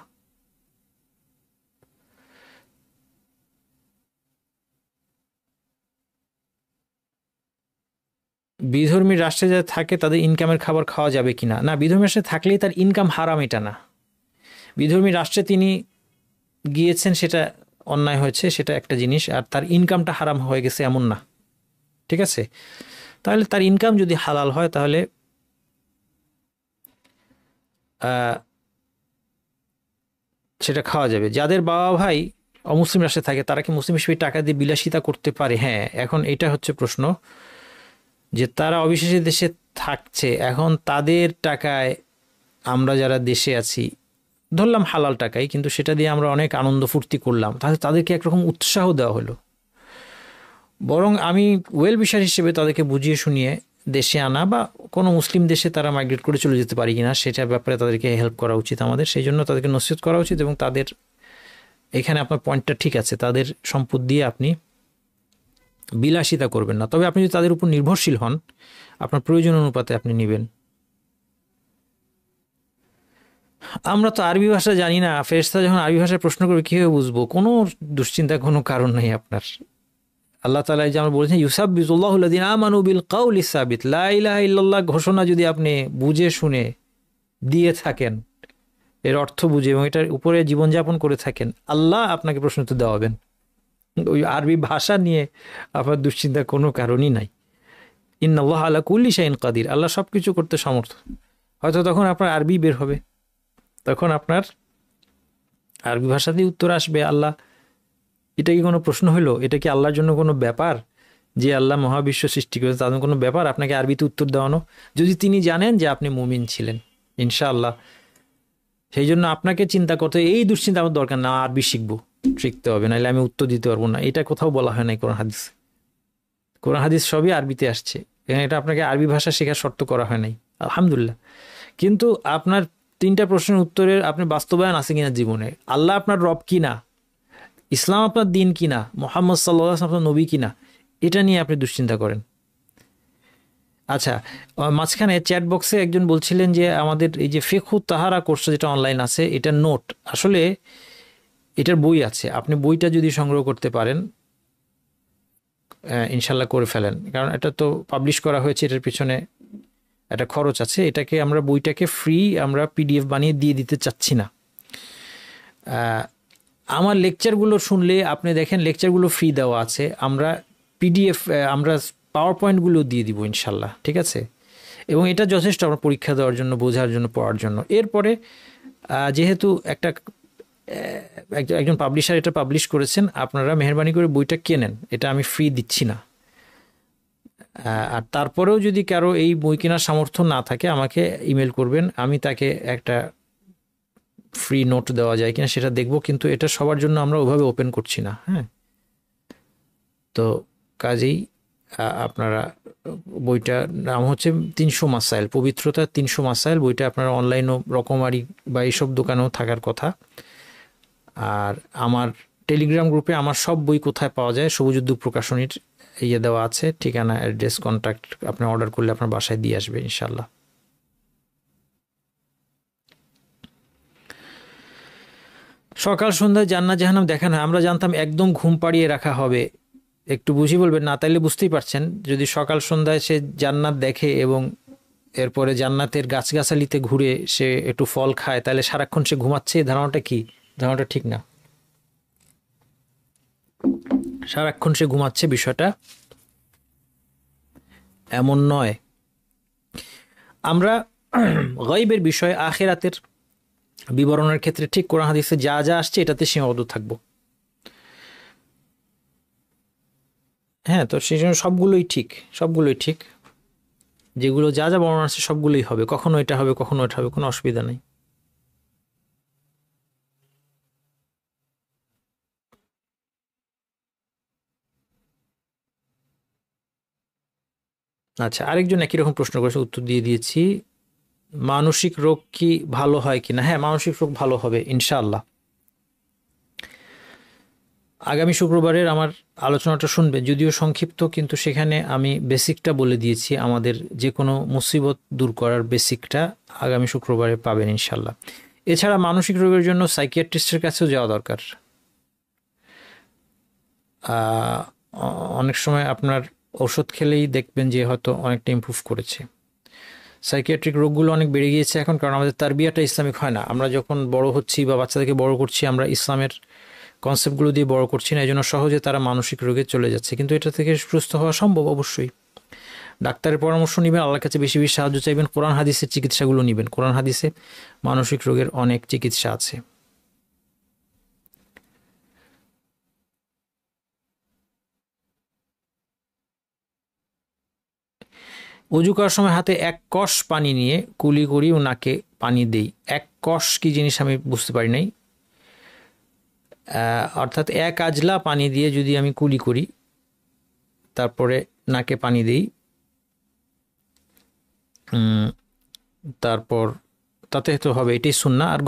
বিধর্মী রাষ্ট্রে যারা থাকে তাদের ইনকামের খাবার খাওয়া যাবে কিনা? না, বিধর্মী রাষ্ট্রে থাকলেই তার ইনকাম হারাম, এটা না। বিধর্মী রাষ্ট্রে তিনি গিয়েছেন, সেটা অন্যায় হয়েছে, সেটা একটা জিনিস, আর তার ইনকামটা হারাম হয়ে গেছে এমন না। ঠিক আছে, তাহলে তার ইনকাম যদি হালাল হয় তাহলে সেটা খাওয়া যাবে। যাদের বাবা ভাই অমুসলিম রাষ্ট্রে থাকে তারা কি মুসলিম হিসেবে টাকা দিয়ে বিলাসিতা করতে পারে? হ্যাঁ, এখন এটা হচ্ছে প্রশ্ন যে তারা অবিশ্বাসী দেশে থাকছে, এখন তাদের টাকায় আমরা যারা দেশে আছি, ধরলাম হালাল টাকাই, কিন্তু সেটা দিয়ে আমরা অনেক আনন্দ ফুর্তি করলাম, তাহলে তাদেরকে একরকম উৎসাহ দেওয়া হলো। বরং আমি ওয়েল উইশার হিসেবে তাদেরকে বুঝিয়ে শুনিয়ে দেশে আনা, বা কোনো মুসলিম দেশে তারা মাইগ্রেট করে চলে যেতে পারি কিনা সেটার ব্যাপারে তাদেরকে হেল্প করা উচিত আমাদের। সেই জন্য তাদেরকে নসিহত করা উচিত, এবং তাদের এখানে আপনার পয়েন্টটা ঠিক আছে, তাদের সম্পদ দিয়ে আপনি বিলাসিতা করবেন না। তবে আপনি যদি তাদের উপর নির্ভরশীল হন, আপনার প্রয়োজন অনুপাতে আপনি নেবেন। আমরা তো আরবি ভাষা জানি না, ফেরেশতা যখন আরবি ভাষায় প্রশ্ন করবে কীভাবে বুঝবো? কোনো দুশ্চিন্তার কোনো কারণ নেই আপনার। আল্লাহ তাআলা যেমন বলেছেন, ইউসাব্বিতুল্লাহুল্লাযীনা আমানু বিল কাউলিস সাবিত, লা ইলাহা ইল্লাল্লাহ ঘোষণা যদি আপনি বুঝে শুনে দিয়ে থাকেন, এর অর্থ বুঝে এবং এটার উপরে জীবনযাপন করে থাকেন, আল্লাহ আপনাকে প্রশ্ন উত্তর দেওয়াবেন। ওই আরবি ভাষা নিয়ে আপনার দুশ্চিন্তার কোনো কারণই নাই। ইন্নাল্লাহ আলা কুল্লি শাইইন কাদির, আল্লাহ সব কিছু করতে সমর্থ। হয়তো তখন আপনার আরবি বের হবে, তখন আপনার আরবি ভাষাতেই উত্তর আসবে। আল্লাহ, এটা কি কোনো প্রশ্ন হলো? এটা কি আল্লাহর জন্য কোনো ব্যাপার যে আল্লাহ মহাবিশ্ব সৃষ্টি করেছে তাদের কোনো ব্যাপার আপনাকে আরবিতে উত্তর দেওয়ানো? যদি তিনি জানেন যে আপনি মুমিন ছিলেন ইনশাআল্লাহ, সেই জন্য আপনাকে চিন্তা করতে, এই দুশ্চিন্তা আমার দরকার না, আরবি শিখতে হবে, নাহলে আমি উত্তর দিতে পারবো না। এটা কোথাও বলা হয় নাই কোরআন হাদিস। কোরআন হাদিস সবই আরবিতে আসছে, এটা আপনাকে আরবি ভাষা শেখার শর্ত করা হয় নাই, আলহামদুলিল্লাহ। কিন্তু আপনার 3টা প্রশ্নের উত্তরের আপনি বাস্তবায়ন আছে কিনা জীবনে? আল্লাহ আপনার রব কিনা, ইসলাম আপনার দিন কিনা, মোহাম্মদ সাল্লাল্লাহু আলাইহি ওয়াসাল্লাম আপনার নবী কিনা, এটা নিয়ে আপনি দুশ্চিন্তা করেন। আচ্ছা, মাঝখানে চ্যাট বক্সে একজন বলছিলেন যে আমাদের এই যে ফিকহু তাহারা কোর্স যেটা অনলাইন আছে, এটা নোট, আসলে এটার বই আছে, আপনি বইটা যদি সংগ্রহ করতে পারেন ইনশাল্লাহ করে ফেলেন, কারণ এটা তো পাবলিশ করা হয়েছে, এটার পিছনে একটা খরচ আছে। এটাকে আমরা বইটাকে ফ্রি আমরা পিডিএফ বানিয়ে দিয়ে দিতে চাচ্ছি না। আমার লেকচারগুলো শুনলে আপনি দেখেন লেকচারগুলো ফ্রি দেওয়া আছে, আমরা পিডিএফ আমরা পাওয়ার পয়েন্টগুলো দিয়ে দিব ইনশাল্লাহ, ঠিক আছে? এবং এটা যথেষ্ট আমরা পরীক্ষা দেওয়ার জন্য, বোঝার জন্য, পড়ার জন্য। এরপরে যেহেতু একজন পাবলিশার এটা পাবলিশ করেছেন, আপনারা মেহেরবানি করে বইটা কেনেন, এটা আমি ফ্রি দিচ্ছি না। আর তারপরেও যদি কারো এই বই কেনার সামর্থ্য না থাকে আমাকে ইমেল করবেন, আমি তাকে একটা ফ্রি নোট দেওয়া যায় কিনা সেটা দেখব, কিন্তু এটা সবার জন্য আমরা ওভাবে ওপেন করছি না। হ্যাঁ, তো কাজেই আপনারা বইটার নাম হচ্ছে 300 মাসাইল, পবিত্রতা 300 মাসাইল। বইটা আপনারা অনলাইনও, রকমারি বা এইসব দোকানেও থাকার কথা। আর আমার টেলিগ্রাম গ্রুপে আমার সব বই কোথায় পাওয়া যায়, সবুজ উদ্যোগ প্রকাশনীর ইয়ে দেওয়া আছে, ঠিকানা, অ্যাড্রেস, কন্ট্যাক্ট, আপনি অর্ডার করলে আপনার বাসায় দিয়ে আসবে ইনশাল্লাহ। সকাল সন্ধ্যায় জান্নাত জাহান্নাম দেখানো হয়, আমরা জানতাম একদম ঘুম পাড়িয়ে রাখা হবে। একটু বুঝি বলবেন? না তাইলে বুঝতেই পারছেন, যদি সকাল সন্ধ্যায় সে জান্নাত দেখে এবং এরপরে জান্নাতের গাছগাছালিতে ঘুরে সে একটু ফল খায়, তাহলে সারাক্ষণ সে ঘুমাচ্ছে, এই ধারণাটা কি? ধারণাটা ঠিক না। সারাক্ষণ সে ঘুমাচ্ছে বিষয়টা এমন নয়। আমরা গায়বের বিষয়, আখিরাতের বিবরণের ক্ষেত্রে ঠিক কোরআন হাদিসে যা যা আসছে এটাতে সীমাবদ্ধ থাকবো। হ্যাঁ, তো সেই জন্য সবগুলোই ঠিক, যেগুলো যা যা বর্ণনা আছে সবগুলোই হবে, কখনো এটা হবে কখনো এটা হবে, কোনো অসুবিধা নেই। আচ্ছা, আরেকজন একই রকম প্রশ্ন করেছে, উত্তর দিয়ে দিয়েছি। মানসিক রোগ কি ভালো হয় কিনা? হ্যাঁ, মানসিক রোগ ভালো হবে ইনশাআল্লাহ। আগামী শুক্রবারের আমার আলোচনাটা শুনবেন, যদিও সংক্ষিপ্ত, কিন্তু সেখানে আমি বেসিকটা বলে দিয়েছি, আমাদের যে কোনো মুসিবত দূর করার বেসিকটা আগামী শুক্রবারে পাবেন ইনশাল্লাহ। এছাড়া মানসিক রোগের জন্য সাইকিয়াট্রিস্টের কাছেও যাওয়া দরকার। অনেক সময় আপনার ওষুধ খেলেই দেখবেন যে হয়তো অনেকটা ইমপ্রুভ করেছে। সাইকিয়াট্রিক রোগগুলো অনেক বেড়ে গিয়েছে এখন, কারণ আমাদের তারবিয়াটা ইসলামিক হয় না। আমরা যখন বড় হচ্ছি বা বাচ্চাদেরকে বড় করছি, আমরা ইসলামের কনসেপ্টগুলো দিয়ে বড় করছি না, এই জন্য সহজে তারা মানসিক রোগে চলে যাচ্ছে। কিন্তু এটা থেকে সুস্থ হওয়া সম্ভব অবশ্যই। ডাক্তারের পরামর্শ নেবেন, আল্লাহর কাছে বেশি বেশি সাহায্য চাইবেন, কোরআন হাদিসের চিকিৎসাগুলো নেবেন। কোরআন হাদিসে মানসিক রোগের অনেক চিকিৎসা আছে। অজু করার সময় হাতে 1 কষ পানি নিয়ে কুলি করি ও নাকে পানি দেই। 1 কষ কি জিনিস আমি বুঝতে পারি নাই। অর্থাৎ 1 আজলা পানি দিয়ে যদি আমি কুলি করি, তারপরে নাকে পানি দিই, তারপর তাতে তো হবে, এটাই সুন্নাহ। আর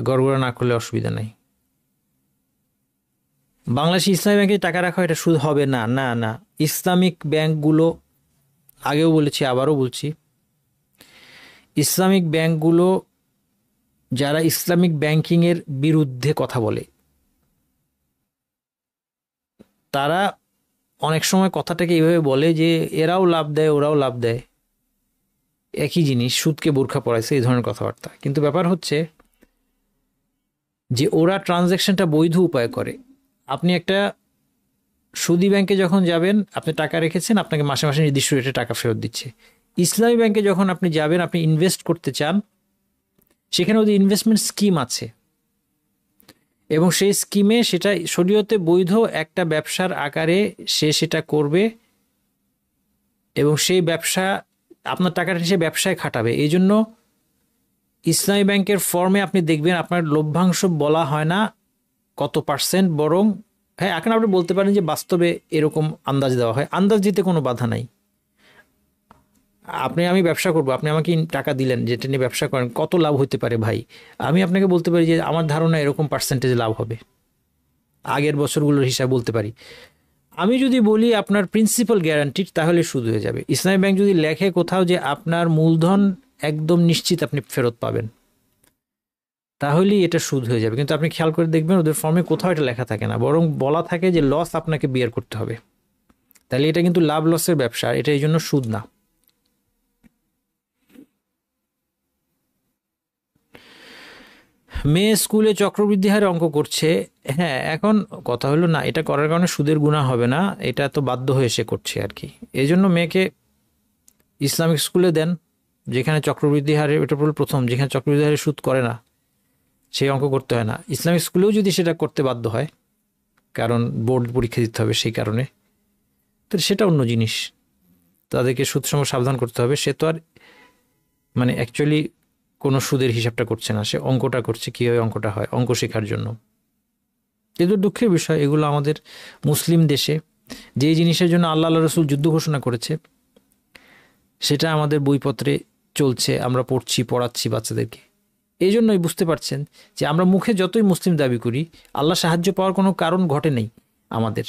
গড়গড়া না করলে অসুবিধা নাই। বাংলাদেশ ইসলামী ব্যাংকে টাকা রাখা এটা সুদ হবে না, না না। ইসলামিক ব্যাংকগুলো, আগেও বলেছি আবারও বলছি, ইসলামিক ব্যাংকগুলো যারা ইসলামিক ব্যাংকিংয়ের বিরুদ্ধে কথা বলে, তারা অনেক সময় কথাটাকে এইভাবে বলে যে এরাও লাভ দেয় ওরাও লাভ দেয়। একই জিনিস, সুদকে বোরখা পড়াইছে, এই ধরনের কথাবার্তা। কিন্তু ব্যাপার হচ্ছে যে ওরা ট্রানজ্যাকশনটা বৈধ উপায় করে। আপনি একটা সুদী ব্যাংকে যখন যাবেন, আপনি টাকা রেখেছেন, আপনাকে মাসে মাসে নির্দিষ্ট রেটে টাকা ফেরত দিচ্ছে। ইসলামী ব্যাংকে যখন আপনি যাবেন, আপনি ইনভেস্ট করতে চান, সেখানে ওদের ইনভেস্টমেন্ট স্কিম আছে এবং সেই স্কিমে সেটা শরীয়তে বৈধ একটা ব্যবসার আকারে সে সেটা করবে এবং সেই ব্যবসা আপনার টাকাটা সে ব্যবসায় খাটাবে। এই জন্য ইসলামী ব্যাংকের ফর্মে আপনি দেখবেন আপনার লভ্যাংশ বলা হয় না কত পার্সেন্ট, বরং হ্যাঁ এখন আপনি বলতে পারেন যে বাস্তবে এরকম আন্দাজ দেওয়া হয়। আন্দাজ দিতে কোনো বাধা নাই। আমি ব্যবসা করব, আপনি আমাকে টাকা দিলেন, যেটা নিয়ে ব্যবসা করেন, কত লাভ হতে পারে ভাই, আমি আপনাকে বলতে পারি যে আমার ধারণা এরকম পার্সেন্টেজে লাভ হবে, আগের বছরগুলোর হিসাব বলতে পারি। আমি যদি বলি আপনার প্রিন্সিপাল গ্যারান্টিড, তাহলে সুদ হয়ে যাবে। ইসলামী ব্যাংক যদি লেখে কোথাও যে আপনার মূলধন একদম নিশ্চিত আপনি ফেরত পাবেন, তাহলেই এটা সুদ হয়ে যাবে। কিন্তু আপনি খেয়াল করে দেখবেন ওদের ফর্মে কোথাও এটা লেখা থাকে না, বরং বলা থাকে যে লস আপনাকে বিয়ার করতে হবে। তাহলে এটা কিন্তু লাভ লসের ব্যবসা, এটা এই জন্য সুদ না। মেয়ে স্কুলে চক্রবৃদ্ধি হারে অঙ্ক করছে, হ্যাঁ এখন কথা হলো না এটা করার কারণে সুদের গুনাহ হবে না, এটা তো বাধ্য হয়ে সে করছে আর কি। এই জন্য মেয়েকে ইসলামিক স্কুলে দেন যেখানে চক্রবৃদ্ধি হারে, এটা প্রথম, যেখানে চক্রবৃদ্ধি হারে সুদ করে না, সেই অঙ্ক করতে হয় না। ইসলামিক স্কুলেও যদি সেটা করতে বাধ্য হয়, কারণ বোর্ড পরীক্ষা দিতে হবে সেই কারণে, তো সেটা অন্য জিনিস, তাদেরকে সুদ সময় সাবধান করতে হবে। সে তো আর মানে অ্যাকচুয়ালি কোনো সুদের হিসাবটা করছে না, সে অঙ্কটা করছে, কীভাবে অঙ্কটা হয়, অঙ্ক শেখার জন্য। কিন্তু দুঃখের বিষয়, এগুলো আমাদের মুসলিম দেশে যে জিনিসের জন্য আল্লাহ রসুল যুদ্ধ ঘোষণা করেছে সেটা আমাদের বইপত্রে চলছে, আমরা পড়ছি, পড়াচ্ছি বাচ্চাদেরকে। এই জন্যই বুঝতে পারছেন যে আমরা মুখে যতই মুসলিম দাবি করি, আল্লাহ সাহায্য পাওয়ার কোনো কারণ ঘটে নেই আমাদের।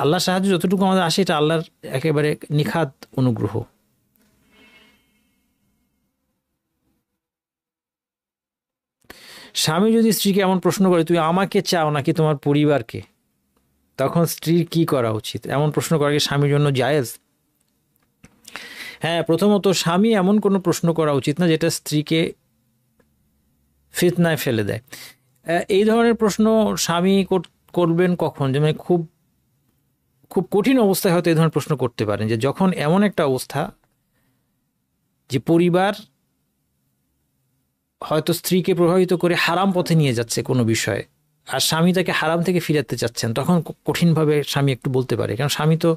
আল্লাহ সাহায্য যতটুকু আমাদের আসে, এটা আল্লাহর একেবারে নিখাত অনুগ্রহ। স্বামী যদি স্ত্রীকে এমন প্রশ্ন করে, তুমি আমাকে চাও নাকি তোমার পরিবারকে, তখন স্ত্রীর কি করা উচিত? এমন প্রশ্ন করা কি স্বামীর জন্য জায়েজ? হ্যাঁ, প্রথমত স্বামী এমন কোনো প্রশ্ন করা উচিত না যেটা স্ত্রীকে ফিতনায় ফেলে দেয়। এই ধরনের প্রশ্ন স্বামী করবেন কখন? যে মানে খুব খুব কঠিন অবস্থায় হয়তো এই ধরনের প্রশ্ন করতে পারেন, যে যখন এমন একটা অবস্থা যে পরিবার হয়তো স্ত্রীকে প্রভাবিত করে হারাম পথে নিয়ে যাচ্ছে কোনো বিষয়ে, আর স্বামী তাকে হারাম থেকে ফিরাতে চাচ্ছেন, তখন কঠিনভাবে স্বামী একটু বলতে পারে। কারণ স্বামী তো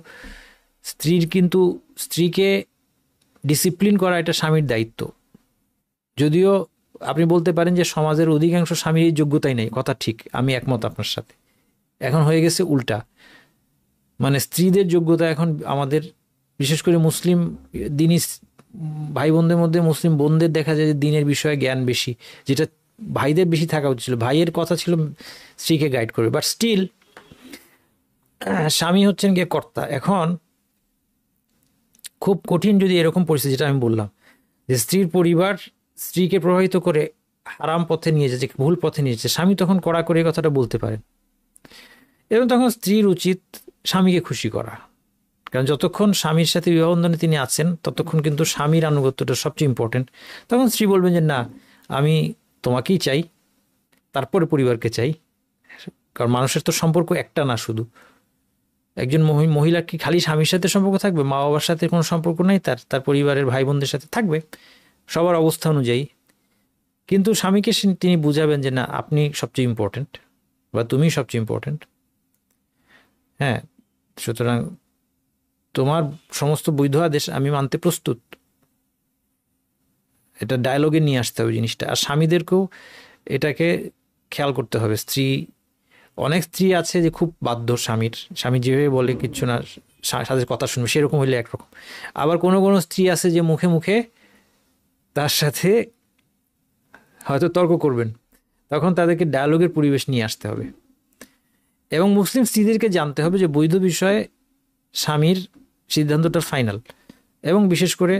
কিন্তু স্ত্রীকে ডিসিপ্লিন করা এটা স্বামীর দায়িত্ব। যদিও আপনি বলতে পারেন যে সমাজের অধিকাংশ স্বামীর এই যোগ্যতাই নেই, কথা ঠিক, আমি একমত আপনার সাথে। এখন হয়ে গেছে উল্টা, মানে স্ত্রীদের যোগ্যতা এখন আমাদের, বিশেষ করে মুসলিম দিনী ভাই বোনদের মধ্যে মুসলিম বোনদের দেখা যায় যে দিনের বিষয়ে জ্ঞান বেশি, যেটা ভাইদের বেশি থাকা উচিত ছিল। ভাইয়ের কথা ছিল স্ত্রীকে গাইড করবে, বাট স্টিল স্বামী হচ্ছেন গিয়ে কর্তা। এখন খুব কঠিন যদি এরকম পরিস্থিতি, যেটা আমি বললাম যে স্ত্রীর পরিবার স্ত্রীকে প্রভাবিত করে হারাম পথে নিয়ে যাচ্ছে, ভুল পথে নিয়ে যাচ্ছে, স্বামী তখন কড়াকড়ি কথাটা বলতে পারেন। এবং তখন স্ত্রীর উচিত স্বামীকে খুশি করা, কারণ যতক্ষণ স্বামীর সাথে বিবাহবন্ধনে তিনি আছেন ততক্ষণ কিন্তু স্বামীর আনুগত্যটা সবচেয়ে ইম্পর্টেন্ট। তখন স্ত্রী বলবেন যে না, আমি তোমাকেই চাই, তারপরে পরিবারকে চাই। কারণ মানুষের তো সম্পর্ক একটা না, শুধু একজন মহিলা কি খালি স্বামীর সাথে সম্পর্ক থাকবে? মা বাবার সাথে কোনো সম্পর্ক নেই তার, তার পরিবারের ভাই বোনদের সাথে থাকবে সবার অবস্থা অনুযায়ী। কিন্তু স্বামীকে তিনি বুঝাবেন যে না, আপনি সবচেয়ে ইম্পর্টেন্ট, বা তুমি সবচেয়ে ইম্পর্টেন্ট। হ্যাঁ, সুতরাং তোমার সমস্ত বৈধ আদেশ আমি মানতে প্রস্তুত। এটা ডায়লগে নিয়ে আসতে হবে জিনিসটা। আর স্বামীদেরকেও এটাকে খেয়াল করতে হবে। অনেক স্ত্রী আছে যে খুব বাধ্য স্বামী যেভাবে বলে কিচ্ছু না, সাথে কথা শুনবে, সেরকম হইলে একরকম। আবার কোনো কোনো স্ত্রী আছে যে মুখে মুখে তার সাথে হয়তো তর্ক করবেন, তখন তাদেরকে ডায়ালগের পরিবেশ নিয়ে আসতে হবে। এবং মুসলিম স্ত্রীদেরকে জানতে হবে যে বৈধ বিষয়ে স্বামীর সিদ্ধান্তটা ফাইনাল, এবং বিশেষ করে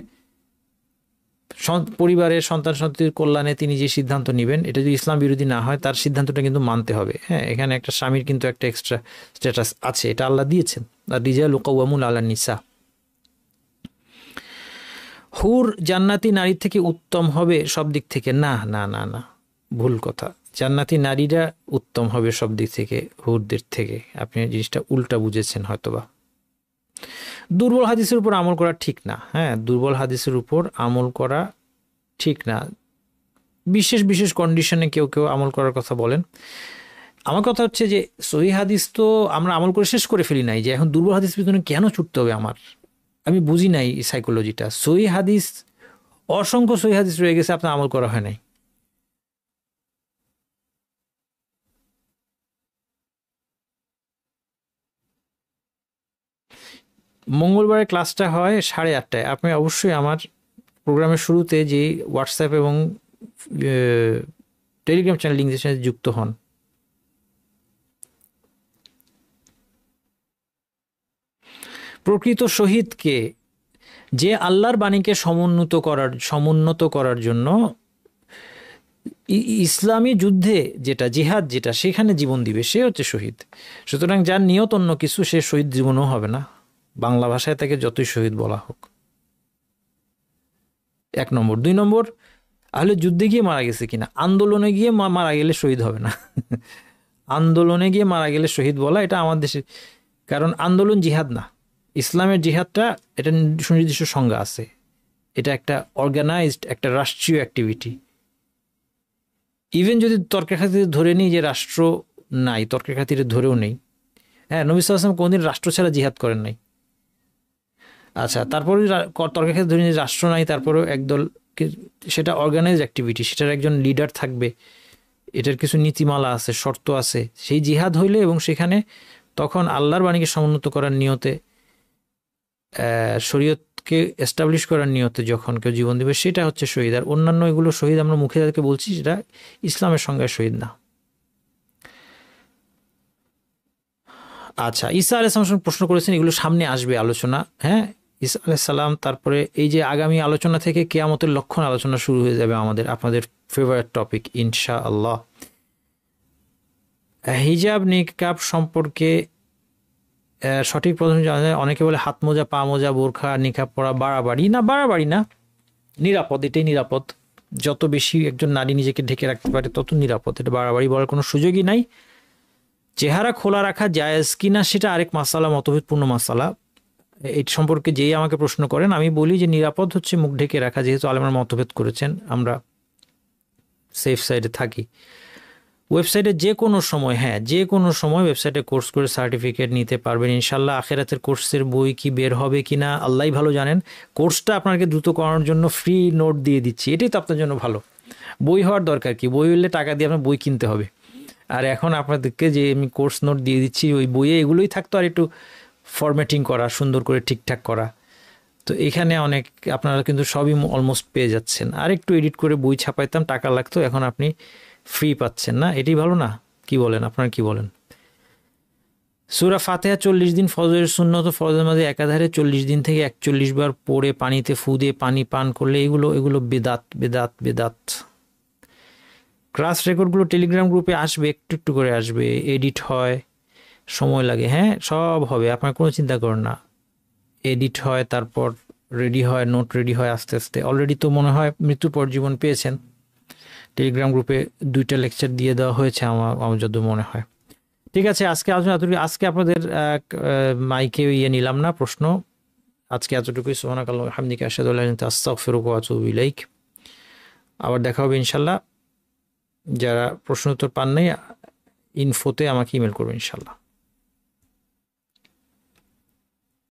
পরিবারের সন্তান সন্ততির কল্যাণে তিনি যে সিদ্ধান্ত নেবেন, এটা যদি ইসলাম বিরোধী না হয়, তার সিদ্ধান্তটা কিন্তু মানতে হবে। হ্যাঁ, এখানে একটা স্বামীর কিন্তু একটা এক্সট্রা স্ট্যাটাস আছে, এটা আল্লাহ দিয়েছেন। আর রিজালু কাওয়ামুন আলা নিসা। হুর জান্নাতি নারী থেকে উত্তম হবে সব দিক থেকে? না না না না, ভুল কথা। জান্নাতি নারীরা উত্তম হবে সব দিক থেকে হুরদের থেকে। আপনি জিনিসটা উল্টা বুঝেছেন হয়তোবা। দুর্বল হাদিসের উপর আমল করা ঠিক না। হ্যাঁ, দুর্বল হাদিসের উপর আমল করা ঠিক না। বিশেষ বিশেষ কন্ডিশনে কেউ কেউ আমল করার কথা বলেন। আমার কথা হচ্ছে যে সহিহ হাদিস তো আমরা আমল করে শেষ করে ফেলি নাই, যে এখন দুর্বল হাদিস পিছনে কেন ছুটতে হবে আমার, আমি বুঝি নাই এই সাইকোলজিটা। সহিহ হাদিস, অসংখ্য সহিহ হাদিস রয়ে গেছে, আপনার আমল করা হয় নাই। মঙ্গলবারের ক্লাসটা হয় 8:30টায়। আপনি অবশ্যই আমার প্রোগ্রামের শুরুতে যে হোয়াটসঅ্যাপ এবং টেলিগ্রাম চ্যানেল লিঙ্কের সাথে যুক্ত হন। প্রকৃত শহীদকে, যে আল্লাহর বাণীকে সমুন্নত করার জন্য ইসলামী যুদ্ধে যেটা জিহাদ যেটা সেখানে জীবন দিবে, সে হচ্ছে শহীদ। সুতরাং যার নিয়ত অন্য কিছু, সে শহীদ জীবনও হবে না, বাংলা ভাষায় তাকে যতই শহীদ বলা হোক। 1 নম্বর। 2 নম্বর, তাহলে যুদ্ধে গিয়ে মারা গেছে কিনা। আন্দোলনে গিয়ে মারা গেলে শহীদ হবে না। আন্দোলনে গিয়ে মারা গেলে শহীদ বলা, এটা আমার দেশে, কারণ আন্দোলন জিহাদ না। ইসলামের জিহাদটা, এটা সুনির্দিষ্ট সংজ্ঞা আছে। এটা একটা অর্গানাইজড একটা রাষ্ট্রীয় অ্যাক্টিভিটি। ইভেন যদি তর্কের খাতিরে ধরে নিই যে রাষ্ট্র নাই, তর্কের খাতিরে ধরেও নেই, হ্যাঁ, নবী সাল্লাল্লাহু আলাইহি ওয়াসাল্লাম কোনদিন রাষ্ট্র ছাড়া জিহাদ করেন নাই। আচ্ছা, তারপরে তর্কের ক্ষেত্রে ধরে নিই রাষ্ট্র নাই, তারপরেও একদল, সেটা অর্গানাইজড অ্যাক্টিভিটি, সেটার একজন লিডার থাকবে, এটার কিছু নীতিমালা আছে, শর্ত আছে। সেই জিহাদ হইলে এবং সেখানে তখন আল্লাহর বাণীকে সমুন্নত করার নিয়তে, শরীয়তকে এস্টাবলিশ করার নিয়তে যখন কেউ জীবন দেবে, সেটা হচ্ছে শহীদ। আর অন্যান্য এগুলো শহীদ আমরা মুখে যাদেরকে বলছি, সেটা ইসলামের সংজ্ঞায় শহীদ না। আচ্ছা, ঈসা আলাইহিস সালাম প্রশ্ন করেছেন, এগুলো সামনে আসবে আলোচনা। হ্যাঁ, ঈসা আলাইহিস সালাম, তারপরে এই যে আগামী আলোচনা থেকে কিয়ামতের লক্ষণ আলোচনা শুরু হয়ে যাবে আমাদের, আপনাদের ফেভারিট টপিক ইনশাআল্লাহ। হিজাব নিকাব সম্পর্কে সঠিক প্রশ্ন জানা যায়। অনেকে বলে হাত মোজা, পা মোজা, বোরখা, নিকাব পরা বাড়াবাড়ি না, বাড়াবাড়ি না, নিরাপদ, এটাই নিরাপদ। যত বেশি একজন নারী নিজেকে ঢেকে রাখতে পারে তত নিরাপদ, এটা বাড়াবাড়ি বলার কোনো সুযোগই নাই। চেহারা খোলা রাখা জায়েজ কিনা সেটা আরেক মাসালা, মতভেদপূর্ণ মাসালা। এই সম্পর্কে যেই আমাকে প্রশ্ন করেন, আমি বলি যে নিরাপদ হচ্ছে মুখ ঢেকে রাখা, যেহেতু আলেমরা মতভেদ করেছেন, আমরা সেফ সাইডে থাকি। ওয়েবসাইটে যে কোনো সময়, হ্যাঁ, যে কোনো সময় ওয়েবসাইটে কোর্স করে সার্টিফিকেট নিতে পারবেন ইনশাল্লাহ। আখেরাতের কোর্সের বই কি বের হবে কি না আল্লাহই ভালো জানেন। কোর্সটা আপনাকে দ্রুত করানোর জন্য ফ্রি নোট দিয়ে দিচ্ছি, এটাই তো আপনার জন্য ভালো। বই হওয়ার দরকার কি, বই হলে টাকা দিয়ে আপনার বই কিনতে হবে। আর এখন আপনাদেরকে যে আমি কোর্স নোট দিয়ে দিচ্ছি, ওই বইয়ে এগুলোই থাকতো, আর একটু ফরম্যাটিং করা, সুন্দর করে ঠিকঠাক করা। তো এখানে অনেক আপনারা কিন্তু সবই অলমোস্ট পেয়ে যাচ্ছেন। আর একটু এডিট করে বই ছাপাইতাম, টাকা লাগতো, এখন আপনি ফ্রি পাচ্ছেন না, এটাই ভালো না? কি বলেন, আপনারা কি বলেন? সূরা ফাতিহা 40 দিন ফজরের সুন্নত, ফজরের মাঝে একাধারে 40 দিন থেকে 41 বার পড়ে পানিতে ফু দিয়ে পানি পান করলে এগুলো বেদাত বেদাত বেদাত। ক্লাস রেকর্ডগুলো টেলিগ্রাম গ্রুপে আসবে, একটু একটু করে আসবে, এডিট হয়, সময় লাগে। হ্যাঁ, সব হবে, আপনার কোনো চিন্তা করেন না। এডিট হয়, তারপর রেডি হয়, নোট রেডি হয় আস্তে আস্তে। অলরেডি তো মনে হয় মৃত্যুর পর জীবন পেয়েছেন, টেলিগ্রাম গ্রুপে 2টা লেকচার দিয়ে দেওয়া হয়েছে আমার যত মনে হয়। ঠিক আছে, আজকে আলোচনা এতটুকু। আজকে আপনাদের মাইকে নিলাম না প্রশ্ন, আজকে এতটুকুই। সুবহানাকাল্লাহি ওয়া বিহামদিকা আশহাদু আল্লা ইলাহা ইল্লা আনতা আস্তাগফিরুকা ওয়া আতুবু ইলাইক। আবার দেখা হবে ইনশাল্লাহ। যারা প্রশ্ন উত্তর পান নাই, ইনফোতে আমাকে ইমেল করবেন ইনশাল্লাহ।